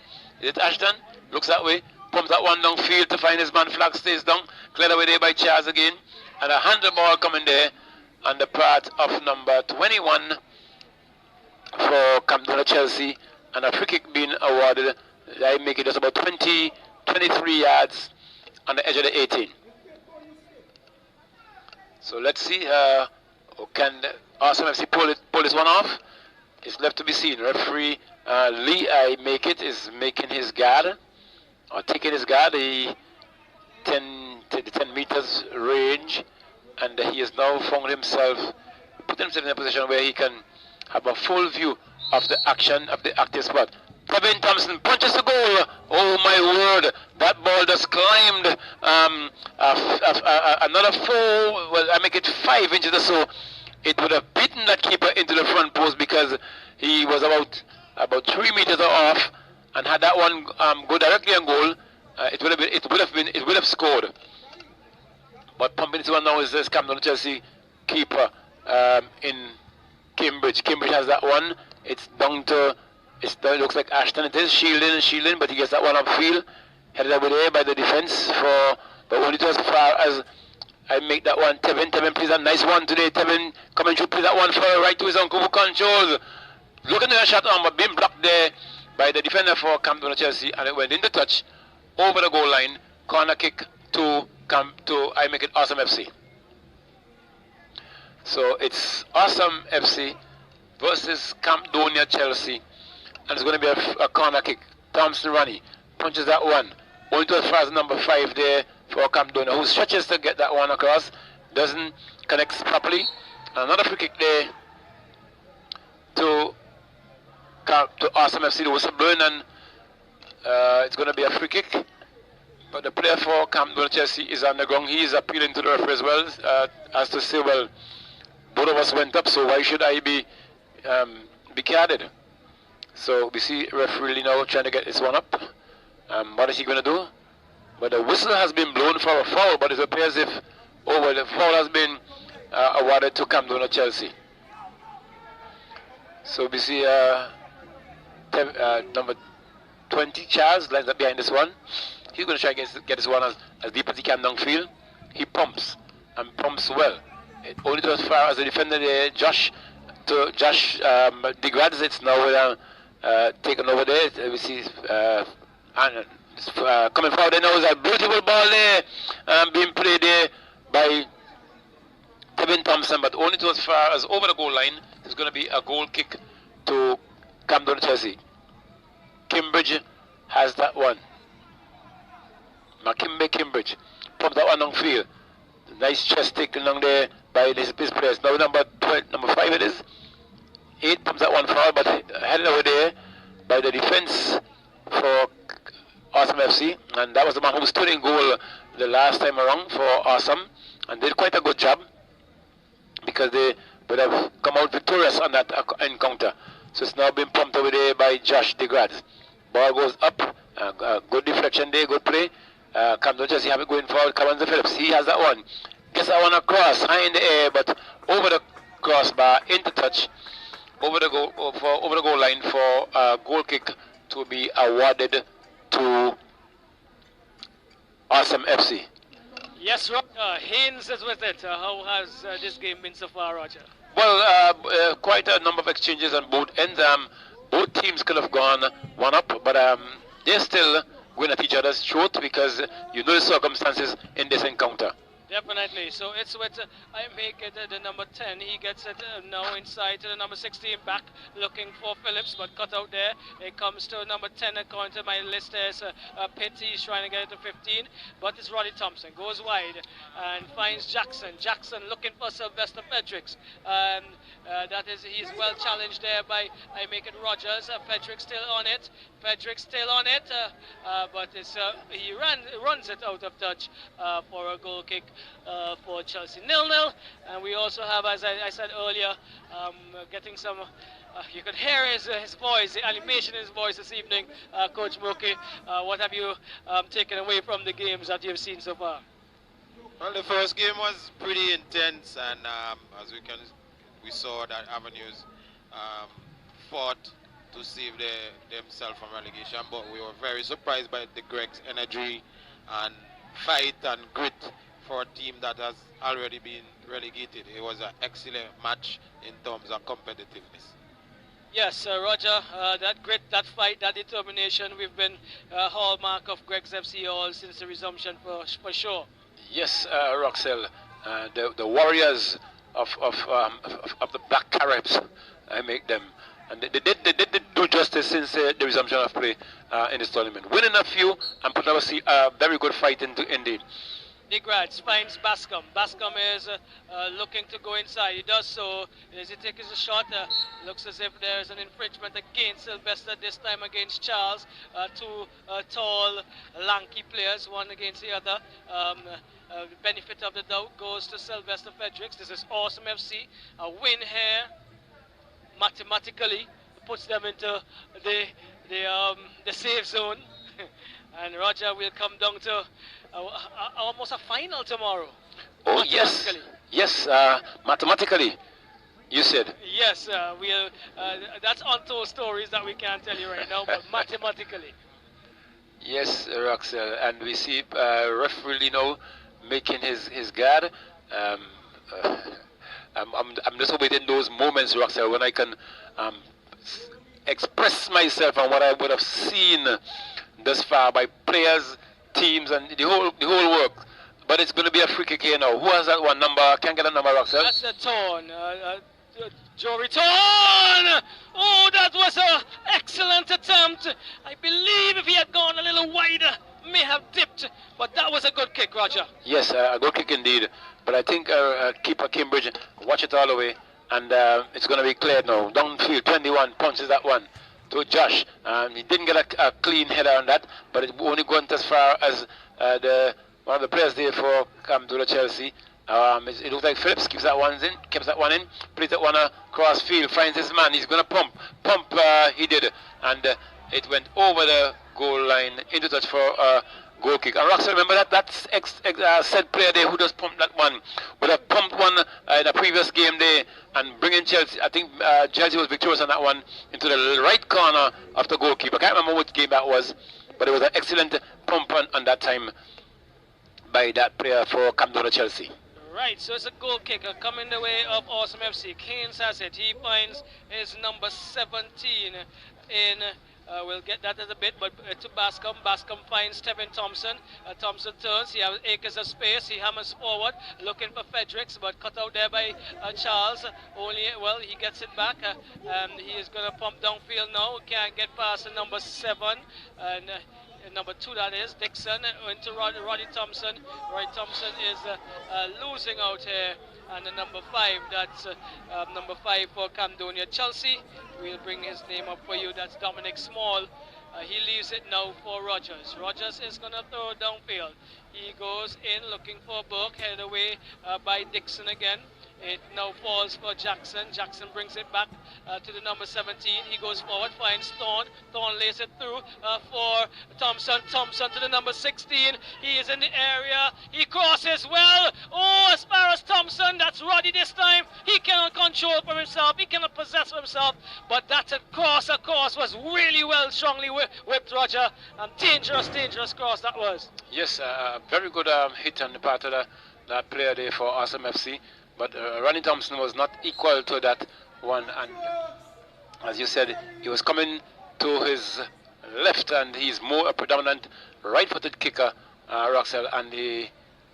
Is it Ashton? Looks that way. Pumps that one down field to find his man. Flag stays down. Cleared away there by Charles again. And a handball coming there on the part of number 21 for Camden Chelsea. And a free kick being awarded. I make it just about 23 yards on the edge of the 18. So let's see, can Arsenal FC pull this one off? It's left to be seen. Referee Lee, I make it, is making his guard, or taking his guard, the 10 meters range, and he has now found himself, put himself in a position where he can have a full view of the action of the active spot. Tevin Thompson punches the goal. Oh my word, that ball just climbed another 4, well I make it 5 inches or so. It would have beaten that keeper into the front post because he was about 3 meters off, and had that one go directly on goal, it would have scored. But pumping this one now is this Camden Chelsea keeper in Cambridge. Cambridge has that one. It's down to, it looks like Ashton. It is shielding, but he gets that one upfield. Headed over there by the defense for the only to as far as I make that one. Tevin plays a nice one today. Tevin coming through, plays that one for right to his uncle who controls. Looking at a shot on, but being blocked there by the defender for Camden Chelsea, and it went into touch over the goal line. Corner kick to I make it Awesome FC. So it's Awesome FC versus Campdonia Chelsea, and it's going to be a corner kick. Thompson Ronnie punches that one. Only to as far as number 5 there for Campdonia, who stretches to get that one across, doesn't connect properly. Another free kick there to Awesome FC. The whistle blowing, and it's going to be a free kick. But the player for Campdonia Chelsea is on the ground. He is appealing to the referee as well, as to say, well, both of us went up, so why should I be carded? So we see referee now trying to get this one up. What is he going to do? But the whistle has been blown for a foul, but it appears if the foul has been awarded to Campdonia Chelsea. So we see number 20 Charles lines up behind this one. He's going to try to get this one as deep as he can downfield. He pumps, and pumps well. It only to as far as the defender there, Josh degrades. It's now taken over there. We see coming forward there now is a beautiful ball there being played there by Tevin Thompson, but only to as far as over the goal line. It's going to be a goal kick to Campdonia Chelsea. Kimbridge has that one. Makimbe Kimbridge pumped that one on field. Nice chest taken along there by his players. Now number 5 it is. 8 pumps that one forward, but headed over there by the defense for Awesome FC, and that was the man who stood in goal the last time around for Awesome and did quite a good job because they would have come out victorious on that encounter. So it's now been pumped over there by Josh DeGrad. Ball goes up, good deflection there, good play. Camden Chelsea have it going forward. Cabanza Phillips, he has that one. Gets that one across, high in the air, but over the crossbar, into touch, over the goal line for a goal kick to be awarded to Awesome FC. Yes, Haynes is with it. How has this game been so far, Roger? Well, quite a number of exchanges on both ends. Both teams could have gone one up, but they're still going at each other's throat because you know the circumstances in this encounter. Definitely. So it's with I make it the number 10. He gets it now inside to the number 16 back, looking for Phillips, but cut out there. It comes to number 10 according to my list. There's Pitt. He's trying to get it to 15, but it's Roddy Thompson. Goes wide and finds Jackson. Jackson looking for Sylvester Fredericks. He's well challenged there by I make it Rogers. Fredericks still on it. Fredericks still on it, but it's he runs it out of touch for a goal kick. For Chelsea 0-0, and we also have, as I said earlier, getting some. You could hear his voice, the animation in his voice this evening, Coach Murky. What have you taken away from the games that you've seen so far? Well, the first game was pretty intense, and as we saw that Avenues fought to save themselves from relegation, but we were very surprised by the Greg's energy and fight and grit for a team that has already been relegated. It was an excellent match in terms of competitiveness. Yes, Roger, that grit, that fight, that determination, we've been a hallmark of Greg's FC all since the resumption for sure. Yes, Roxelle, the warriors of the Black Caribs, I make them. And they did do justice since the resumption of play in this tournament. Winning a few and putting a very good fight indeed. DeGrad finds Bascom. Bascom is looking to go inside. He does so. As he takes a shot, looks as if there's an infringement against Sylvester, this time against Charles. Two tall, lanky players, one against the other. The benefit of the doubt goes to Sylvester Fredericks. This is Awesome FC. A win here, mathematically, puts them into the safe zone. And Roger will come down to almost a final tomorrow. Oh yes, yes, mathematically, you said. Yes, we'll. That's untold stories that we can't tell you right now, but mathematically. Yes, Roxelle, and we see referee now making his guard. I'm just waiting those moments, Roxelle, when I can express myself and what I would have seen thus far by players, teams, and the whole work. But it's going to be a free kick here now. Who has that one number? Can't get that number, Roxelle. That's the Torn. Jory Torn! Oh, that was an excellent attempt. I believe if he had gone a little wider, may have dipped. But that was a good kick, Roger. Yes, a good kick indeed. But I think keeper Cambridge watch it all the way. And it's going to be cleared now. Downfield, 21 punches that one to Josh. He didn't get a clean header on that, but it only went as far as one of the players there for Camden Chelsea. It looks like Phillips keeps that one in, plays that one across field, finds his man. He's going to pump. He did, and it went over the goal line into touch for goal kick. And Roxanne, remember that's said player there who just pumped that one. Would have pumped one in a previous game there and bringing Chelsea. I think Chelsea was victorious on that one into the right corner of the goalkeeper. I can't remember what game that was, but it was an excellent pump on that time by that player for Camden Chelsea. Right, so it's a goal kick coming the way of Awesome FC. Keynes has it. He finds his number 17 in We'll get that in a bit, but to Bascom. Bascom finds Tevin Thompson. Thompson turns. He has acres of space. He hammers forward, looking for Fredericks, but cut out there by Charles. Well, he gets it back. He is going to pump downfield now. Can't get past the number 7. And number 2, that is Dixon, into Roddy Thompson. Roddy Thompson is losing out here. And the number 5, that's number 5 for Camdonia Chelsea. We'll bring his name up for you. That's Dominic Small. He leaves it now for Rogers. Rogers is going to throw downfield. He goes in looking for Burke, headed away by Dixon again. It now falls for Jackson. Jackson brings it back to the number 17. He goes forward, finds Thorne. Thorne lays it through for Thompson. Thompson to the number 16. He is in the area. He crosses well. Oh, as far as Thompson, that's Roddy this time. He cannot control for himself. He cannot possess for himself. But that cross, of course, was really well, strongly whipped, Roger. Dangerous cross that was. Yes, very good hit on the part of that player there for Awesome FC. But Ronnie Thompson was not equal to that one, and as you said, he was coming to his left, and he's more a predominant right-footed kicker, Roxell, and he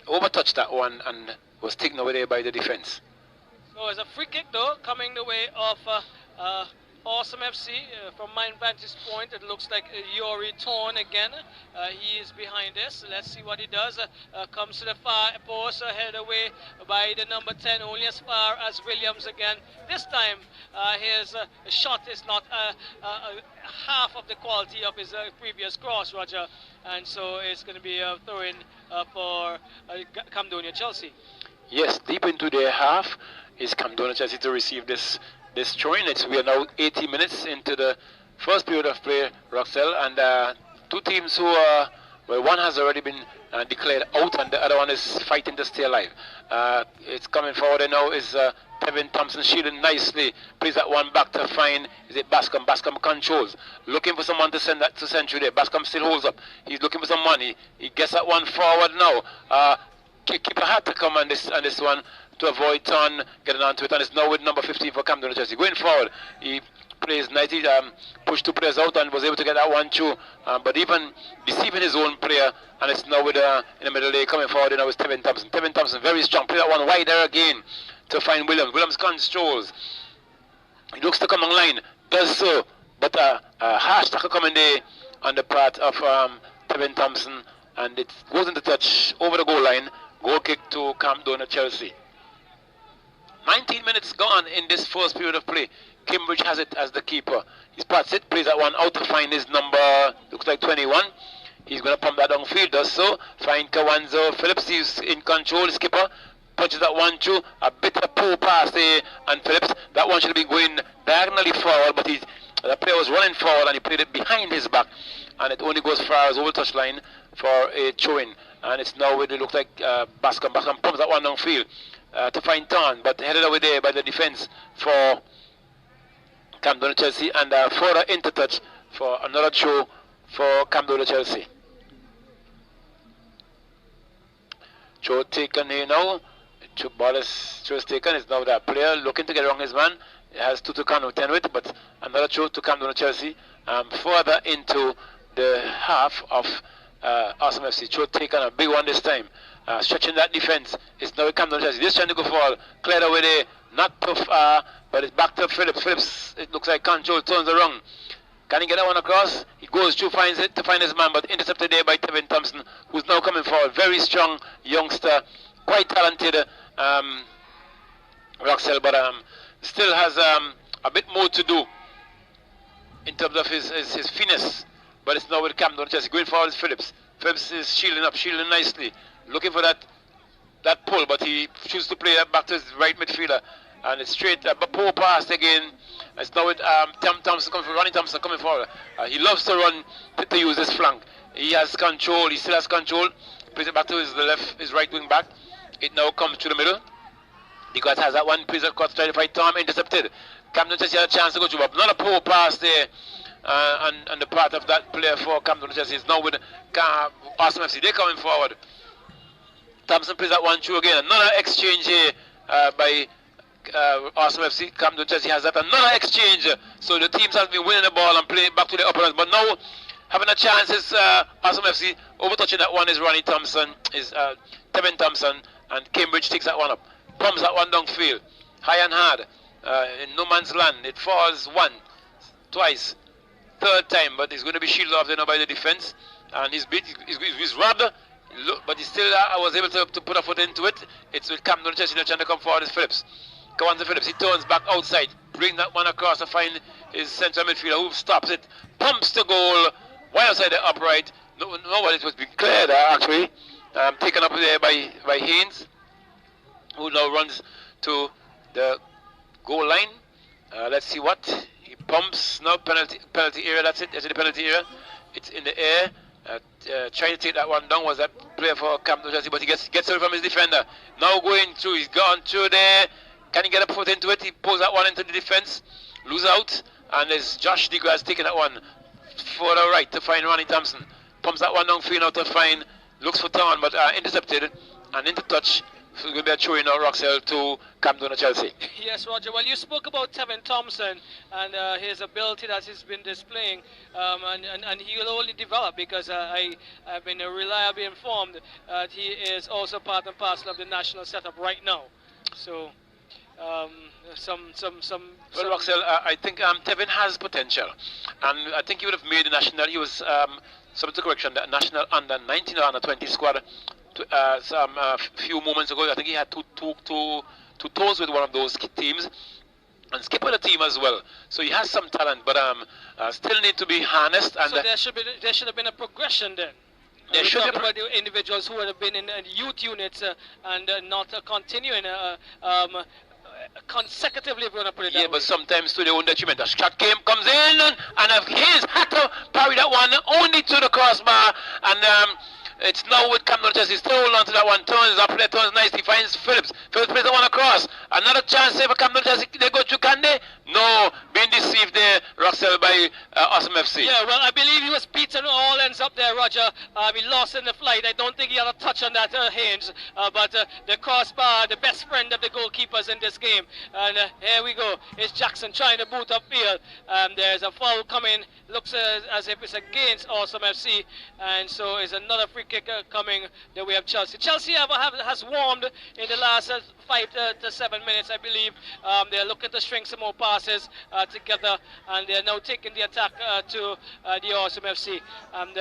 overtouched that one and was taken away there by the defense. So it's a free kick though, coming the way of Awesome FC. From my vantage point, it looks like Yori Thorne again. He is behind this. Let's see what he does. Comes to the far post, headed away by the number 10, only as far as Williams again. This time, his shot is not half of the quality of his previous cross, Roger. And so it's going to be a throw-in for Camdonia Chelsea. Yes, deep into their half is Camdonia Chelsea to receive this throw-in. We are now 80 minutes into the first period of play, Roxell, and two teams who are, well, one has already been declared out and the other one is fighting to stay alive. It's coming forward now is Tevin Thompson shielding nicely, plays that one back to find, is it Bascom? Bascom controls, looking for someone to send through there. Bascom still holds up, he's looking for some money, he gets that one forward now. Keeper had to come on this one to avoid turn, getting onto it, and it's now with number 15 for Camden Chelsea. Going forward, he plays 90, pushed 2 players out and was able to get that one through, but even deceiving his own player, and it's now with in the middle there coming forward, now is Tevin Thompson. Tevin Thompson very strong, play that one wide there again to find Williams. Williams controls, he looks to come online, does so, but a harsh tackle coming there on the part of Tevin Thompson, and it goes into touch over the goal line. Goal kick to Camden Chelsea. 19 minutes gone in this first period of play. Cambridge has it as the keeper. He spots it, plays that one out to find his number, looks like 21. He's going to pump that downfield, does so. Find Kawanzo Phillips, he's in control, the skipper. Punches that one through, a bit of poor pass there, and Phillips, that one should be going diagonally forward, but the player was running forward and he played it behind his back. And it only goes far as over touchline for a throw-in. And it's now where it looks like Bascom. Bascom pumps that one downfield to find Tarn, but headed away there by the defense for Camden Chelsea, and further into touch for another throw for Camden Chelsea. Throw taken here now. Ball is taken. It's now that player looking to get around his man. It has 2 to contend with, but another throw to Camden Chelsea. Further into the half of Awesome FC. Throw taken, a big one this time. Stretching that defense. It's now Camden Chelsea. Just trying to go forward. Cleared away there. Not tough, but it's back to Phillips. Phillips, it looks like control, turns around. Can he get that one across? He goes through, finds it to find his man, but intercepted there by Tevin Thompson, who's now coming forward. Very strong youngster, quite talented, Roxell, but still has a bit more to do in terms of his finesse. But it's now with Camden Chelsea. Going forward is Phillips. Phillips is shielding up, shielding nicely, looking for that pull, but he chooses to play that back to his right midfielder, and it's straight, but poor pass again. It's now with Thompson coming, Ronnie Thompson coming forward. He loves to run, to use his flank. He has control, he still has control. Plays it back to his right wing back. It now comes to the middle. Because has that one, plays across, trying to fight Tom, intercepted. Camden Chelsea had a chance to go through, but not a poor pass there. On the part of that player for Camden Chelsea is now with Awesome FC. They're coming forward. Thompson plays that one through again. Another exchange here by Awesome FC, Camden Chelsea has that another exchange. So the teams have been winning the ball and playing back to the opponents. But now having a chance is Awesome FC. Overtouching that one is Ronnie Thompson, is Tevin Thompson, and Cambridge takes that one up. Pumps that one downfield. High and hard. In no man's land. It falls one, twice, third time, but he's going to be shielded off there now by the defense. And he's robbed. Look, but he still was able to put a foot into it. It's with Camden Chelsea trying to come forward. Is Phillips. Kwanzaa Phillips, he turns back outside, bring that one across to find his central midfielder who stops it, pumps the goal, wide outside the upright. Nobody was being cleared actually. Taken up there by Haynes, who now runs to the goal line. Let's see what he pumps now. Penalty area. That's it. That's the penalty area. It's in the air. Trying to take that one down was that player for Camden Chelsea, but he gets away from his defender. Now going through. He's gone through there. Can he get a foot into it? He pulls that one into the defense. Lose out. And there's Josh DeGrasse taking that one further right to find Ronnie Thompson. Pumps that one downfield now to find. Looks for Town, but intercepted and into touch. So it's going to be a throw in now, Roxell to Camden Chelsea. Yes, Roger. Well, you spoke about Tevin Thompson and his ability that he's been displaying, and he will only develop because I've been reliably informed that he is also part and parcel of the national setup right now. So. Well, Roxell, I think Tevin has potential, and I think he would have made the national. He was subject to correction, the national under 19 or under 20 squad. Some few moments ago, I think he had two toes with one of those teams, and skipper the team as well. So he has some talent, but still need to be harnessed. And so there should have been a progression then. There should talk about the individuals who would have been in youth units and not continuing. Consecutively, if you want to put it that way. But sometimes to their own detriment. A shot comes in, and Hayes had to parry that one only to the crossbar, and it's now with Camden Chelsea. Still hold on to that one. Turns up there, turns nicely. Finds Phillips. Phillips plays the one across. Another chance there for Camden Chelsea. They go through, can they? No. Being deceived there, Roxell, by Awesome FC. Yeah, well, I believe he was beaten all ends up there, Roger. He lost in the flight. I don't think he had a touch on that, Haynes. But the crossbar, the best friend of the goalkeepers in this game. And here we go. It's Jackson trying to boot upfield. There's a foul coming. Looks as if it's against Awesome FC. And so is another free kick coming the way of Chelsea. Chelsea has warmed in the last 5 to 7 minutes, I believe. They're looking to string some more passes together, and they're now taking the attack to the Awesome FC. And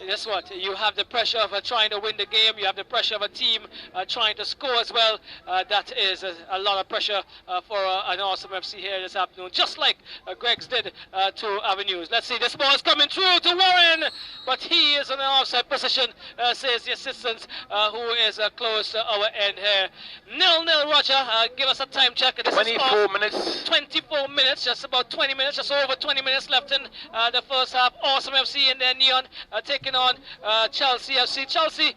guess what? You have the pressure of trying to win the game. You have the pressure of a team trying to score as well. That is a lot of pressure for an Awesome FC here this afternoon, just like Greg's did to Avenues. Let's see, this ball is coming through to Warren, but he is in an offside position, says the assistant, who is close to our end here. 0-0, Roger. Give us a time check. This 24 minutes. 24 minutes, just about 20 minutes, just over 20 minutes left in the first half. Awesome FC in their neon taking on Chelsea FC. Chelsea,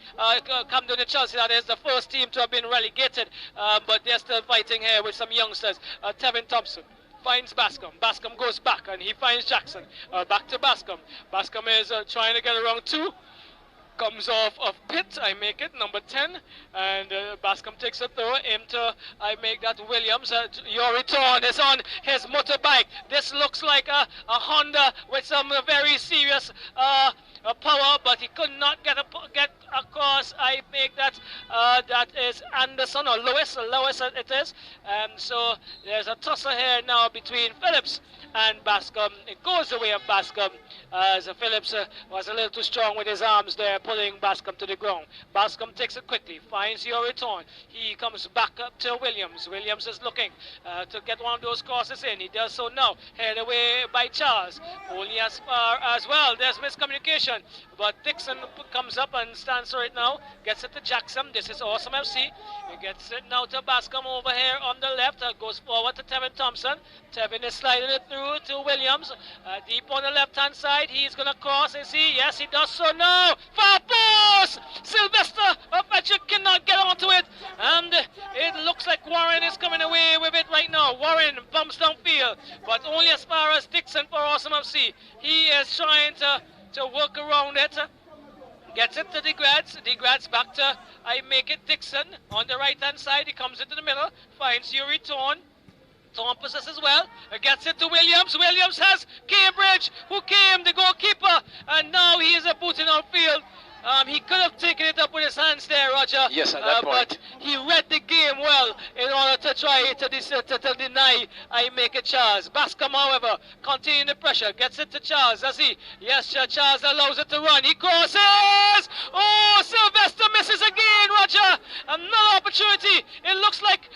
Camden and Chelsea, that is the first team to have been relegated, but they're still fighting here with some youngsters. Tevin Thompson finds Bascom. Bascom goes back and he finds Jackson. Back to Bascom. Bascom is trying to get around two. Comes off of Pitt, I make it number 10, and Bascom takes a throw into, I make that Williams. Your return is on his motorbike. This looks like a Honda with some very serious power, but he could not get across. I make that that is Anderson or Lewis it is. So there's a tussle here now between Phillips and Bascom. It goes the way of Bascom as Phillips was a little too strong with his arms there, pulling Bascom to the ground. Bascom takes it quickly, finds your return. He comes back up to Williams. Williams is looking to get one of those crosses in. He does so now. Headed away by Charles. Only as far as well. There's miscommunication. But Dixon comes up and stands for it now. Gets it to Jackson. This is Awesome FC. He gets it now to Bascom over here on the left. Goes forward to Tevin Thompson. Tevin is sliding it through to Williams. Deep on the left-hand side. He's going to cross. Is he? Yes, he does so now. Far post! Sylvester of Patrick cannot get onto it. And it looks like Warren is coming away with it right now. Warren bumps downfield. But only as far as Dixon for Awesome FC. He is trying to work around it. Gets it to DeGrads. DeGrads back to I make it Dixon on the right hand side. He comes into the middle, finds Yuri Torn, Tom possesses well. Gets it to Williams. Williams has Cambridge, who came, the goalkeeper, and now he is a booting outfield. He could have taken it up with his hands there, Roger. Yes, at that point. But he read the game well in order to try to deny I make a Charles. Bascom, however, continuing the pressure, gets it to Charles. Does he? Yes, Charles allows it to run. He crosses! Oh, Sylvester misses again, Roger. Another opportunity. It looks like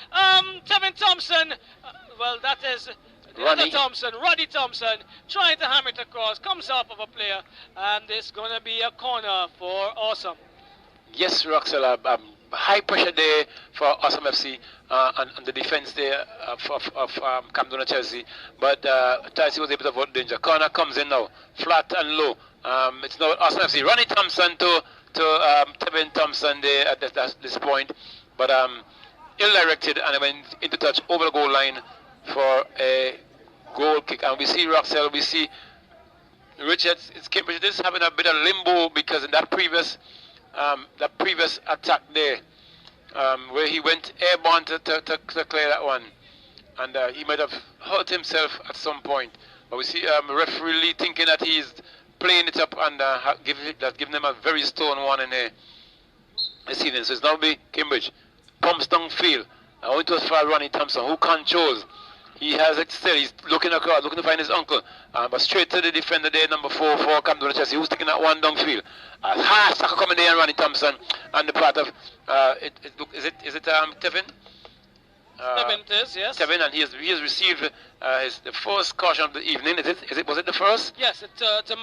Tevin Thompson. Well, that is... Roddy Thompson trying to hammer it across, comes off of a player, and it's going to be a corner for Awesome. Yes, Roxel, high pressure there for Awesome FC and the defense there of Camden and Chelsea, but Chelsea was able to avoid danger. Corner comes in now, flat and low. It's now Awesome FC. Ronnie Thompson to Tevin Thompson there at this point, but ill-directed, and it went into touch over the goal line for a goal kick. And we see Roxel, we see Richards. It's Cambridge is having a bit of limbo because in that previous attack there, where he went airborne to clear that one, and he might have hurt himself at some point. But we see referee Lee thinking that he's playing it up and giving them a very stone one in there this evening. So it's now be Cambridge pumps downfield. Only to as far Ronnie Thompson, who controls. He has it still. He's looking across, looking to find his uncle. But straight to the defender there, number 4 for Camden Chelsea, who's taking that one downfield. Hard tackle coming there, and Ronnie Thompson, and the part of is it Tevin? Tevin it is, yes. Tevin, and he has received the first caution of the evening. Was it the first? Yes, to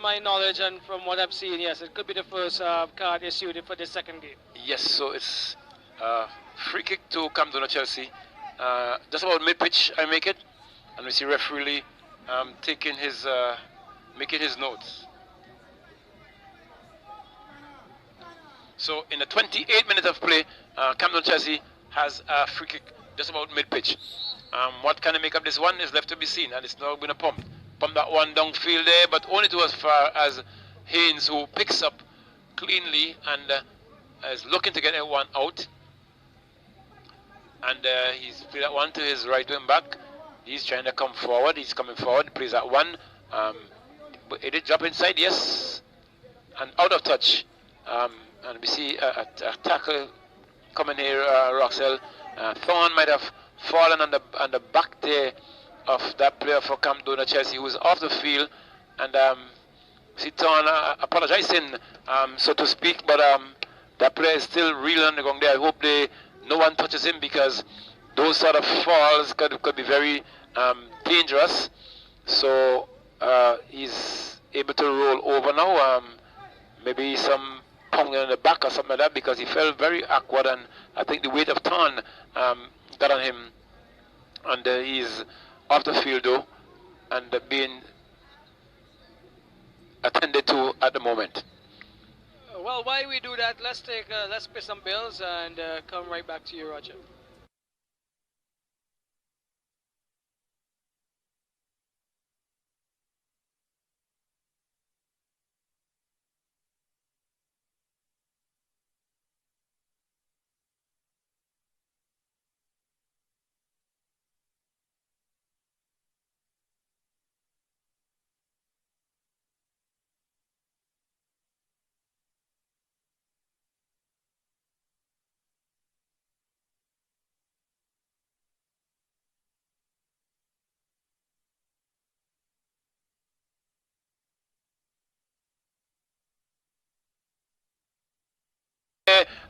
my knowledge and from what I've seen, yes, it could be the first card issued for the second game. Yes, so it's free kick to Camden Chelsea. Just about mid-pitch, I make it, and we see referee Lee taking his, making his notes. So in the 28 minutes of play, Camden Chelsea has a free kick just about mid-pitch. What can they make of this one is left to be seen, and it's now going to pump that one downfield there, but only to as far as Haynes, who picks up cleanly and is looking to get that one out. And he's played that one to his right wing back. He's trying to come forward. He's coming forward. Plays that one. But it did drop inside, yes. And out of touch. And we see a tackle coming here, Roxel. Thorne might have fallen on the back there of that player for Camden Chelsea, who was off the field. And we see Thorne apologizing, so to speak. But that player is still real on the ground there. I hope no one touches him, because those sort of falls could be very dangerous. So he's able to roll over now. Maybe some pounding on the back or something like that, because he felt very awkward, and I think the weight of Thorne got on him. And he's off the field though, and being attended to at the moment. Well, while we do that, let's pay some bills and come right back to you, Roger.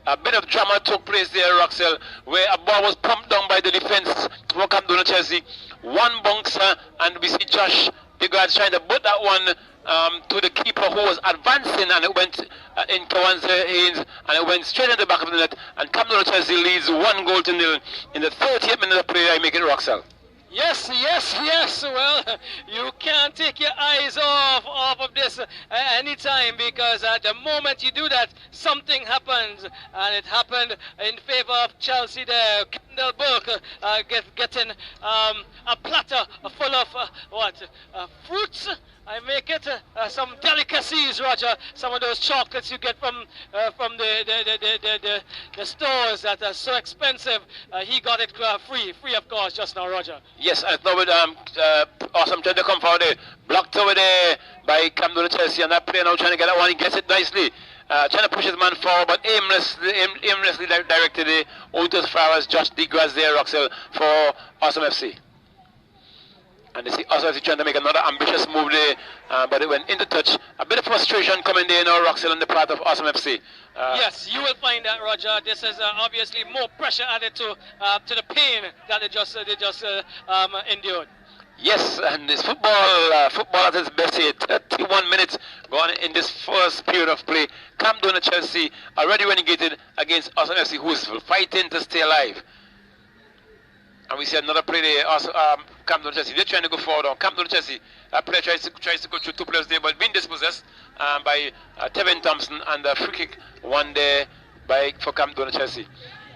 A bit of drama took place there, Roxel, where a ball was pumped down by the defense for Camden Chelsea. One bouncer, and we see Josh Digard trying to put that one to the keeper, who was advancing, and it went in Kawan's hands, and it went straight in the back of the net. And Camden Chelsea leads 1-0 in the 30th minute of play. I make it, Roxel. Yes. Well, you can't take your eyes off of this anytime, because at the moment you do that, something happens, and it happened in favor of Chelsea there. Kendall Burke getting a platter full of fruits I make it some delicacies, Roger. Some of those chocolates you get from the stores that are so expensive. He got it free of course, just now, Roger. Yes, I know with Awesome trying to come forward there. Blocked over there by Camden Chelsea, and that player now trying to get that one. He gets it nicely. Trying to push his man forward, but aimlessly directed it out as far as Josh DeGrasse there, Roxel, for Awesome FC. And they see Awesome FC trying to make another ambitious move there, but it went into touch. A bit of frustration coming there now, Roxel, on the part of Awesome FC. Yes, you will find that, Roger. This is obviously more pressure added to the pain that they just endured. Yes, and this football at its best here. 31 minutes gone in this first period of play. Camden Chelsea already renegated against Awesome FC, who is fighting to stay alive. And we see another play there. Also, Camden Chelsea, they're trying to go forward on Camden Chelsea. That player tries to go through two players there, but being dispossessed by Tevin Thompson, and the free kick one there for Camden Chelsea.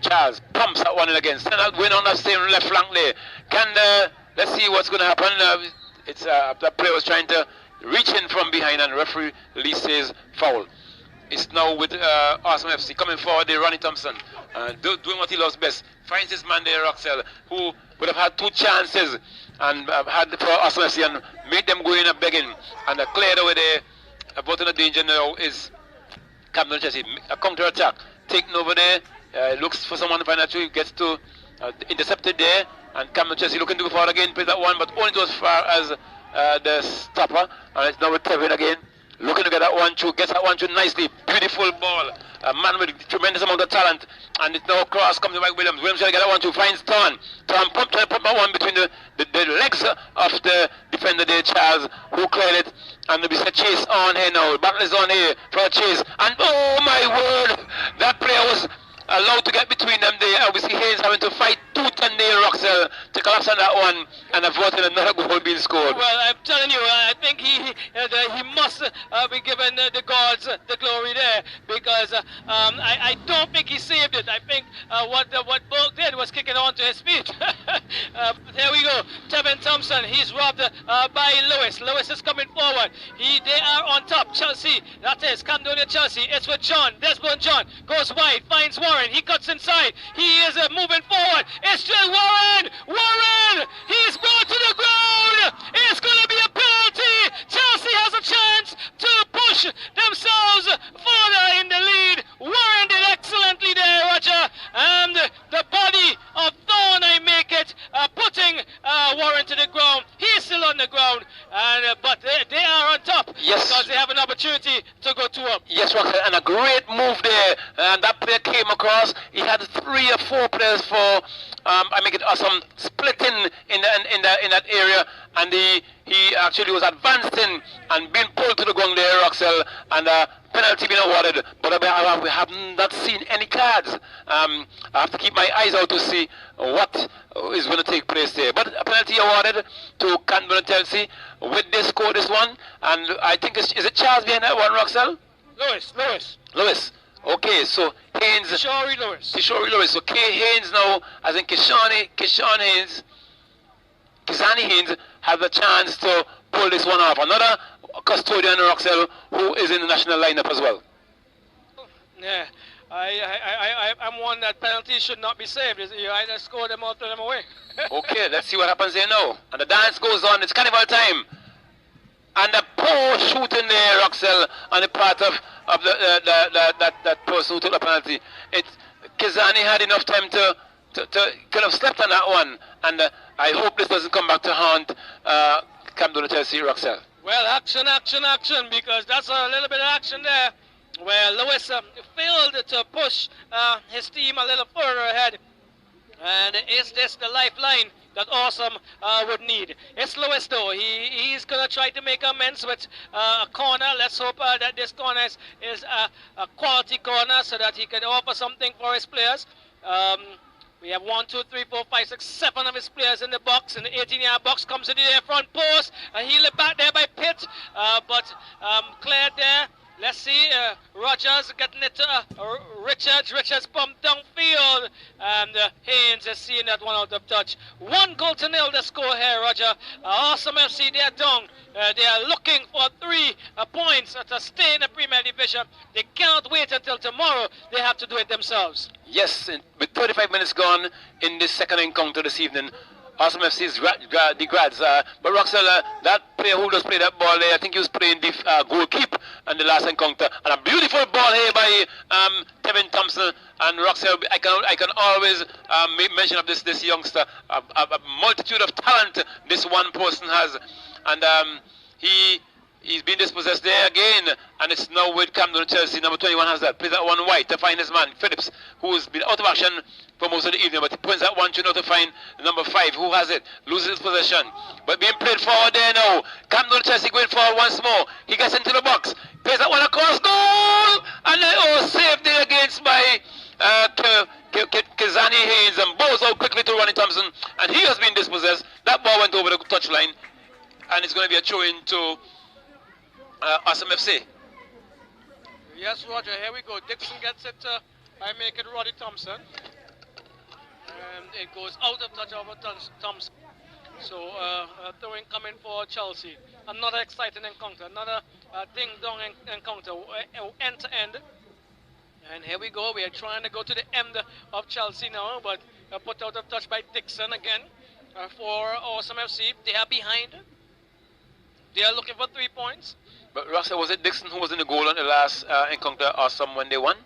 Charles pumps that one in again. Send out win on that same left flank there. Let's see what's going to happen. That player was trying to reach in from behind, and referee Lee says foul. It's now with Awesome FC coming forward there. Ronnie Thompson doing what he loves best. Finds his man there, Roxel, who would have had two chances and had for Awesome FC and made them go in a begging, and cleared away there. About in the danger now is Camden Chelsea. A counter attack taken over there. Looks for someone to find out who gets to intercepted there. And Camden Chelsea looking to go forward again, plays that one, but only to as far as the stopper. And it's now with Tevin again, looking to get that one through, gets that one through nicely. Beautiful ball. A man with tremendous amount of talent. And it's now cross coming to Mike Williams. Williams trying to get that one through, finds Ton. Ton trying to put that one between the legs of the defender there, Charles, who cleared it. And there is a chase on here now. Battle is on here for a chase. And oh my word, that player was allowed to get between them there. We see Haynes having to fight tooth and nail, Roxel, to collapse on that one and avoid another goal being scored. Well, I'm telling you, I think he must be given the gods the glory there, because I don't think he saved it. I think what Burke did was kicking on to his feet. There we go. Tevin Thompson, he's robbed by Lewis. Lewis is coming forward. They are on top. Chelsea, that is Camden Chelsea. It's with John. Desmond John goes wide, finds Warren. He cuts inside. He is moving forward. It's still Warren. Warren. He's brought to the ground. It's going to be a penalty. Chelsea has a chance to push themselves further in the lead. Warren did excellently there, Roger. And the body of Thorne, I make it, putting Warren to the ground. He's still on the ground, but they are on top. Yes. Because they have an opportunity to go 2 up. Yes, Roxel, and a great move there. And that player came across. He had 3 or 4 players for I make it awesome splitting in that area, and he actually was advancing and being pulled to the ground there, Roxel, and penalty being awarded, but we have not seen any cards. I have to keep my eyes out to see what is going to take place there. But a penalty awarded to Camden Chelsea. With this score, this one, and I think is it Charles behind that one, Roxel? Lewis. Okay, so Haynes. Kishori Lewis. So Haynes now, as in Kishani Haynes have a chance to pull this one off. Another custodian, Roxel, who is in the national lineup as well. Yeah, I'm one that penalties should not be saved. You either score them or throw them away. Okay, let's see what happens here now. And the dance goes on. It's carnival time. And the poor shooting there, Roxel, on the part of that person who took the penalty. Kizani had enough time to kind of slept on that one. And I hope this doesn't come back to haunt Camden Chelsea, Roxel. Well, action, because that's a little bit of action there, where Lewis failed to push his team a little further ahead. And is this the lifeline that Awesome would need? It's Lewis though. He's going to try to make amends with a corner. Let's hope that this corner is a quality corner so that he can offer something for his players. We have 1, 2, 3, 4, 5, 6, 7 of his players in the box, and the 18-yard box comes into their front post. He'll back there by Pitt, but cleared there Let's see, Rogers getting it to Richards. Richards pumped downfield. And Haynes is seeing that one out of touch. 1-0 the score here, Roger. Awesome FC, they are down. They are looking for 3 points to stay in the Premier Division. They cannot wait until tomorrow. They have to do it themselves. Yes, with 35 minutes gone in this second encounter this evening, Awesome FC's the grads. But Roxel, that player who just played that ball there, I think he was playing the goalkeeper in the last encounter. And a beautiful ball here by Tevin Thompson. And Roxel, I can always make mention of this youngster. A multitude of talent this one person has. And he's been dispossessed there again, and it's now with Camden Chelsea. Number 21 has that. Plays that one wide to find his man, Phillips, who's been out of action for most of the evening, but he points that one to now to find number 5, who has it, loses his possession. But being played forward there now. Camden Chelsea going forward once more. He gets into the box, plays that one across, goal! And then, saved there against by Kizani Haynes, and balls out quickly to Ronnie Thompson, and he has been dispossessed. That ball went over the touchline, and it's going to be a throw-in to Awesome FC. Yes, Roger, here we go. Dixon gets it. I make it Roddy Thompson. And it goes out of touch over Thompson. So, throwing coming for Chelsea. Another exciting encounter. Another ding-dong encounter. End to end. And here we go. We are trying to go to the end of Chelsea now. But put out of touch by Dixon again for Awesome FC. They are behind. They are looking for 3 points. But Russell, was it Dixon who was in the goal on the last encounter, Awesome, when they won?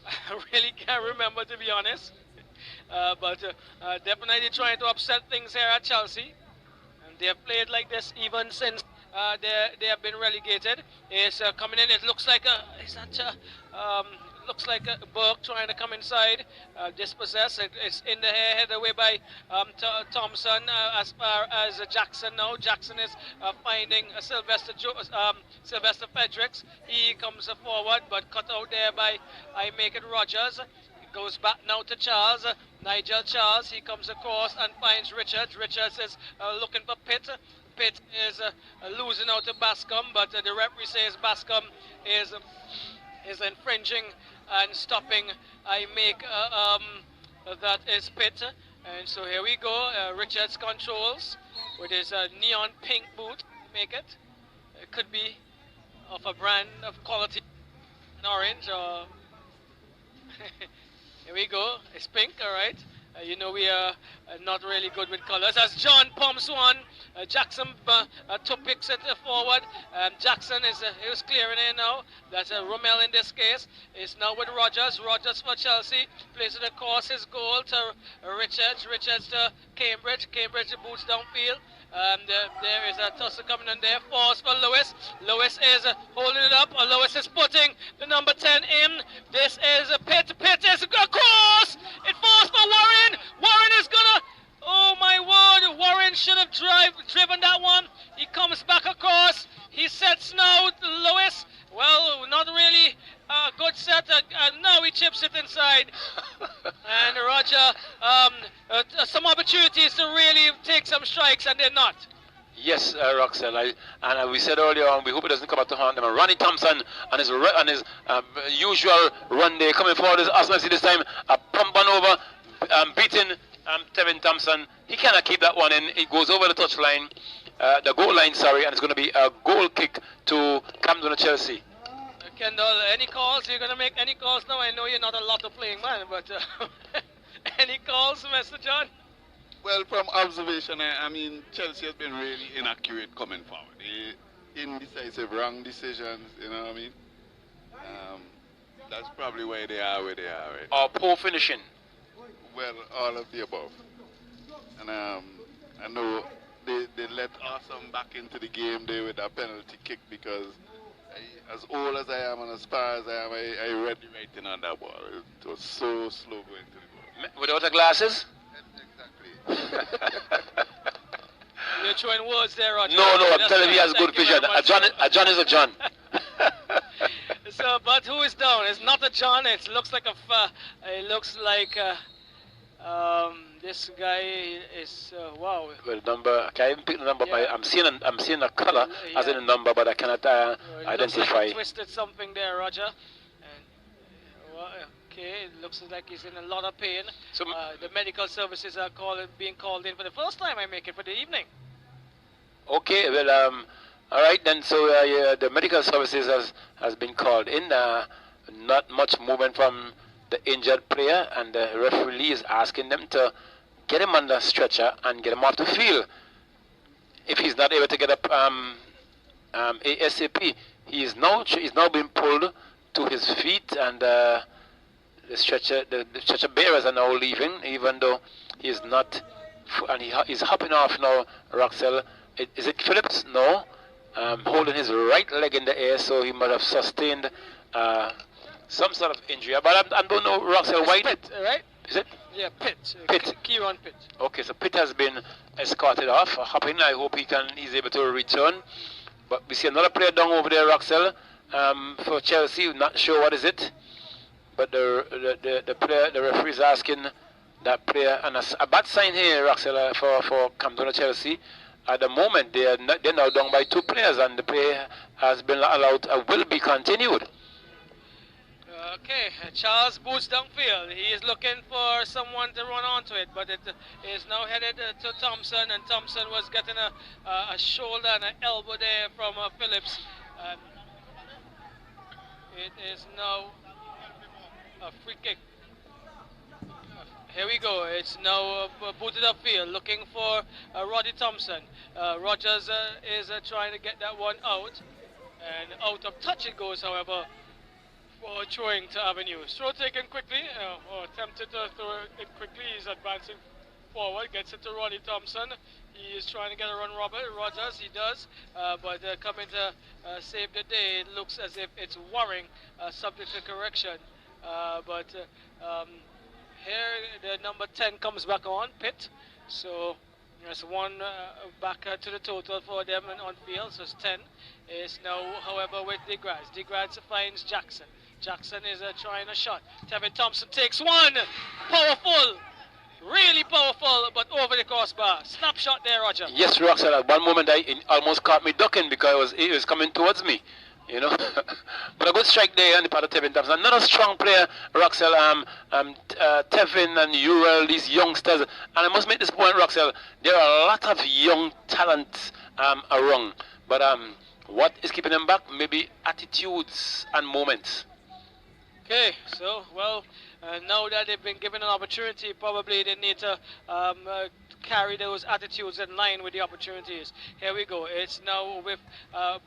I really can't remember, to be honest. But definitely trying to upset things here at Chelsea. And they have played like this even since they have been relegated. It's coming in. It looks like looks like Burke trying to come inside, dispossess. It's in the air, headed away by Thompson. As far as Jackson now, Jackson is finding Sylvester Fredericks. He comes forward, but cut out there by I make it Rogers. Goes back now to Charles, Nigel Charles. He comes across and finds Richards. Richards is looking for Pitt. Pitt is losing out to Bascom, but the referee says Bascom is infringing and stopping. I make that is Pitt. And so here we go. Richards controls with his neon pink boot. Make it. It could be of a brand of quality, an orange or. Here we go. It's pink, all right. You know we are not really good with colors. As John pumps one, Jackson picks it forward. Jackson he was clearing it now. That's Rommel in this case. It's now with Rogers. Rogers for Chelsea. Plays it across his goal to Richards. Richards to Cambridge. Cambridge boots downfield. There is a tussle coming in there. Force for Lewis. Lewis is holding it up. Lewis is putting the number 10 in. This is Pitt. Pitt is across. It falls for Warren. Warren is gonna. Oh my word! Warren should have driven that one. He comes back across. He sets now Lewis. Well, not really a good set. Now he chips it inside. And Roger, some opportunities to really take some strikes, and they're not. Yes, Roxel, and we said earlier on, we hope it doesn't come back to haunt them. And Ronnie Thompson on his usual run there, coming forward as Arsenal this time, a pump on over, beating Tevin Thompson. He cannot keep that one in. It goes over the touchline, the goal line, sorry, and it's going to be a goal kick to Camden Chelsea. Kendall, any calls? You're going to make any calls now? I know you're not a lot of playing man, but any calls, Mr. John? Well, from observation, I mean, Chelsea has been really inaccurate coming forward. Indecisive, wrong decisions, you know what I mean? That's probably why they are where they are, right? Or poor finishing. Well, all of the above. And I know they let Awesome back into the game there with a penalty kick because as old as I am and as far as I am, I read the writing on that ball. It was so slow going to the ball. Without the glasses? Exactly. You're throwing words there, Roger. No, I'm telling you he has good vision. A John is a John. So, but who is down? It's not a John. It looks like This guy is wow. Well, number, I can't even pick the number. Yeah. I'm seeing a color as in Yeah. a number, but I cannot It looks identify. like he twisted something there, Roger. And okay, it looks like he's in a lot of pain. So, The medical services are being called in for the first time. I make it for the evening. okay, well, all right then. So yeah, the medical services has been called in. Not much movement from the injured player, and the referee is asking them to get him on the stretcher and get him off the field. If he's not able to get up ASAP, he's now being pulled to his feet, and the stretcher bearers are now leaving, even though he's not, and he's hopping off now. Roxell, is it Phillips? No, holding his right leg in the air, so he must have sustained some sort of injury. But I don't know, Roxell, why Pitt, right? is it? Yeah, Pitt. Pitt. Kieran Pitt. Okay, so Pitt has been escorted off, hopping. I hope he's able to return. But we see another player down over there, Roxell, for Chelsea. Not sure what is it, but the referee is asking that player, and a bad sign here, Roxell, for Camden Chelsea. At the moment, they're now down by 2 players, and the play has been allowed, will be continued. Okay, Charles boots downfield. He is looking for someone to run onto it, but it is now headed to Thompson, and Thompson was getting a shoulder and an elbow there from Phillips. It is now a free kick. Here we go. It's now booted upfield, looking for Roddy Thompson. Rogers is trying to get that one out, and out of touch it goes, however, for throwing to Avenue. Throw taken quickly, or attempted to throw it quickly. He's advancing forward, gets it to Roddy Thompson. He is trying to get a run Rogers, he does, but coming to save the day, it looks as if it's Waring, subject to correction. But here the number 10 comes back on, Pitt. So there's one back to the total for them and on field, so it's 10. It's now, however, with DeGrasse. DeGrasse finds Jackson. Jackson is trying a shot. Tevin Thompson takes one. Powerful. Really powerful, but over the crossbar. Snapshot there, Roger. Yes, Roxell, at one moment it almost caught me ducking because it was coming towards me, you know. But a good strike there on the part of Tevin Thompson. Another strong player, Roxell, Tevin and Uriel, these youngsters. And I must make this point, Roxell, there are a lot of young talent around. But what is keeping them back? Maybe attitudes and moments. Okay, so, well, now that they've been given an opportunity, probably they need to carry those attitudes in line with the opportunities. Here we go. It's now with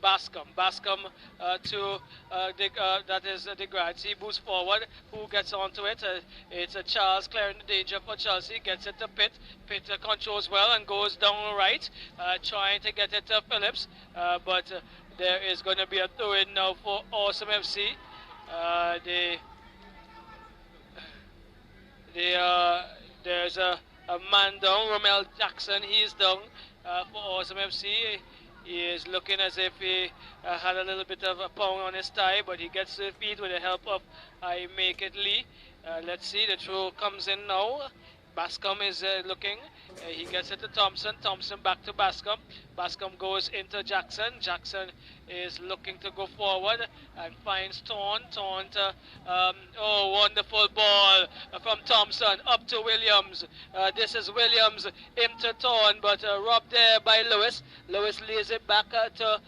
Bascom. Bascom to that is DeGrasse. He moves forward. Who gets onto it? It's Charles clearing the danger for Chelsea. Gets it to Pitt. Pitt controls well and goes down right, trying to get it to Phillips. But there is going to be a throw-in now for Awesome FC. There's a man down, Romel Jackson. He's down for Awesome FC. He is looking as if he had a little bit of a pound on his thigh, but he gets to the feet with the help of I Make It Lee. Let's see, the throw comes in now. Bascom is looking. He gets it to Thompson. Thompson back to Bascom. Bascom goes into Jackson. Jackson is looking to go forward and finds Thorne. Thorne to, oh, wonderful ball from Thompson up to Williams. This is Williams into Thorne, but robbed there by Lewis. Lewis lays it back to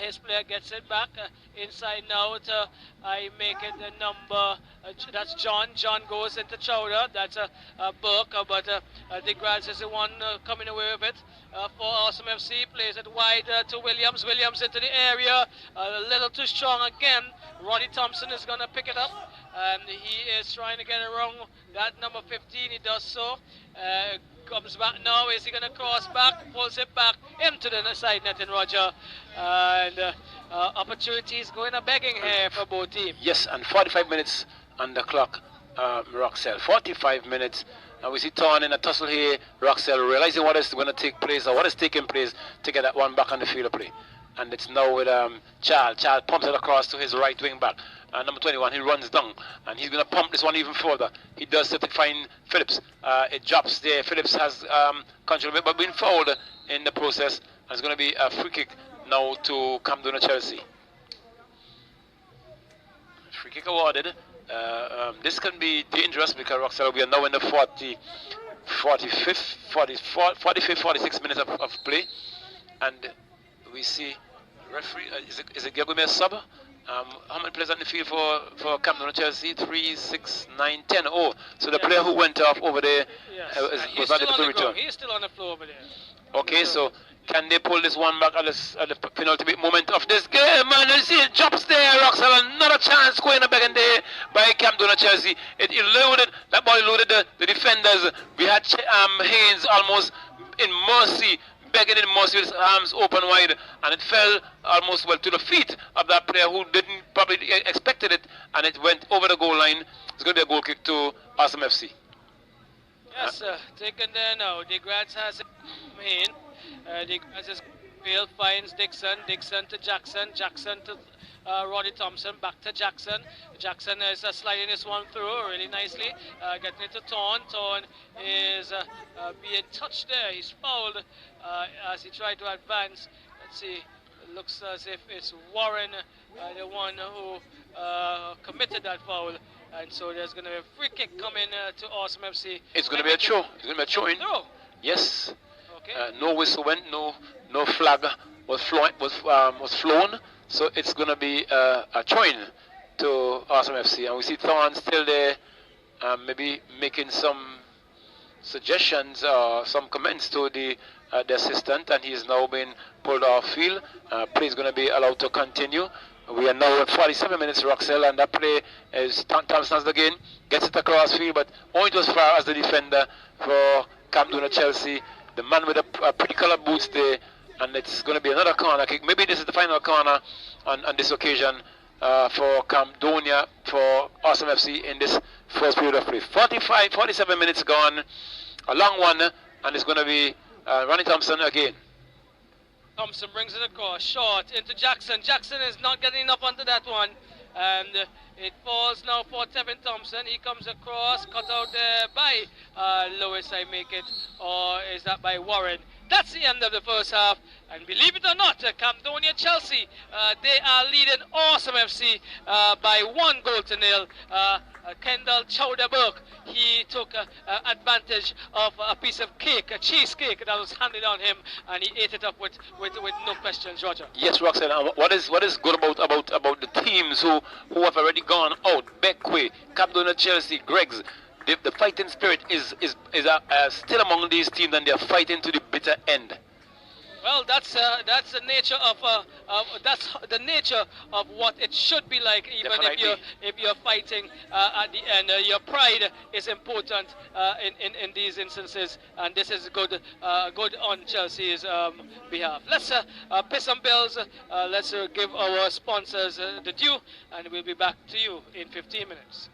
his player, gets it back inside now to I Make It the number. That's John. John goes into Chowder. That's Burke, but DeGrasse is the one coming away with it for Awesome FC. Plays it wide to Williams. Williams into the area. A little too strong again. Roddy Thompson is going to pick it up. And he is trying to get around that number 15. He does so. Comes back now. Is he going to cross back? Pulls it back into the side net in Roger. And opportunities going a begging here for both teams. Yes, and 45 minutes on the clock, Roxell. 45 minutes. And we see Thorne in a tussle here. Roxell realizing what is going to take place or what is taking place to get that one back on the field of play. And it's now with Charles. Charles pumps it across to his right wing back. number 21. He runs down, and he's going to pump this one even further. He does so to find Phillips. It drops there. Phillips has control of it, but been fouled in the process. And it's going to be a free kick now to Camden Chelsea. Free kick awarded. This can be dangerous because Roxelle, we are now in the 45th, 46 minutes of play, and we see referee. Is it Gabriel sub? How many players on the field for Camden Chelsea? 3, 6, 9, 10. Oh, so the player who went off over there was not able to return. He's still on the floor over there. Okay, so can they pull this one back at the penultimate moment of this game? And you see it drops there, Roxelle. Another chance going back in there by Camden Chelsea. It eluded, that ball eluded the defenders. We had Haynes almost in mercy, begging in mercy with his arms open wide, and it fell almost to the feet of that player who didn't probably expected it, and it went over the goal line. It's going to be a goal kick to Awesome FC. Yes, taken there now. De Graz has it in. De Graz is field, finds Dixon. Dixon to Jackson. Jackson to Roddy Thompson. Back to Jackson. Jackson is sliding this one through really nicely. Getting it to Thorn. Thorn is being touched there. He's fouled as he tried to advance. Let's see. It looks as if it's Warren, the one who committed that foul. And so there's going to be a free kick coming to Awesome FC. It's going to be a throw. It's going to be a throw-in. No. Yes. Okay. No whistle went. No flag was flown. So it's going to be a throw-in to Awesome FC. And we see Thorn still there, maybe making some suggestions or some comments to the assistant, and he's now been pulled off field. Play is going to be allowed to continue. We are now at 47 minutes, Roxelle, and that play is Thompson's again, gets it across field, but only as far as the defender for Camden Chelsea, the man with the pretty colored boots there, and it's going to be another corner kick. Maybe this is the final corner on this occasion for Camdonia, for Awesome FC in this first period of play. 47 minutes gone, a long one, and it's going to be Ronnie Thompson again. Thompson brings it across, short into Jackson. Jackson is not getting enough onto that one, and it falls now for Tevin Thompson. He comes across, cut out there by Lewis, I make it, or is that by Warren? That's the end of the first half, and believe it or not, Camdonia Chelsea, they are leading Awesome FC by 1-0. Kendall Chowderberg, he took advantage of a piece of cake, a cheesecake that was handed on him, and he ate it up with no questions, Roger. Yes, Roxanne, what is good about the teams who have already gone out? Beckway, Camdonia Chelsea, Greggs. The fighting spirit is still among these teams, and they are fighting to the bitter end. Well, that's the nature of what it should be like. Even if you're fighting at the end, your pride is important in these instances, and this is good on Chelsea's behalf. Let's pay some bills. Let's give our sponsors the due, and we'll be back to you in 15 minutes.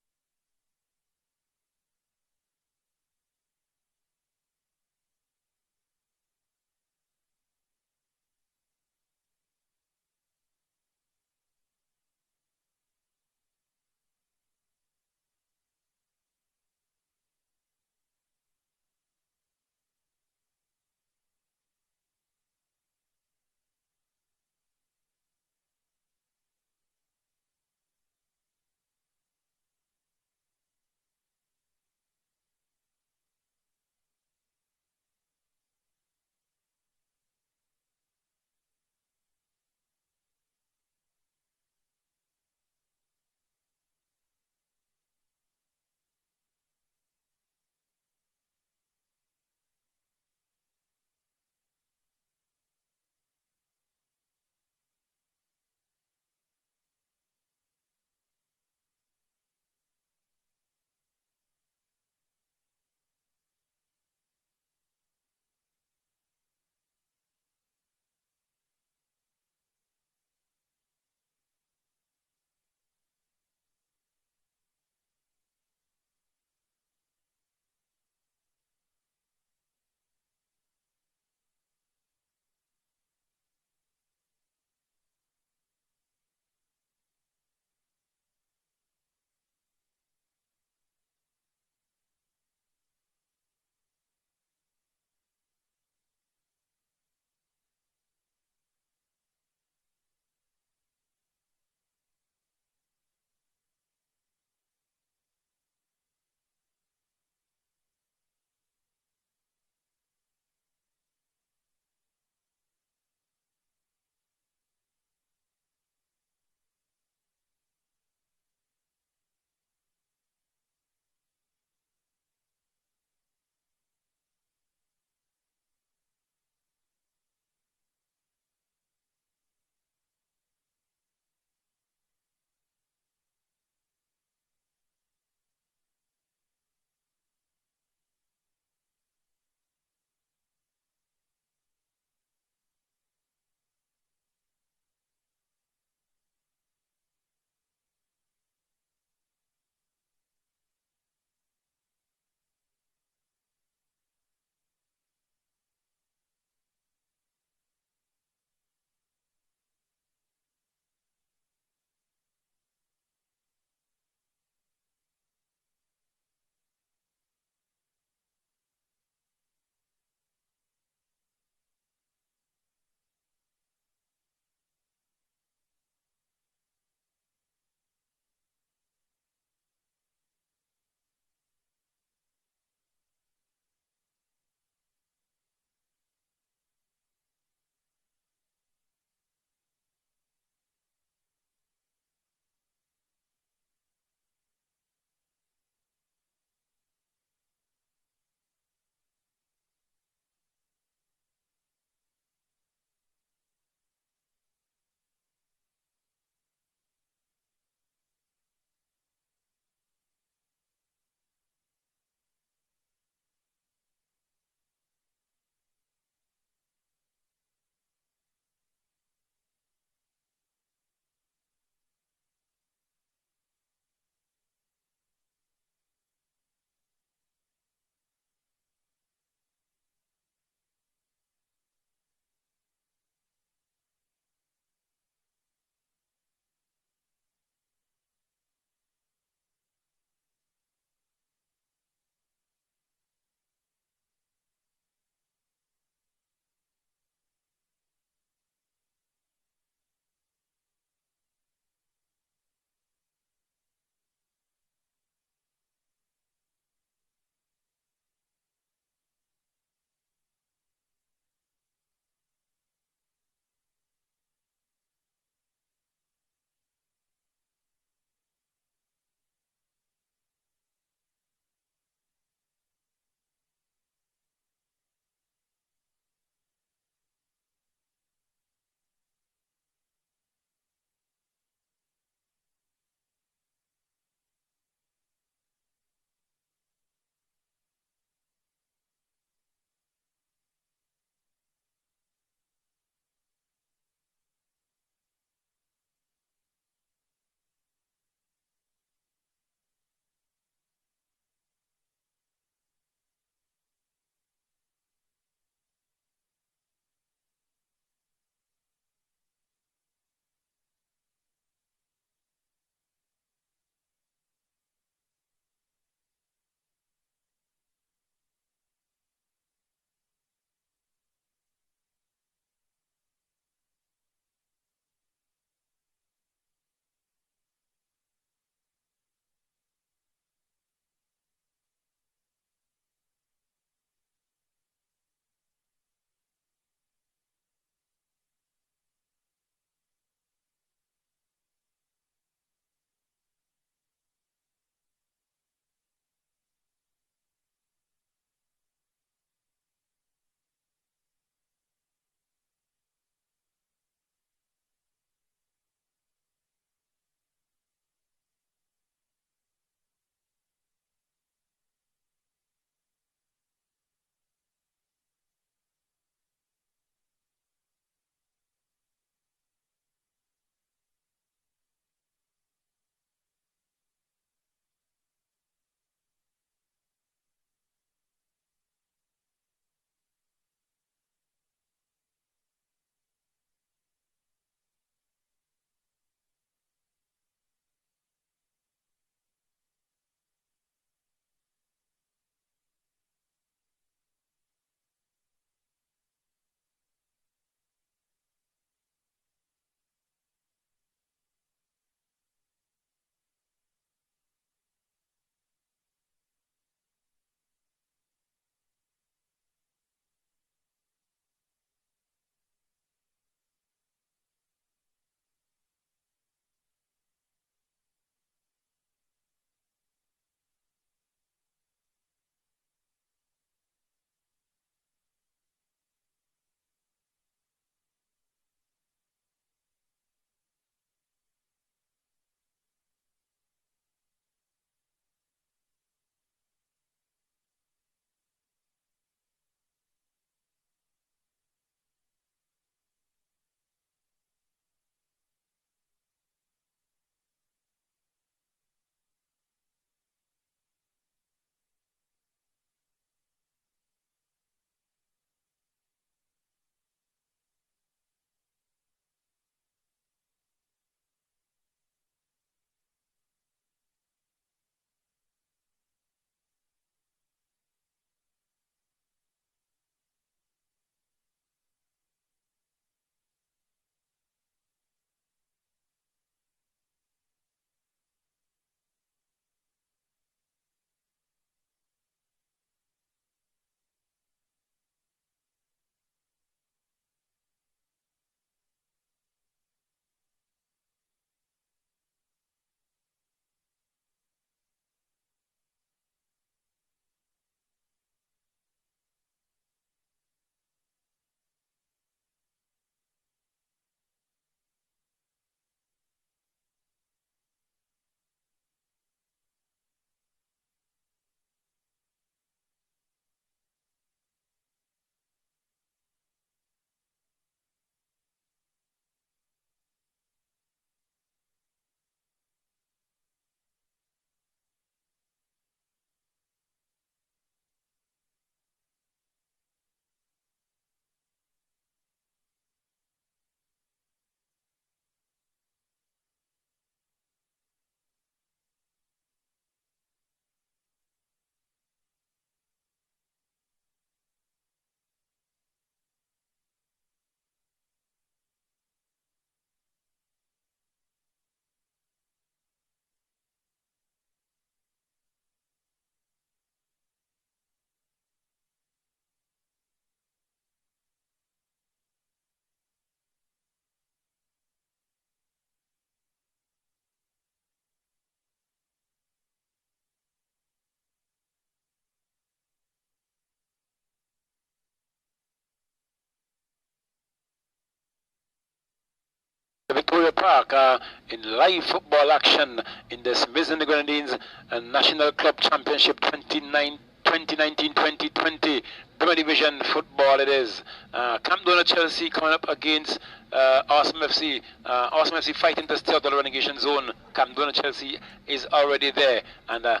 Victoria Park in live football action in the Smiths and the Grenadines National Club Championship 2019-2020 Premier Division football it is. Camp Donald Chelsea coming up against Awesome FC. Awesome FC fighting to stay out of the relegation zone. Camp Donald Chelsea is already there. And a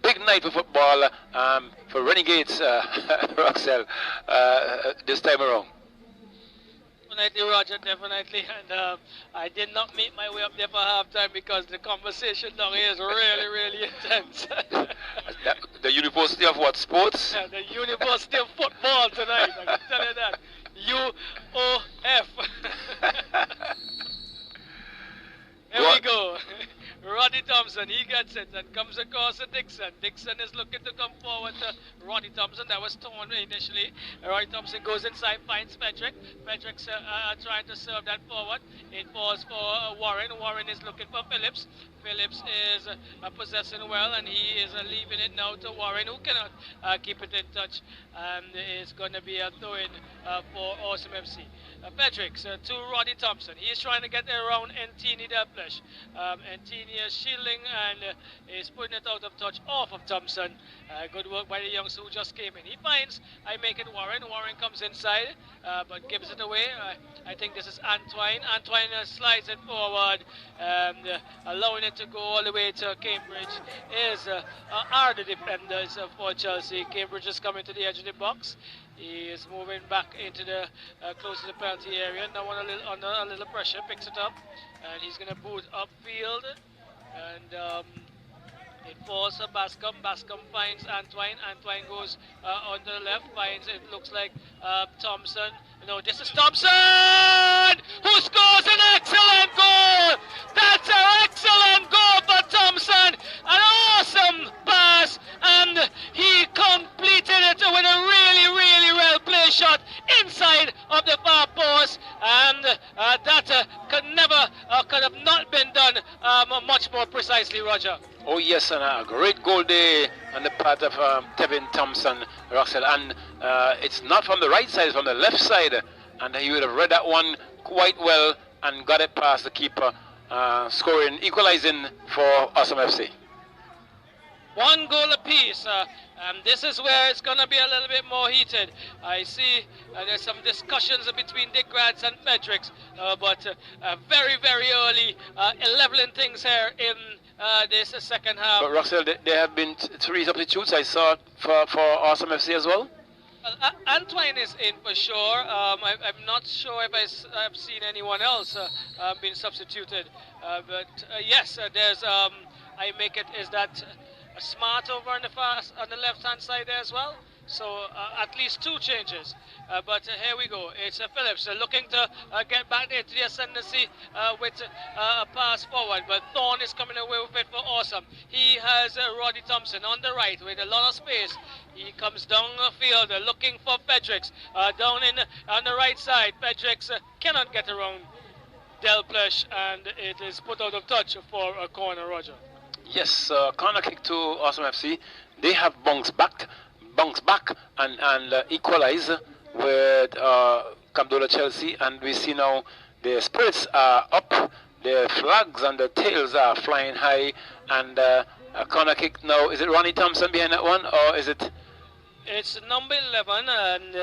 big night for football for Renegades, Roxelle, this time around. Definitely, Roger, definitely. And I did not make my way up there for halftime because the conversation down here is really, really intense. The University of what, sports? Yeah, the University of Football tonight, I can tell you that. UOF. Here we go. Roddy Thompson, he gets it and comes across to Dixon. Dixon is looking to come forward to Roddy Thompson. That was torn initially. Roddy Thompson goes inside, finds Patrick. Patrick's trying to serve that forward. It falls for Warren. Warren is looking for Phillips. Phillips is possessing well, and he is leaving it now to Warren, who cannot keep it in touch, and is going to be a throw-in for Awesome FC. Patrick's to Roddy Thompson. He is trying to get around Ntini Delflesh. Ntini is shielding and is putting it out of touch off of Thompson. Good work by the youngster who just came in. He finds I make it Warren. Warren comes inside, but gives it away. I think this is Antoine. Antoine slides it forward, allowing it to go all the way to Cambridge. Are the defenders for Chelsea. Cambridge is coming to the edge of the box. He is moving back into the close to the penalty area. Now under a little pressure, picks it up, and he's going to boot upfield, and it falls to Bascom. Bascom finds Antoine. Antoine goes on the left, finds it looks like Thompson. No, this is Thompson who scores an excellent goal. That's an excellent goal for Thompson. An awesome pass, and he completed it with a really, really well played shot inside of the far post, and that could have not been done much more precisely, Roger. Oh yes, and a great goal there on the part of Tevin Thompson, Russell, and it's not from the right side, it's from the left side, and he would have read that one quite well and got it past the keeper, scoring, equalizing for Awesome FC. One goal apiece, and this is where it's going to be a little bit more heated. I see there's some discussions between Dick Grads and Fredericks, but very, very early, leveling things here in this second half. But Russell, there have been 3 substitutes I saw for Awesome FC as well. Antoine is in for sure. I'm not sure if I've seen anyone else being substituted, but yes, there's I make it is that Smart over on the left hand side there as well. So at least 2 changes. But here we go. It's Phillips looking to get back into the ascendancy with a pass forward. But Thorne is coming away with it for Awesome. He has Roddy Thompson on the right with a lot of space. He comes down the field looking for Fredericks. Down on the right side, Fredericks cannot get around Delflesh, and it is put out of touch for a corner, Roger. Yes, corner kick to Awesome FC. They have bounced back and equalize with Camdola Chelsea, and we see now the spirits are up, the flags and the tails are flying high, and a corner kick now. Is it Ronnie Thompson behind that one, or is it? It's number 11, and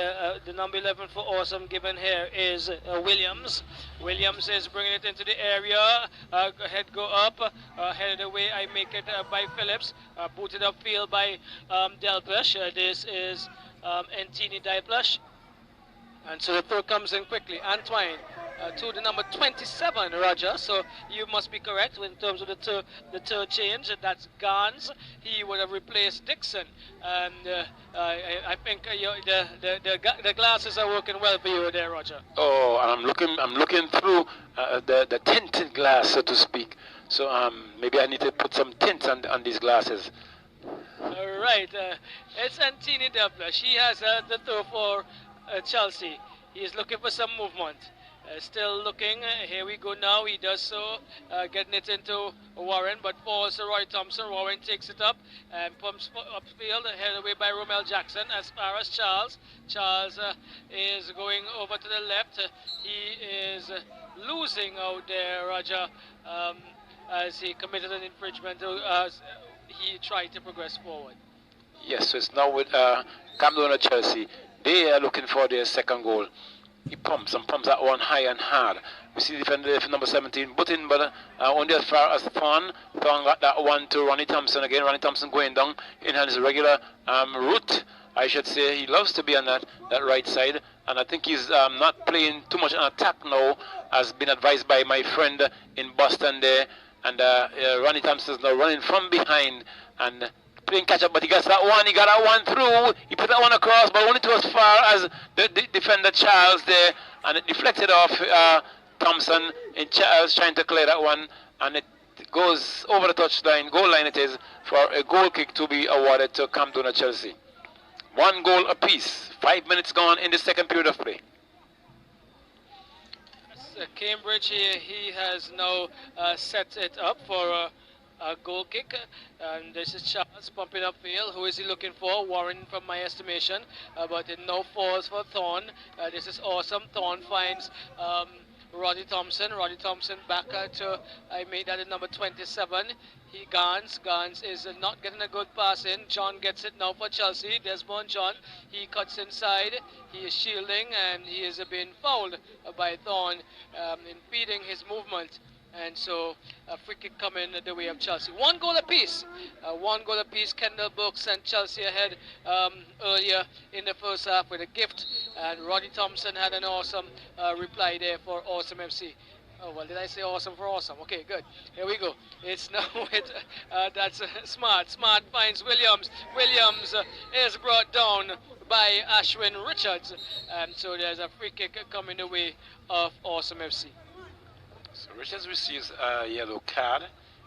the number 11 for Awesome given here is Williams. Williams is bringing it into the area. Go up, headed away. I make it by Phillips. Booted upfield by Delflesh. This is Ntini Delflesh. And so the throw comes in quickly. Antoine to the number 27, Roger. So you must be correct in terms of the third change. That's Gans. He would have replaced Dixon. And I think the glasses are working well for you there, Roger. Oh, and I'm looking through the tinted glass, so to speak. So maybe I need to put some tint on these glasses. All right. It's Ntini Delflesh. He has the throw for Chelsea. He is looking for some movement. Still looking. Here we go now. He does so, getting it into Warren, but falls to Roy Thompson. Warren takes it up and pumps upfield, headed away by Romel Jackson. As far as Charles. Charles is going over to the left. He is losing out there, Roger, as he committed an infringement as he tried to progress forward. Yes, so it's now with Camden and Chelsea. They are looking for their second goal. He pumps that one high and hard. We see defender number 17 butting, but only as far as Thorn. Thorn got that one to Ronnie Thompson again. Ronnie Thompson going down in his regular route. I should say he loves to be on that right side, and I think he's not playing too much on attack now, as been advised by my friend in Boston there. And Ronnie Thompson is now running from behind and playing catch up, but he gets that one. He got that one through. He put that one across, but only to as far as the defender Charles there, and it deflected off Thompson. And Charles trying to clear that one, and it goes over the touchline. Goal line it is for a goal kick to be awarded to Camden and Chelsea. 1 goal apiece. 5 minutes gone in the second period of play. Cambridge, he has now set it up for a goal kick, and this is Charles pumping upfield. Who is he looking for? Warren, from my estimation, but it now falls for Thorn. This is awesome. Thorn finds Roddy Thompson. Roddy Thompson back to, I made that at number 27. Gans is not getting a good pass in. John gets it now for Chelsea. Desmond John, he cuts inside. He is shielding, and he is being fouled by Thorn, impeding his movement. And so a free kick coming the way of Chelsea. 1 goal apiece. 1 goal apiece. Kendall Burke sent Chelsea ahead earlier in the first half with a gift. And Roddy Thompson had an awesome reply there for Awesome FC. Oh, well, did I say awesome for awesome? Okay, good. Here we go. It's now with, that's Smart. Smart finds Williams. Williams is brought down by Ashwin Richards. And so there's a free kick coming the way of Awesome FC. So Richards receives a yellow card.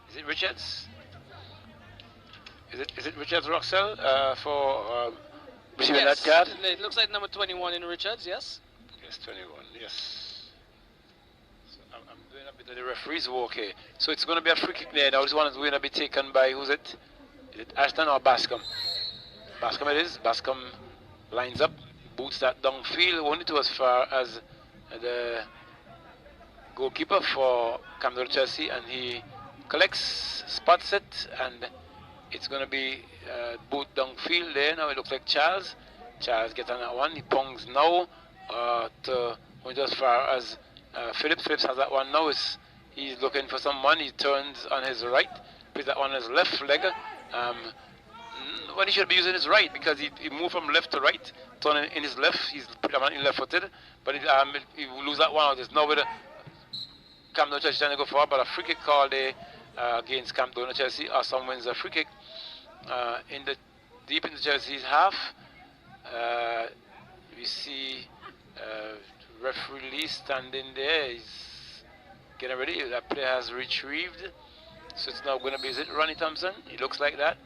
Is it Richards? Is it Richards Roxell for receiving that card? It looks like number 21 in Richards, yes? Yes, 21, yes. So I'm doing a bit of the referee's work here. So it's going to be a free kick there. Now this one is going to be taken by, who's it? Is it Ashton or Bascom? Bascom it is. Bascom lines up, boots that downfield, only to as far as the goalkeeper for Camden Chelsea, and he collects, spots it, and it's going to be boot downfield there. Now it looks like Charles gets on that one. He pongs now to only as far as Phillips. Phillips has that one now. He's looking for someone. He turns on his right, puts that one on his left leg. When he should be using his right, because he moved from left to right, turning in his left. He's predominantly left-footed, but he will lose that one out. It's now with Camden Chelsea trying to go forward, but a free kick called there against Camden Chelsea. Awesome wins a free kick deep in the Chelsea's half. We see referee Lee standing there. He's getting ready. That player has retrieved, so it's now going to be, is it Ronnie Thompson? He looks like that.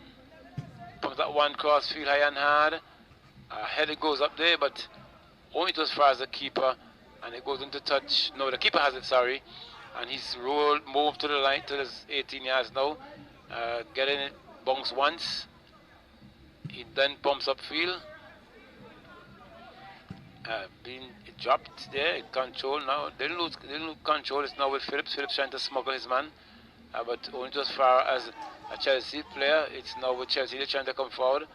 Pumps that one cross field high and hard. Header goes up there, but only to as far as the keeper, and it goes into touch. No, the keeper has it, sorry. And he's moved to the line, to his 18 yards now. Getting it, bounce once. He then pumps upfield. Being dropped there, control now. They didn't lose control. It's now with Phillips. Phillips trying to smuggle his man. But only as far as a Chelsea player, it's now with Chelsea. They're trying to come forward.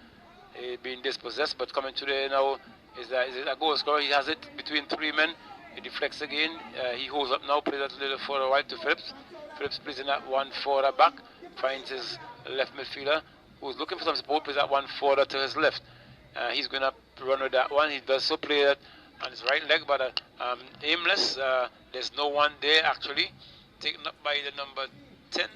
Being dispossessed, but coming to there now is it a goal scorer. He has it between 3 men. He deflects again. He holds up now, plays that a little further wide to Phillips. Phillips plays in that one further back, finds his left midfielder who's looking for some support, plays that one further to his left. He's going to run with that one. He does so play that on his right leg, but aimless. There's no one there actually. Taken up by the number 10,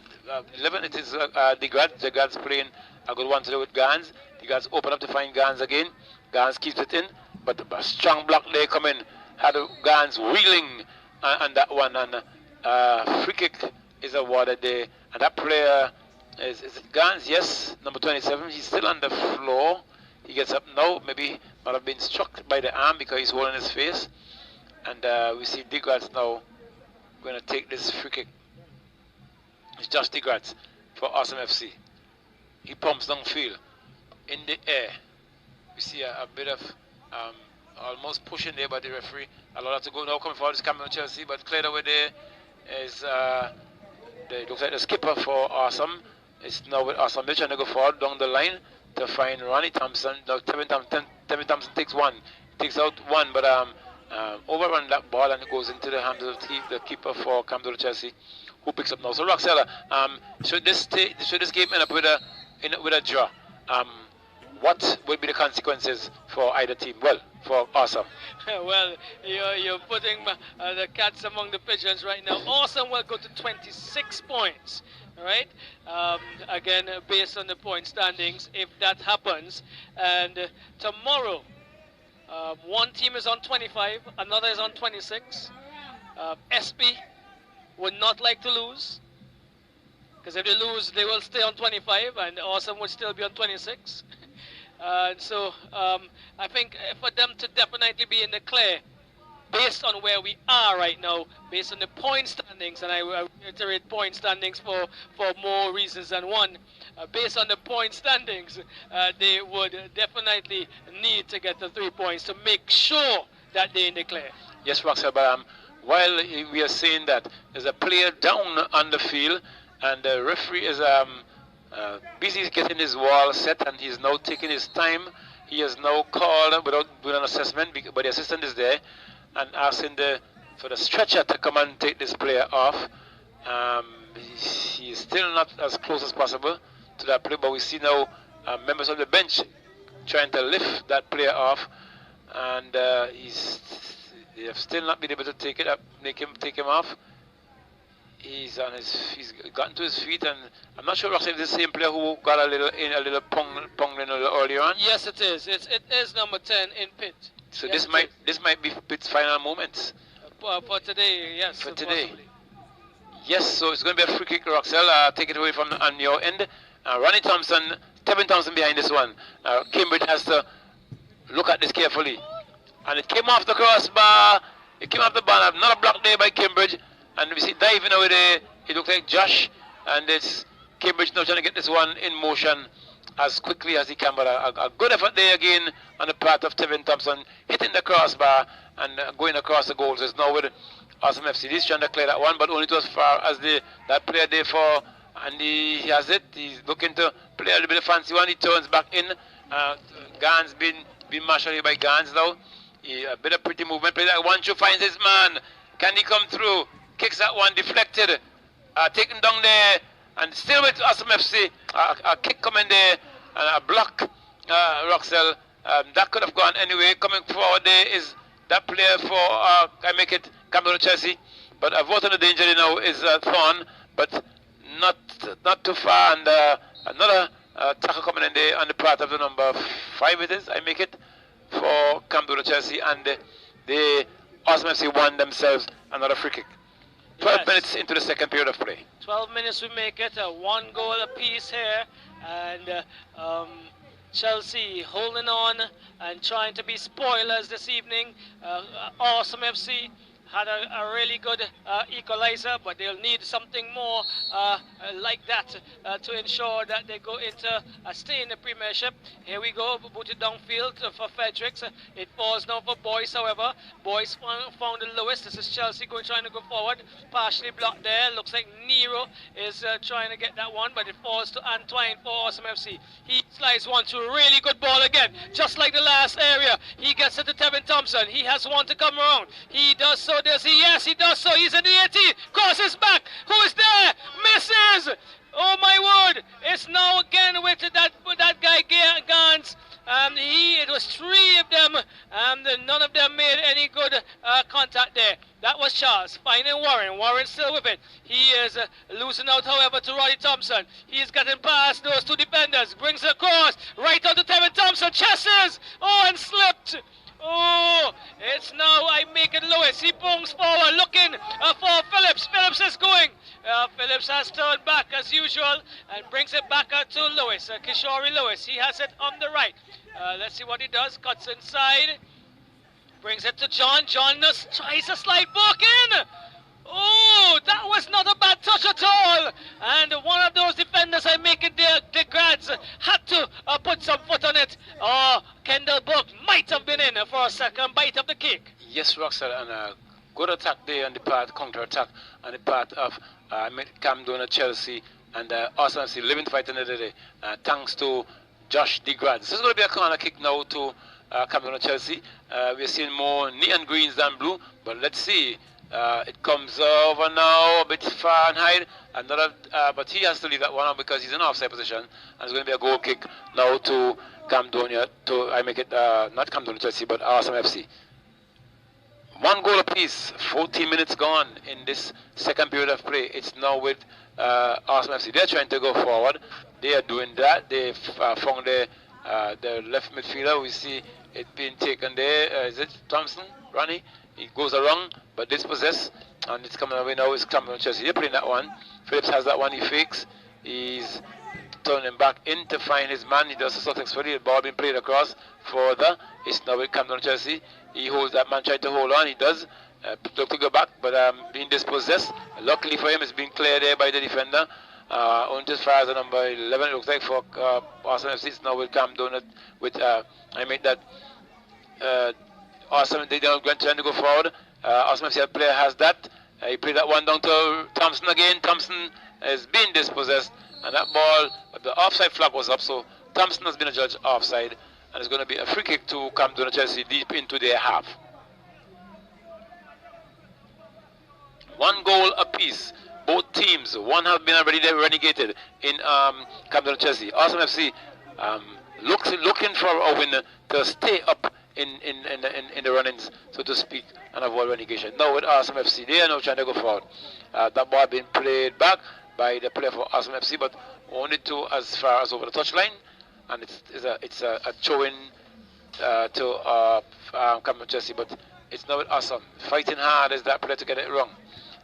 11. It is Degrad. Degrad's playing a good one to do with Gans. Degrad's open up to find Gans again. Gans keeps it in, but a strong block there coming. Had Gans wheeling on that one, and free kick is awarded there. And that player is it Gans? Yes, number 27. He's still on the floor. He gets up now. Maybe might have been struck by the arm because he's holding his face. And we see Degrats now going to take this free kick. It's just Degrats for Awesome FC. He pumps downfield in the air. We see a bit of almost pushing there, but the referee allowed that to go. Now coming forward is Cameron Chelsea, but cleared away there is it looks like the skipper for Awesome. It's now with Awesome. They're trying to go forward down the line to find Ronnie Thompson. Now Tevin Thompson takes one, takes out one, but overrun that ball and it goes into the hands of the keeper for Camden Chelsea, who picks up now. So Roxella, should this game end up with a draw? What would be the consequences for either team? Well, for Awesome. Well, you're putting the cats among the pigeons right now. Awesome will go to 26 points, right? Again, based on the point standings, if that happens. And tomorrow, one team is on 25, another is on 26. SP would not like to lose, because if they lose, they will stay on 25, and Awesome would still be on 26. So I think for them to definitely be in the clear, based on where we are right now, based on the point standings, and I reiterate point standings for more reasons than one, based on the point standings, they would definitely need to get the 3 points to make sure that they're in the clear. Yes, Roxel, but while we are saying that there's a player down on the field, and the referee is busy getting his wall set, and he's now taking his time. He has now called without doing an assessment, but the assistant is there and asking for the stretcher to come and take this player off. He is still not as close as possible to that player, but we see now members of the bench trying to lift that player off, and they have still not been able to take him off. He's gotten to his feet, and I'm not sure if it's the same player who got a little pong earlier on. Yes, it is. It is number 10 in pit. So yes, this might be Pitt's final moments. For today, yes. For today. Possibly. Yes, so it's going to be a free kick, Roxel. Take it away from on your end. Ronnie Thompson, Tevin Thompson behind this one. Cambridge has to look at this carefully. And it came off the crossbar. It came off the bar. Another block there by Cambridge. And we see diving over there. It looks like Josh. And it's Cambridge now trying to get this one in motion as quickly as he can. But a good effort there again on the part of Tevin Thompson, hitting the crossbar and going across the goals. It's now with Awesome FC. He's trying to clear that one, but only to as far as that player there for, and he has it. He's looking to play a little bit of fancy one. He turns back in. Gans been marshaled here by Gans now. A bit of pretty movement. Play that one. Two finds his man. Can he come through? Kicks that one, deflected. Taken down there, and still with Awesome FC. A kick coming there, and a block. Roxel. That could have gone anyway. Coming forward there is that player for I make it Camden Chelsea, but avoiding the danger now is Thorn, but not too far, and another tackle coming in there on the part of the number 5 it is, I make it, for Camden Chelsea, and the Awesome FC won themselves another free kick. 12 minutes into the second period of play. 12 minutes we make it, 1 goal apiece here, and Chelsea holding on and trying to be spoilers this evening. Awesome FC had a really good equalizer, but they'll need something more like that to ensure that they go into stay in the Premiership. Here we go, booted downfield for Fredericks. It falls now for Boyce, however. Boyce found Lewis. This is Chelsea trying to go forward. Partially blocked there. Looks like Nero is trying to get that one, but it falls to Antoine for Awesome FC. He slides one to a really good ball again, just like the last area. He gets it to Tevin Thompson. He has one to come around. He does so. Does he? Yes, he does so. He's in the 18. Crosses back. Who is there? Misses. Oh my word! It's now again with that guy Gans. It was 3 of them, and none of them made any good contact there. That was Charles finding Warren. Warren still with it. He is losing out, however, to Roddy Thompson. He's getting past those 2 defenders. Brings it across right out to Tevin Thompson. Chesses. Oh, and slipped. Oh, it's now I make it Lewis. He bungs forward looking for Phillips. Phillips is going. Phillips has turned back as usual and brings it back out to Lewis. Kishori Lewis. He has it on the right. Let's see what he does. Cuts inside. Brings it to John. John tries to slide back in. Oh, that was not a bad touch at all. And one of those defenders I make it the grads had to put some foot on it. Oh, Kendall Burke might have been in for a a second bite of the cake. Yes, Roxel, and a good attack there on the part, counter attack on the part of Camden Chelsea and Arsenal FC living fight another day. Thanks to Josh DeGrad. This is going to be a corner kick now to Camden Chelsea. We're seeing more neon greens than blue, but let's see. It comes over now a bit far and high. Another, but he has to leave that one out because he's in offside position, and it's going to be a goal kick now to Camden. I make it not Camden Chelsea, but Arsenal FC. One goal apiece, 14 minutes gone in this second period of play. It's now with Arsenal FC. They're trying to go forward. They are doing that. They've found the left midfielder. We see it being taken there. Is it Thompson? Ronnie? He goes around, but dispossessed, and it's coming away now. It's coming on Chelsea. They're playing that one. Phillips has that one. He fakes. He's turning back in to find his man. He does successfully. The ball being played across further. It's now with Camden Chelsea. He holds that man, tried to hold on. He does. Look to go back, but being dispossessed. Luckily for him, it's being cleared there by the defender. Only as far as the number 11, it looks like for Arsenal FC. It's now with Camden. With I made that. Arsenal, they don't trying to go forward. Arsenal FC player has that. He played that one down to Thompson again. Thompson has been dispossessed, and that ball, the offside flag was up, so Thompson has been adjudged offside, and it's going to be a free kick to Camden Chelsea deep into their half. One goal apiece. Both teams, one have been already relegated in Camden Chelsea. Arsenal FC looking for a win to stay up in the run-ins, so to speak, and avoid relegation. Now with Arsenal FC, they are now trying to go forward. That ball being played back by the player for Arsenal FC, but only to as far as over the touchline, and it's a throw-in to Camden Chelsea, but it's now with Arsenal. Fighting hard as that player to get it wrong.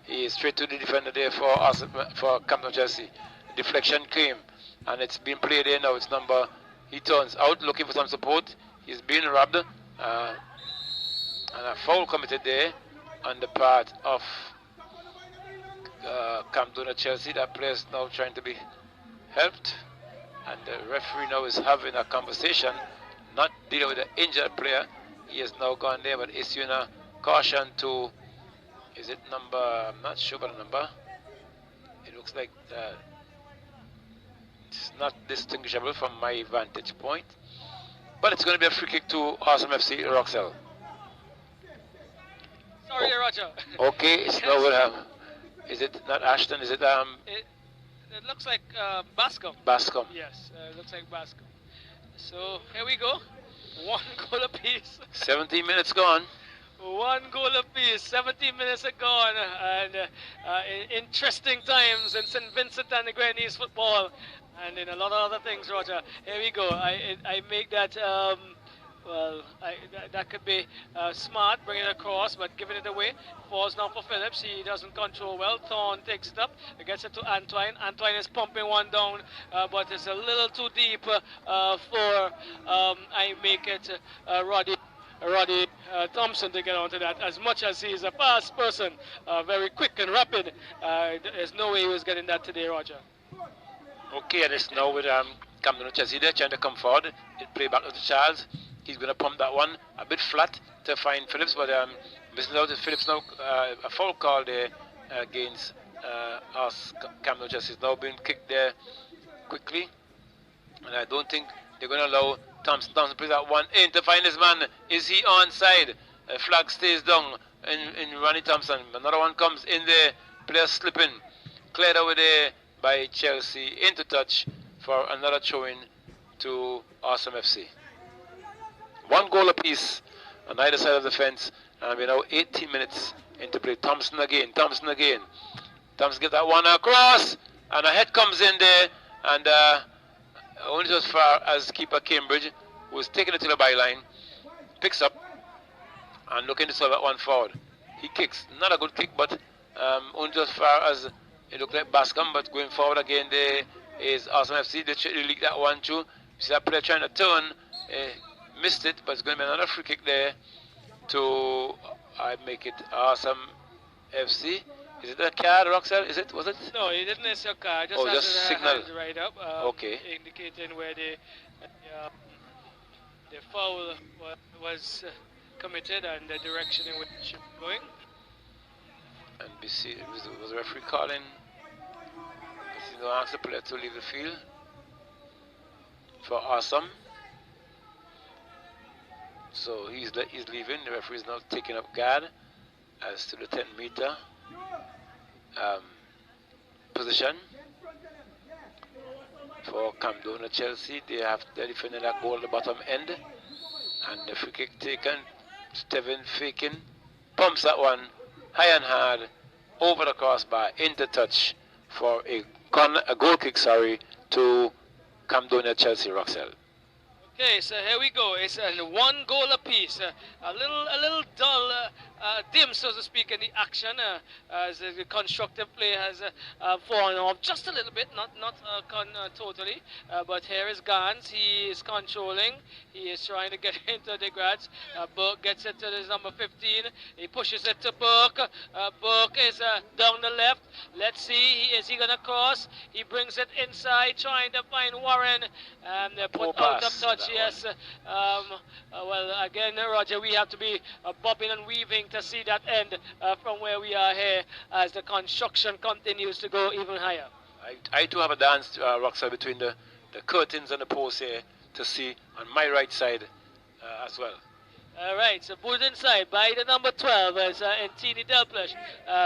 He is straight to the defender there for Camden Chelsea. Deflection came, and it's being played there now. It's number, he turns out looking for some support. He's being robbed, and a foul committed there on the part of Camden Chelsea. That player is now trying to be helped, and the referee now is having a conversation, not dealing with the injured player. He has now gone there, but issuing a caution to, is it number, I'm not sure about the number. It looks like it's not distinguishable from my vantage point. But it's going to be a free kick to Arsenal FC, Roxel. Sorry, Roger. Okay, it's now with is it not Ashton? Is it It looks like Bascom. Bascom. Yes, it looks like Bascom. So here we go. One goal apiece. 17 minutes gone. One goal apiece. 17 minutes are gone, and interesting times in St. Vincent and the Grenadines football. And in a lot of other things, Roger. Here we go. I make that, well, that could be smart, bring it across, but giving it away. Falls now for Phillips. He doesn't control well. Thorne takes it up, gets it to Antoine. Antoine is pumping one down, but it's a little too deep for, I make it, Roddy Thompson to get onto that. As much as he's a fast person, very quick and rapid, there's no way he was getting that today, Roger. Okay, and it's now with Camden Chelsea. They're trying to come forward. It play back to Charles. He's going to pump that one a bit flat to find Phillips, but missing out to Phillips now. A foul call there against us. Camden Chelsea is now being kicked there quickly, and I don't think they're going to allow Thompson to play that one in to find his man. Is he onside? Flag stays down in Ronnie Thompson. Another one comes in there. Player slipping. Cleared over there by Chelsea into touch for another throw-in to Arsenal FC. One goal apiece on either side of the fence, and we're now 18 minutes into play. Thompson again. Thompson gets that one across, and a head comes in there, and only as far as keeper Cambridge, who's taking it to the byline, picks up and looking to solve that one forward. He kicks, not a good kick, but only as far as it looked like Bascom, but going forward again there is Arsenal FC. They leak that one too. See that player trying to turn, missed it, but it's going to be another free kick there to, I make it Arsenal FC. Is it a card, Roxel? Is it? Was it? No, he didn't miss a card. Just, just signal. Right up. Okay. Indicating where the foul was committed and the direction in which it's going. And BC was the referee calling. He's going to ask the player to leave the field for Awesome. So he's leaving. The referee is now taking up guard as to the 10-meter position for Camden and Chelsea. They're defending that goal at the bottom end, and the free kick taken. Steven Fakin pumps that one high and hard over the crossbar into touch for a goal kick. To Camden and Chelsea. Roxelle. Okay, so here we go. It's a 1 goal apiece. A little dull, dim, so to speak, in the action, as the constructive play has fallen off just a little bit, not totally. But here is Gans. He is controlling. He is trying to get into the grads. Burke gets it to his number 15. He pushes it to Burke. Burke is down the left. Let's see. Is he gonna cross? He brings it inside, trying to find Warren. Put out of touch. Yes, well, again, Roger, we have to be bobbing and weaving to see that end from where we are here as the construction continues to go even higher. I too have a dance, Roxelle, between the curtains and the posts here to see on my right side as well. All right, so put it inside by the number 12 as Ntini Delplush,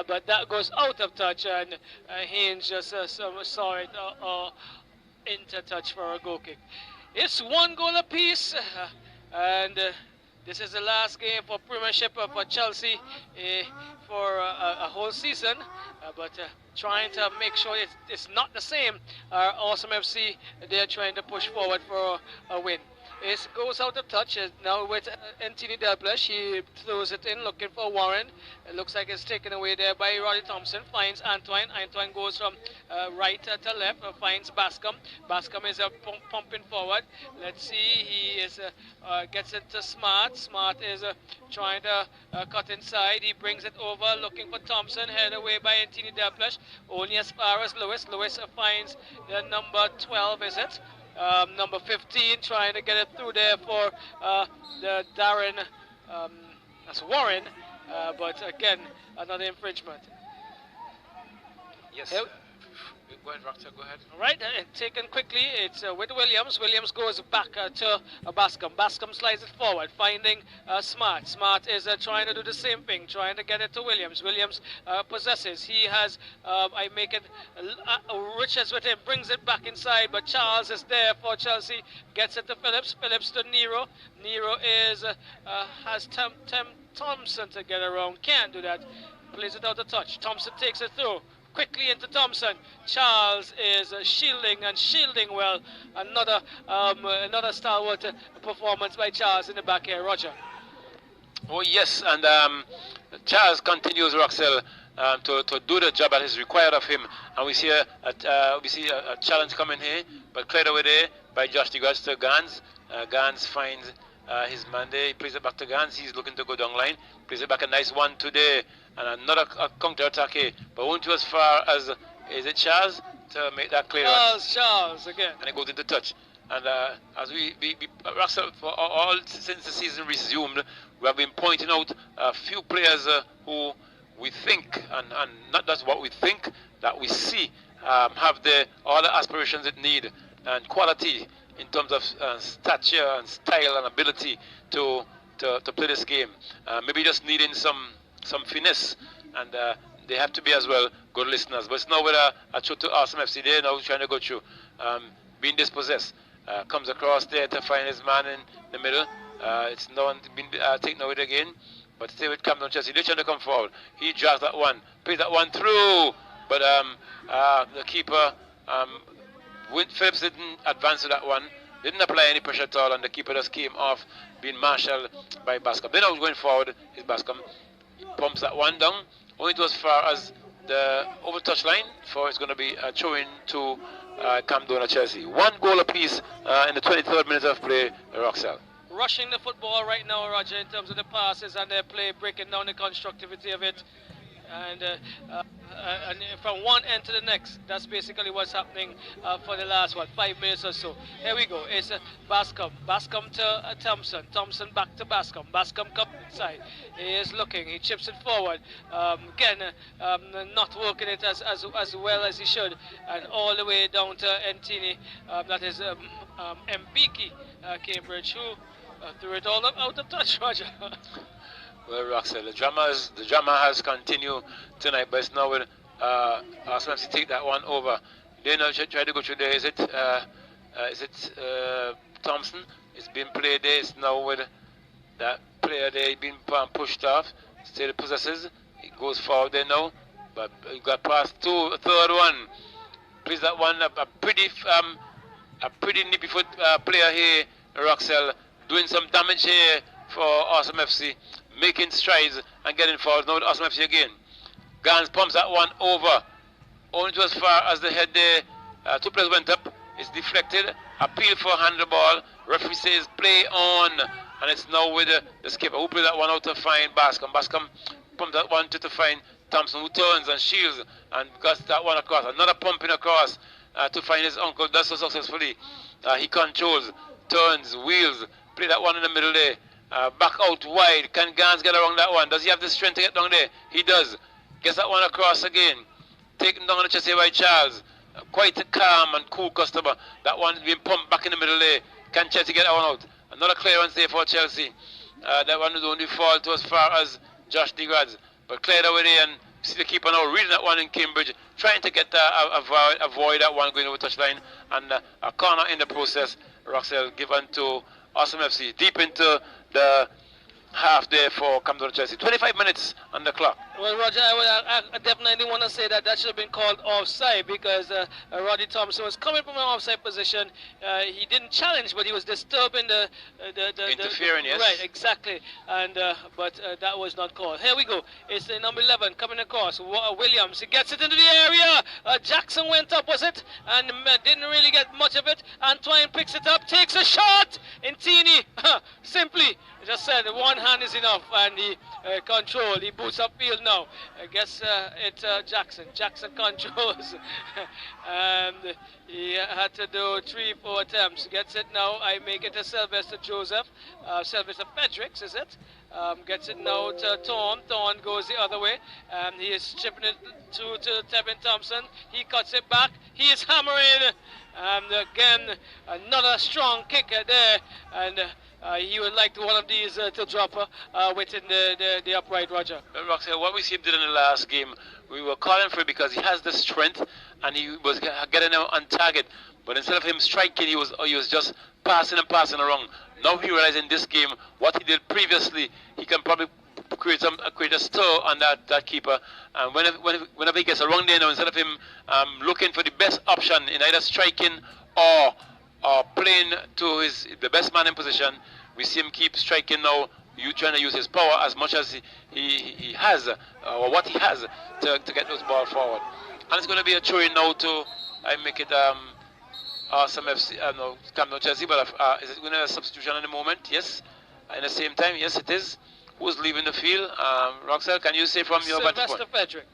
but that goes out of touch, and Haynes just saw it into touch for a goal kick. It's 1 goal apiece, and this is the last game for Premiership for Chelsea for a whole season, but trying to make sure it's not the same. Awesome FC, they're trying to push forward for a win. It goes out of touch now with Ntini Delplush. He throws it in looking for Warren. It looks like it's taken away there by Roddy Thompson. Finds Antoine. Antoine goes from right to left. Finds Bascom. Bascom is pumping forward. Let's see. He is gets it to Smart. Smart is trying to cut inside. He brings it over looking for Thompson. Headed away by Ntini Delplush. Only as far as Lewis. Lewis finds the number 12, is it? Number 15 trying to get it through there for the Darren, that's Warren, but again, another infringement. Yes. Go ahead, Roxelle, go ahead. All right, taken quickly. It's with Williams. Williams goes back to Bascom. Bascom slides it forward, finding Smart. Smart is trying to do the same thing, trying to get it to Williams. Williams possesses. He has, I make it, Richards with him, brings it back inside, but Charles is there for Chelsea. Gets it to Phillips. Phillips to Nero. Nero is has Thompson to get around. Can't do that. Plays it out of touch. Thompson takes it through. Quickly into Thompson. Charles is shielding well. Another stalwart performance by Charles in the back here. Roger. Oh yes, and Charles continues, Roxelle, to do the job that is required of him. And we see a challenge coming here, but cleared away there by Josh DeGrasse to Gans. Gans finds his man there. He plays it back to Gans. He's looking to go down line. Plays it back, a nice one today. And another counter attack here, but won't go as far as, is it Charles, to make that clearance? Charles again. And it goes into touch. And as we Russell, for all since the season resumed, we have been pointing out a few players who we think, and not just what we think, that we see have all the aspirations it need and quality in terms of stature and style and ability to play this game. Maybe just needing some finesse, and they have to be as well good listeners. But it's now with a show to Awesome FC. They're now trying to go through, being dispossessed. Comes across there to find his man in the middle. It's now been taken away again, but stay with Camden Chelsea. They're trying to come forward. He drags that one, plays that one through, but the keeper, Phillips, didn't advance to that one. Didn't apply any pressure at all, and the keeper just came off, being marshaled by Bascom. Then I was going forward, is Bascom. He pumps that one down, only to as far as the over touch line, for it's going to be a throw in to Camden Chelsea. 1 goal apiece in the 23rd minute of play, Roxelle. Rushing the football right now, Roger, in terms of the passes and their play, breaking down the constructivity of it. And from one end to the next, that's basically what's happening for the last 5 minutes or so. Here we go. It's Bascom to Thompson. Thompson back to Bascom. Bascom comes inside. He is looking. He chips it forward. Again, not working it as well as he should, and all the way down to Entini. That is Mbiki Cambridge, who threw it all out of touch, Roger. Well, Roxelle, the drama has continued tonight, but it's now with Arsenal to take that one over. They now try to go through there. Is it Thompson? It's been played there. It's now with that player there being pushed off. Still possesses. It goes forward there now, but he got past third one. Plays that one a pretty nippy foot player here, Roxelle, doing some damage here for Awesome FC. Making strides and getting forward. Now with Awesome FC again. Gans pumps that one over. Only to as far as the head there. Two players went up. It's deflected. Appeal for handball. Referee says play on. And it's now with the skipper who played that one out to find Bascom. Bascom pumps that one to find Thompson, who turns and shields and got that one across. Another pumping across to find his uncle. Does so successfully. He controls, turns, wheels. Play that one in the middle there. Back out wide. Can Gans get around that one? Does he have the strength to get down there? He does. Gets that one across again. Taken down on the chest here by Charles. Quite a calm and cool customer. That one being pumped back in the middle there. Can Chelsea get that one out? Another clearance there for Chelsea. That one is only fall to as far as Josh DeGrads. But cleared away there, and see the keeper now reading that one in Cambridge. Trying to get avoid that one going over touchline. And a corner in the process. Roxelle given to Awesome FC. Deep into the half there for Camden Chelsea. 25 minutes on the clock. Well, Roger, I definitely want to say that should have been called offside, because Roddy Thompson was coming from an offside position. He didn't challenge, but he was disturbing the interfering, yes. Right, exactly. And but that was not called. Here we go. It's the number 11 coming across. Williams, he gets it into the area. Jackson went up, was it? And didn't really get much of it. Antoine picks it up, takes a shot. Intini simply just said one hand is enough, and he controlled. He boots upfield now. I guess it's Jackson. Jackson controls. And he had to do 3-4 attempts. Gets it now. I make it to Sylvester Joseph. Sylvester Fredericks, is it? Gets it now to Thorn. Thorn goes the other way. He is chipping it to Tevin Thompson. He cuts it back. He is hammering. And again, another strong kicker there. And he would like one of these to drop within the upright, Roger. Roxelle, what we see him did in the last game, we were calling for it because he has the strength and he was getting on target. But instead of him striking, he was just passing and passing around. Now he realized in this game what he did previously, he can probably create a stir on that keeper. And whenever he gets around there now, instead of him looking for the best option in either striking or playing to the best man in position, we see him keep striking now. You trying to use his power as much as he has, or what he has, to get those balls forward. And it's going to be a throw-in now to, I make it Awesome FC, no, Camden Chelsea, but is it going to be a substitution in the moment? Yes. In the same time, yes, it is. Who's leaving the field? Roxelle, can you say from your vantage point?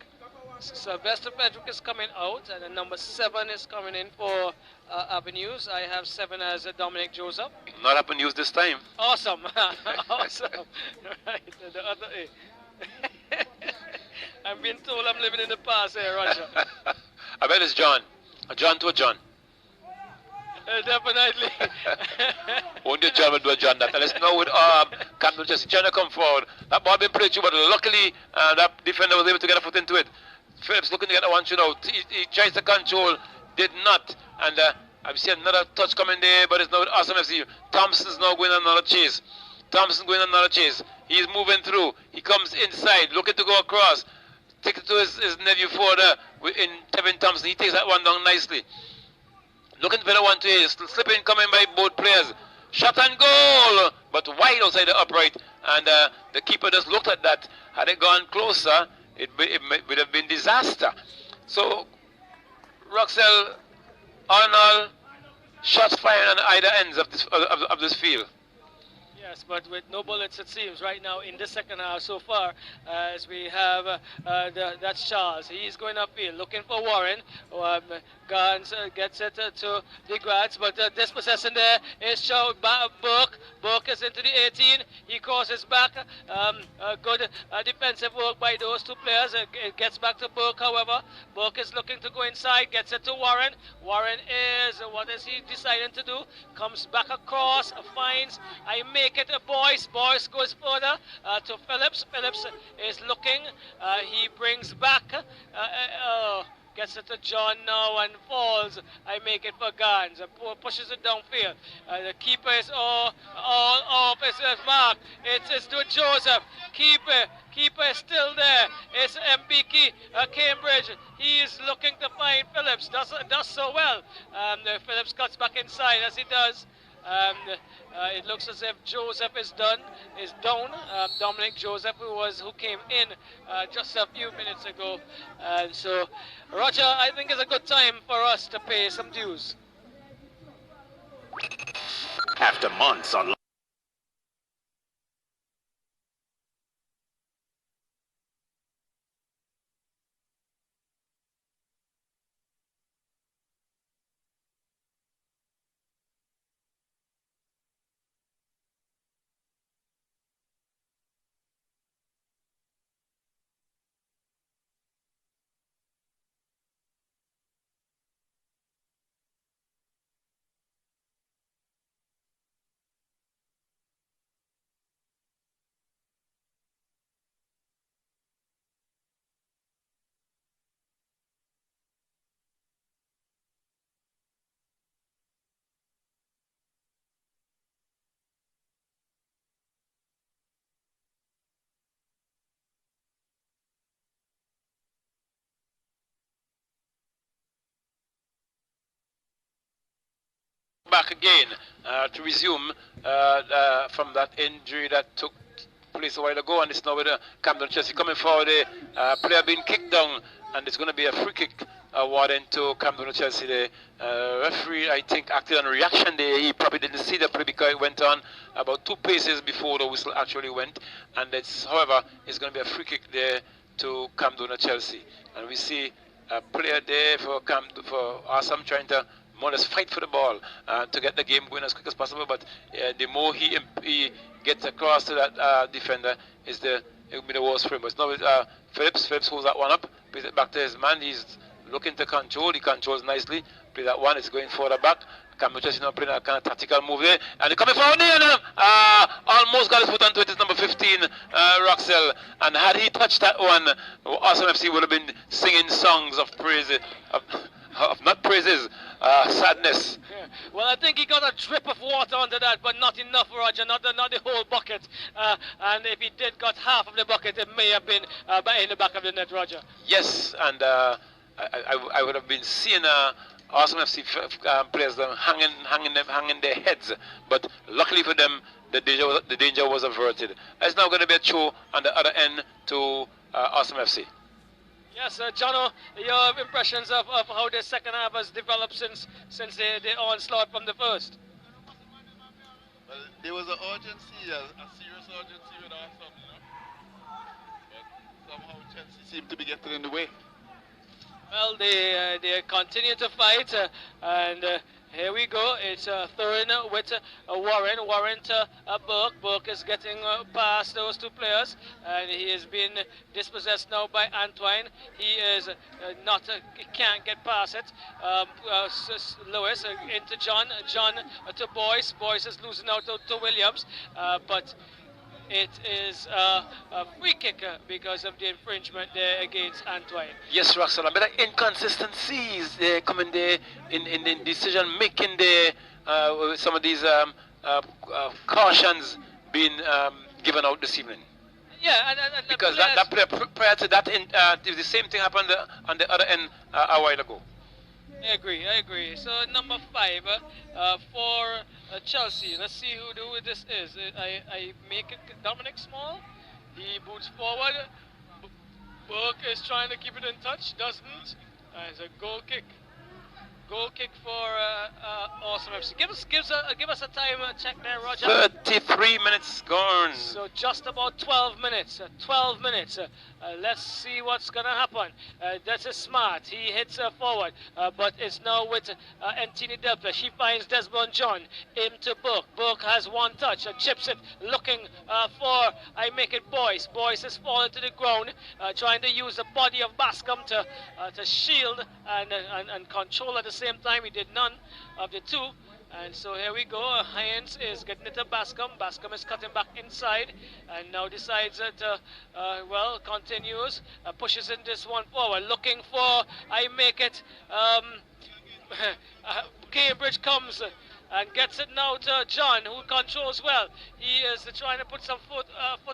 Sylvester Frederick is coming out, and then number 7 is coming in for Avenues. I have 7 as Dominic Joseph. Not Avenues this time. Awesome. Awesome. Right, the other I'm being told I'm living in the past here, Roger. I bet it's John. A John to a John. Definitely. Only John will do a John that. And let's know with Camden just trying to come forward. That ball been played through, but luckily that defender was able to get a foot into it. Phillips looking to get that one shoot out. He tries to control, did not. And I've seen another touch coming there, but it's now with Awesome FC. Thompson's now going on another chase. He's moving through. He comes inside, looking to go across. Takes it to his nephew Forder in Tevin Thompson. He takes that one down nicely. Looking for the one to his, slipping coming by both players. Shot and goal, but wide outside the upright. And the keeper just looked at that. Had it gone closer, it would have been disaster. So, Roxelle, Arnold, shots fired on either ends of this field. Yeah, Yes, but with no bullets it seems right now in the second half so far, as we have that's Charles. He's going upfield looking for Warren. Gans gets it to the Grads, but dispossessing there is Burke. Burke is into the 18. He crosses back. Good defensive work by those two players. It gets back to Burke, however. Burke is looking to go inside, gets it to Warren. Warren is, what is he deciding to do? Comes back across, finds, I make it a Boyce. Boyce goes further to Phillips. Phillips is looking. He brings back. Gets it to John now and falls. I make it for Gans. Pushes it downfield. The keeper is all off his mark. It's to Joseph. Keeper is still there. It's Mbiki Cambridge. He is looking to find Phillips. Does so well. Phillips cuts back inside as he does. It looks as if Joseph is down. Dominic Joseph, who came in just a few minutes ago. And so, Roger, I think it's a good time for us to pay some dues. After months on back again to resume from that injury that took place a while ago, and it's now with Camden Chelsea coming forward. A player being kicked down, and it's going to be a free kick awarded to Camden Chelsea. The referee, I think, acted on reaction there. He probably didn't see the play because it went on about 2 paces before the whistle actually went, and however, it's going to be a free kick there to Camden Chelsea, and we see a player there for Assam trying to more or less fight for the ball to get the game going as quick as possible, but the more he gets across to that defender, it will be the worst for him. But now with Phillips holds that one up, plays it back to his man. He's looking to control. He controls nicely. Play that one. It's going further back. Cameron Chelsea now playing a kind of tactical move there, and they're coming forward there, and almost got his foot onto it. It's number 15, Roxell. And had he touched that one, Awesome FC would have been singing songs of praise, of not praises, sadness. Yeah. Well, I think he got a drip of water under that, but not enough, Roger, not the whole bucket. And if he did got half of the bucket, it may have been in the back of the net, Roger. Yes, and I would have been seeing Awesome FC players hanging their heads, but luckily for them, the danger was averted. It's now going to be a throw on the other end to Awesome FC. Yes, Jono, your impressions of how the second half has developed since the onslaught from the first? Well, there was an urgency, a serious urgency with Awesome, you know. But somehow Chelsea seemed to be getting in the way. Well, they continue to fight, and here we go. It's Thurin with Warren. Warren to Burke. Burke is getting past those two players, and he is being dispossessed now by Antoine. He is he can't get past it. Lewis into John. John to Boyce. Boyce is losing out to Williams, but it is a free kick because of the infringement there against Antoine. Yes, Roxanne, but inconsistencies coming there in the decision making there, some of these cautions being given out this evening. Yeah, and because that player prior to that, the same thing happened on the other end a while ago. I agree. So number 5 for Chelsea. Let's see who this is. I make it Dominic Small. He boots forward. Burke is trying to keep it in touch. Doesn't. It's a goal kick. Goal kick for Awesome FC. Give us a time check there, Roger. 33 minutes gone. So just about 12 minutes. 12 minutes. Let's see what's gonna happen. That's a smart. He hits forward, but it's now with Antini Delta. She finds Desmond John into Burke. Burke has one touch, chips it, looking for I make it Boyce. Boyce has fallen to the ground, trying to use the body of Bascom to shield and control at the same time. He did none of the two. And so here we go. Hines is getting it to Bascom. Bascom is cutting back inside and now decides that, continues, pushes in this one forward, looking for I make it. Cambridge comes and gets it now to John, who controls well. He is trying to put some foot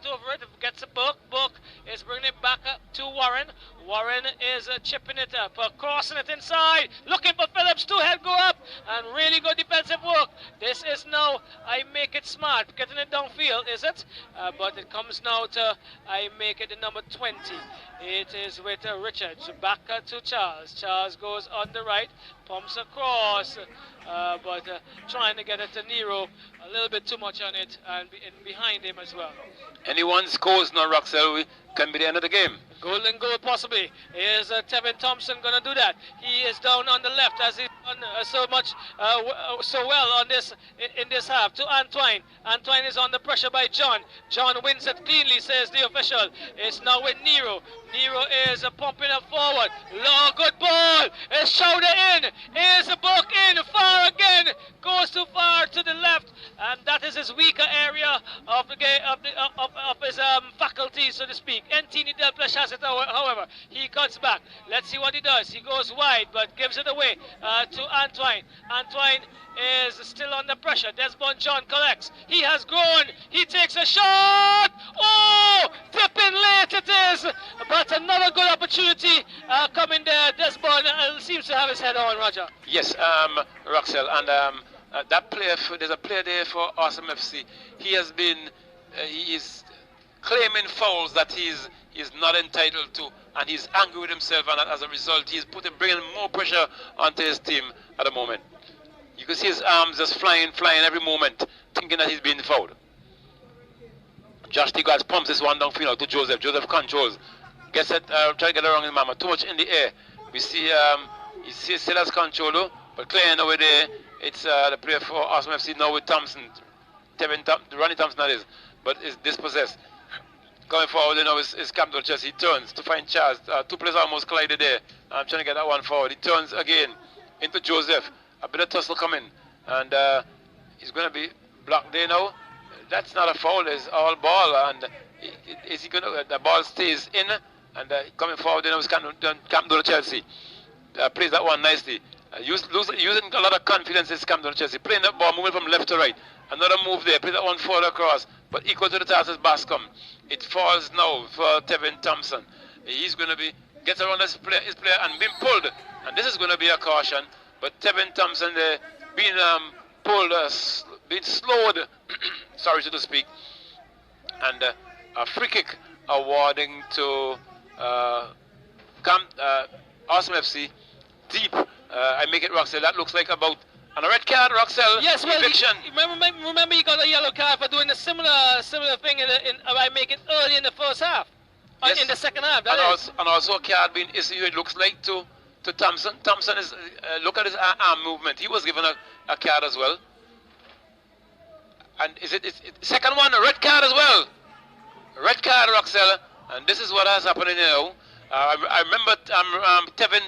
over it, gets a Burke. Burke is bringing it back up to Warren. Warren is chipping it up, crossing it inside, looking for Phillips, two-head go up, and really good defensive work. This is now, I make it smart, getting it downfield, is it? But it comes now to, I make it the number 20. It is with Richards, back to Charles. Charles goes on the right, pumps across, but trying to get it to Nero, a little bit too much on it, and behind him as well. Anyone scores now, Roxell, can be the end of the game. Golden goal possibly. Is Tevin Thompson going to do that? He is down on the left as he's done so well on this in this half to Antoine. Antoine is under pressure by John. John wins it cleanly, says the official. It's now with Nero. Nero is pumping it forward. Good ball. It's shoulder in. Is a book in. Far again. Goes too far to the left, and that is his weaker area of the game of his faculty, so to speak. Antini Del Flesh has it, however. He cuts back. Let's see what he does. He goes wide, but gives it away to Antoine. Antoine is still under pressure. Desmond John collects. He has grown. He takes a shot. Oh, tipping late it is. But another good opportunity coming there. Desmond seems to have his head on, Roger. Yes, Roxell, and that player, there's a player there for Awesome FC. He has been, he is claiming fouls that he's not entitled to, and he's angry with himself, and as a result, he's bringing more pressure onto his team at the moment. You can see his arms just flying every moment, thinking that he's being fouled. Josh Tigard pumps this one downfield to Joseph. Joseph controls, gets it, trying to get around his mama, too much in the air. We see, you see Silas control, but clear over there. It's the player for Awesome FC now with Thompson, Ronnie Thompson that is, but is dispossessed. Going forward, you know, is Campbell Chess. He turns to find Charles. Two players almost collided there. I'm trying to get that one forward. He turns again into Joseph. A bit of tussle coming, and he's going to be blocked there now. That's not a foul. It's all ball, and is he going to? The ball stays in, and coming forward, you know, is Campbell Chelsea. Plays that one nicely. Using a lot of confidence is Campbell Chelsea. Playing that ball, moving from left to right. Another move there. Play that one forward across, but equal to the task is Bascom. It falls now for Tevin Thompson. He's going to be gets around his player and being pulled, and this is going to be a caution. But Tevin Thompson being pulled, being slowed, sorry so to speak, and a free kick awarding to Awesome FC deep. I make it Roxell. That looks like about and a red card, Roxell. Yes, well, eviction. Remember he got a yellow card for doing a similar thing I make it early in the first half, yes. In the second half. And also a card being issued. It looks like to Thompson. Thompson is look at his arm movement. He was given a card as well. And it's second one, a red card as well. Red card, Roxell. And this is what has happened now. I remember Tevin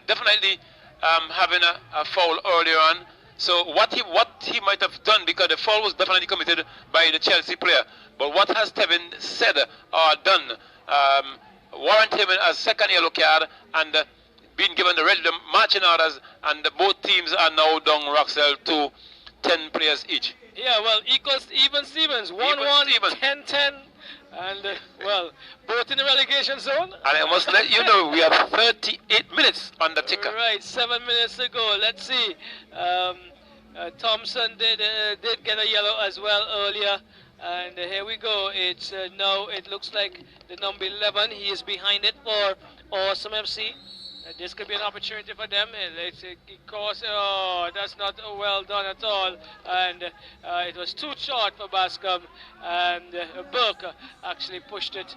definitely having a foul earlier on. So what he might have done, because the foul was definitely committed by the Chelsea player. But what has Tevin said or done warrant him a second yellow card and being given the marching orders, and both teams are now down, Roxell, to 10 players each. Yeah, well, equals even Stevens, 1-1, 10-10, and well, both in the relegation zone. And I must let you know we have 38 minutes on the ticker. Right, 7 minutes to go. Let's see. Thompson did get a yellow as well earlier, and here we go. It's now it looks like the number 11. He is behind it for Awesome FC. This could be an opportunity for them. Oh, that's not well done at all. And it was too short for Bascom. And Burke actually pushed it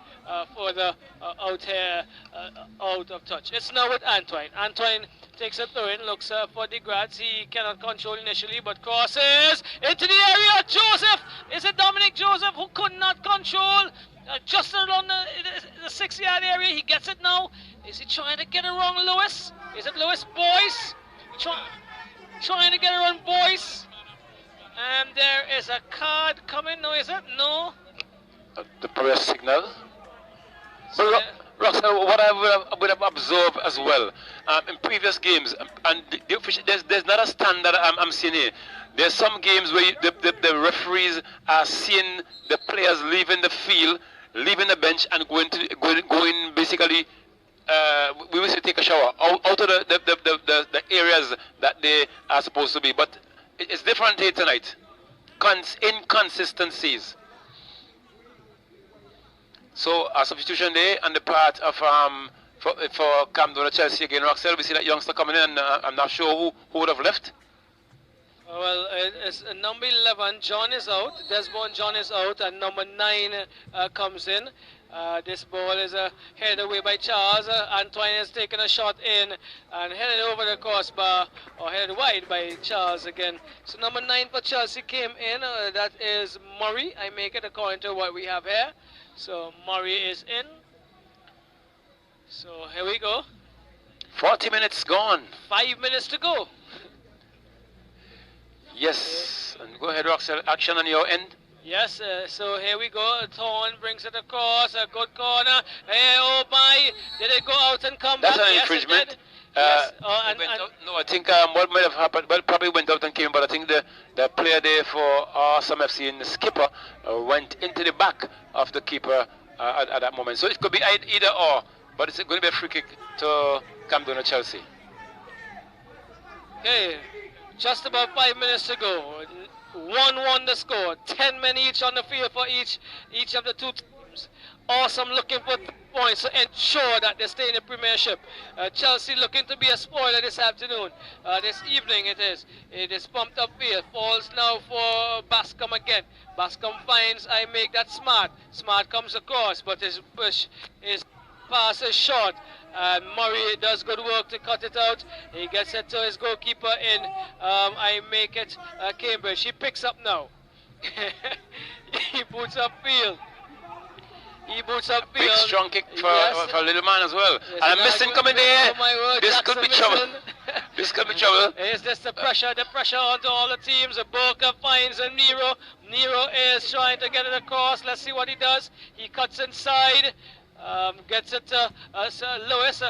further out here, out of touch. It's now with Antoine. Antoine takes a throw in, looks for the Grads. He cannot control initially, but crosses into the area. Joseph! Is it Dominic Joseph who could not control? Just around the 6-yard area, he gets it now. Is he trying to get around Lewis? Is it Lewis Boyce? Trying to get around Boyce. And there is a card coming, no, is it? No. The press signal. But Roxanne, what I would have observed as well in previous games, and there's not a standard I'm seeing here. There's some games where the referees are seeing the players leaving the field, leaving the bench, and going basically. We will say take a shower out of the areas that they are supposed to be, but it's different here tonight. Inconsistencies. So a substitution there on the part of for Camden Chelsea again. Roxelle, we see that youngster coming in, and I'm not sure who would have left. Well, it's number 11, John is out. Desmond John is out, and number 9 comes in. This ball is headed away by Charles. Antoine has taken a shot in and headed over the crossbar, or headed wide by Charles again. So number 9 for Chelsea came in. That is Murray. I make it according to what we have here. So Murray is in. So here we go. 40 minutes gone. 5 minutes to go. Yes, and go ahead, Roxelle. Action on your end. Yes, so here we go. Thorne brings it across. A good corner. Hey, oh my! Did it go out and come That's back? an Yes, infringement. it did. Yes. No, I think what might have happened, well, probably went out and came, but I think the player there for Svgff and the skipper went into the back of the keeper at that moment. So it could be either or, but it's going to be a free kick to Camden Chelsea. Okay, just about 5 minutes to go. 1-1 the score. 10 men each on the field for each of the two teams. Awesome looking for points to ensure that they stay in the Premiership. Chelsea looking to be a spoiler this afternoon. This evening it is. It is pumped up field. Falls now for Bascom again. Bascom finds I make that Smart. Smart comes across, but his push is pass is short. And Murray does good work to cut it out. He gets it to his goalkeeper in I make it Cambridge. He picks up now. He boots up field. He boots up field. Big strong kick for, yes. for little man as well. Yes, and I'm missing coming there. Oh my word, this Jackson could be trouble. This could be trouble. Is this the pressure onto all the teams? Boca finds a Nero. Nero is trying to get it across. Let's see what he does. He cuts inside. Gets it to Lewis.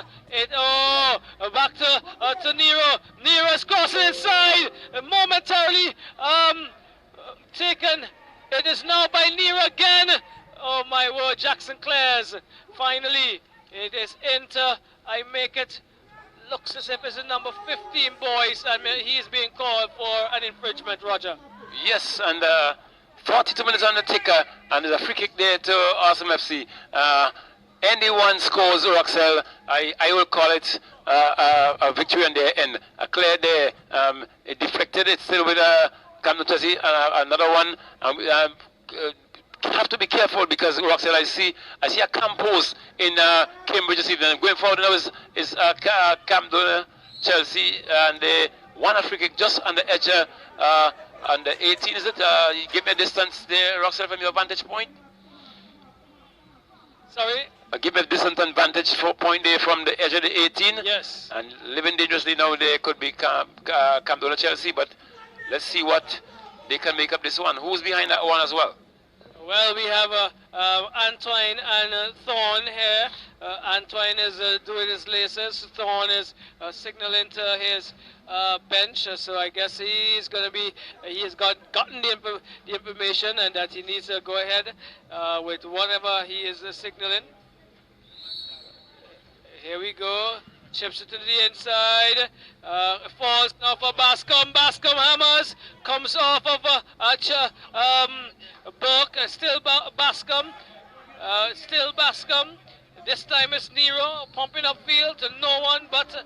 Back to Nero. Nero is crossing inside. Momentarily taken. It is now by Nero again. Oh my word, Jackson Clares. Finally, it is into I make it. Looks as if it's a number 15, boys. I mean, he's being called for an infringement, Roger. Yes, and 42 minutes on the ticker, and there's a free kick there to Svgff. Anyone scores Roxelle, I will call it a victory on their end. A clear there, it deflected it still with Camden Chelsea, another one. Have to be careful because Roxelle, I see a Campos in Cambridge this evening. Going forward now is Camden Chelsea, and they won a free kick just on the edge on the 18. Is it? You give me a distance there, Roxelle, from your vantage point. Sorry. Give me a distance and vantage point there from the edge of the 18. Yes. And living dangerously now, there could be Camden Chelsea, but let's see what they can make up this one. Who's behind that one as well? Well, we have Antoine and Thorne here. Antoine is doing his laces. Thorne is signaling to his bench. So I guess he's going to be, he has gotten the information and that he needs to go ahead with whatever he is signaling. Here we go. Chips it to the inside. Falls now for Bascom. Bascom hammers. Comes off of Burke. Still Bascom. Still Bascom. This time it's Nero pumping upfield to no one but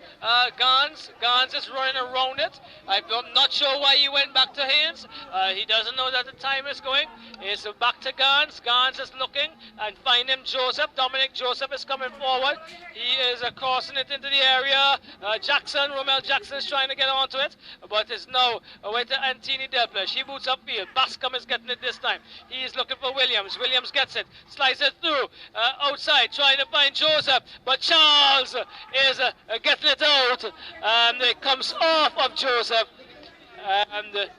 Gans. Gans is running around it. I'm not sure why he went back to Haynes. He doesn't know that the time is going. It's back to Gans. Gans is looking and finding Joseph. Dominic Joseph is coming forward. He is crossing it into the area. Romel Jackson is trying to get onto it, but it's now with Antini Delpech. He boots upfield. Bascom is getting it this time. He is looking for Williams. Williams gets it, slides it through outside, trying to find Joseph, but Charles is getting it out, and it comes off of Joseph, and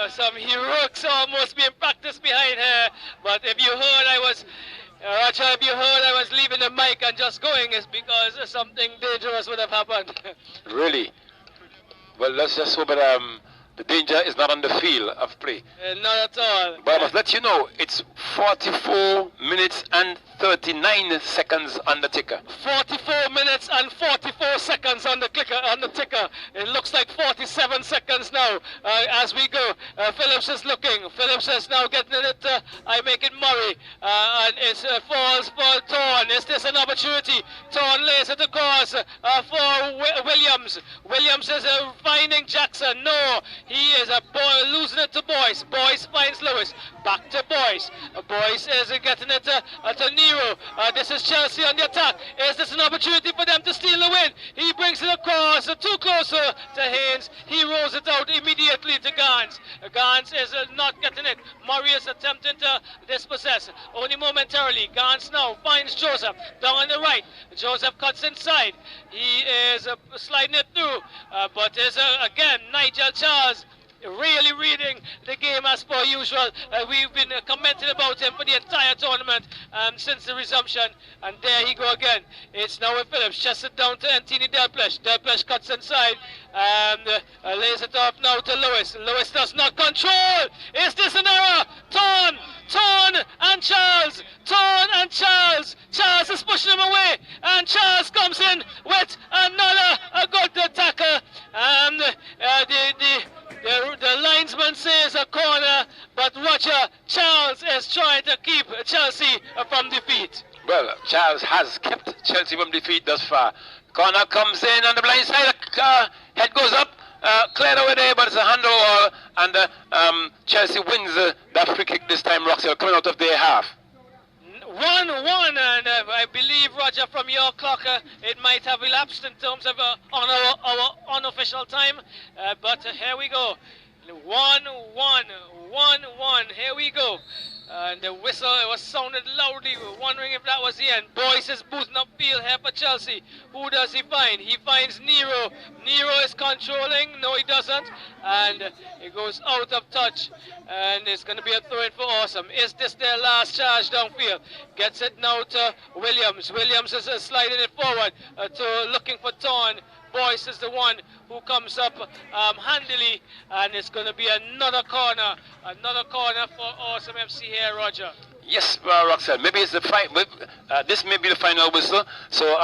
some heroics almost being practiced behind her. But if you heard I was Roger, if you heard I was leaving the mic and just going, it's because something dangerous would have happened. Really? Well, let's just hope that the danger is not on the field of play. Not at all. But I must let you know, it's 44 minutes and 39 seconds on the ticker. 44 minutes and 44 seconds on the ticker. It looks like 47 seconds now as we go. Phillips is looking. Phillips is now getting it. I make it Murray. And it falls for Thorne. Is this an opportunity? Thorne lays it across for Williams. Williams is finding Jackson. No. He is losing it to Boyce. Boyce finds Lewis. Back to Boyce. Boyce is getting it to Nero. This is Chelsea on the attack. Is this an opportunity for them to steal the win? He brings it across, too closer to Haynes. He rolls it out immediately to Gans. Gans is not getting it. Murray is attempting to dispossess, only momentarily. Gans now finds Joseph down on the right. Joseph cuts inside. He is sliding it through, but is again Nigel Charles really reading the game as per usual. We've been commenting about him for the entire tournament since the resumption, and there he go again. It's now with Phillips, chests it down to Antini Delpech. Delpech cuts inside and lays it off now to Lewis. Lewis does not control. Is this an error? Thorne and Charles. Thorne and Charles. Charles is pushing him away, and Charles comes in with another good tackle. And the linesman says a corner, but Roger, Charles is trying to keep Chelsea from defeat. Well, Charles has kept Chelsea from defeat thus far. Corner comes in on the blind side, head goes up, cleared over there, but it's a handover, and Chelsea wins that free kick this time. Roxell coming out of their half. 1-1, and I believe, Roger, from your clock, it might have elapsed in terms of on our unofficial time, but here we go. 1-1, here we go. And the whistle, it was sounded loudly. We were wondering if that was the end. Boyce is booting upfield here for Chelsea. Who does he find? He finds Nero. Nero is controlling. No, he doesn't. And it goes out of touch. And it's going to be a throw-in for Awesome. Is this their last charge downfield? Gets it now to Williams. Williams is sliding it forward to looking for Thorne. Boyce is the one who comes up handily, and it's going to be another corner for Awesome FC here, Roger. Yes, Roxanne, maybe it's the this may be the final whistle, so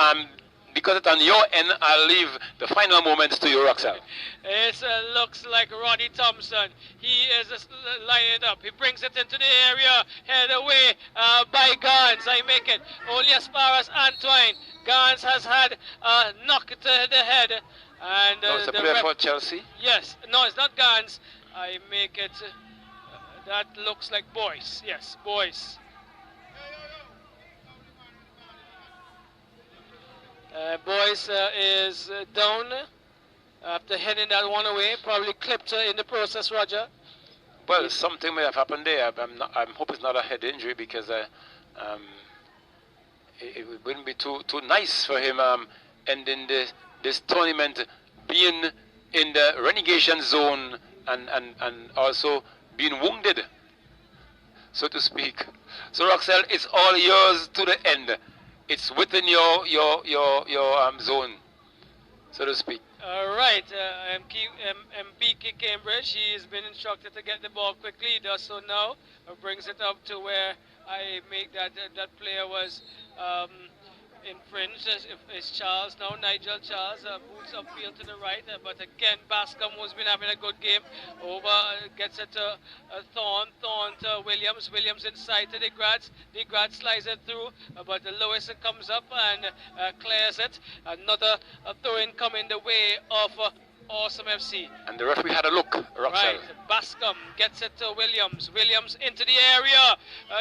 because it's on your end, I'll leave the final moments to you, Roxanne. It looks like Roddy Thompson. He is lining it up. He brings it into the area, head away by Gans. I make it only as far as Antoine. Gans has had a knock to the head. And it's a player for Chelsea? Yes. No, it's not Gans. I make it... that looks like Boyce. Yes, Boyce. Boyce is down after heading that one away. Probably clipped in the process, Roger. Well, something may have happened there. I hope it's not a head injury, because it wouldn't be too nice for him ending this tournament being in the relegation zone and also being wounded, so to speak. So Roxell, it's all yours to the end. It's within your zone, so to speak. All right, MBK Cambridge, he has been instructed to get the ball quickly. He does so now. Brings it up to where I make that player was infringed is Charles now. Nigel Charles boots upfield to the right, but again Bascom, who's been having a good game, over gets it to Thorne to Williams. Williams inside to De Graat slides it through, but Lewis comes up and clears it. Another throw-in coming the way of Awesome FC. And the referee had a look, Roxel. Right, Bascom gets it to Williams. Williams into the area.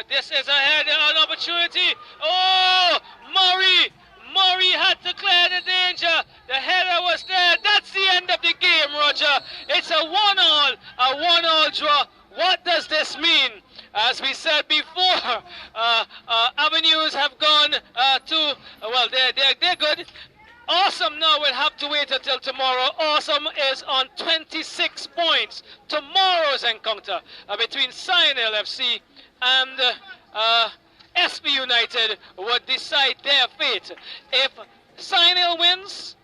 This is an opportunity. Oh, Murray had to clear the danger. The header was there. That's the end of the game, Roger. It's a 1-1 draw. What does this mean? As we said before, Avenues have gone they're good. Awesome now will have to wait until tomorrow. Awesome is on 26 points. Tomorrow's encounter between Cyanil FC and SB United would decide their fate. If Cyanil wins,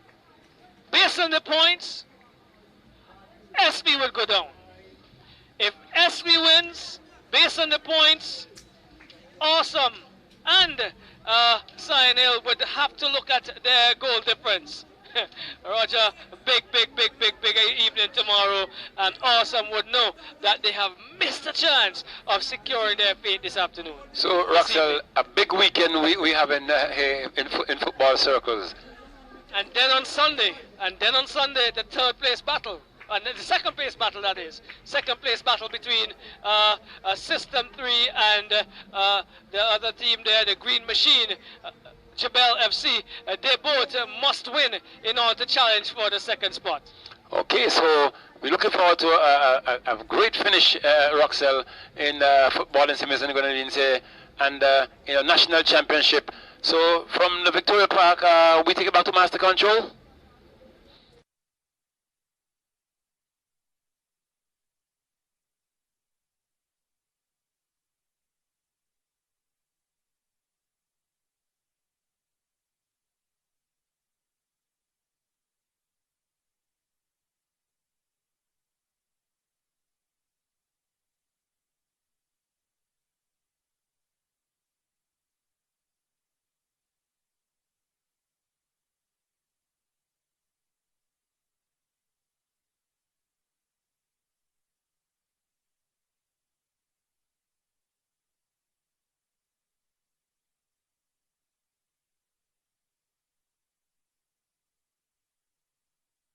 based on the points, SB will go down. If SB wins, based on the points, Awesome and Cyanil would have to look at their goal difference. Roger, big evening tomorrow, and Awesome would know that they have missed a chance of securing their fate this afternoon. So, Roxel, a big weekend we have in football circles. And then on Sunday, the third place battle. And the second place battle, that is. Second place battle between System 3 and the other team there, the Green Machine, Jabel FC. They both must win in order to challenge for the second spot. Okay, so we're looking forward to a great finish, Roxel, in football in Simmons and in a national championship. So from the Victoria Park, we take it back to Master Control.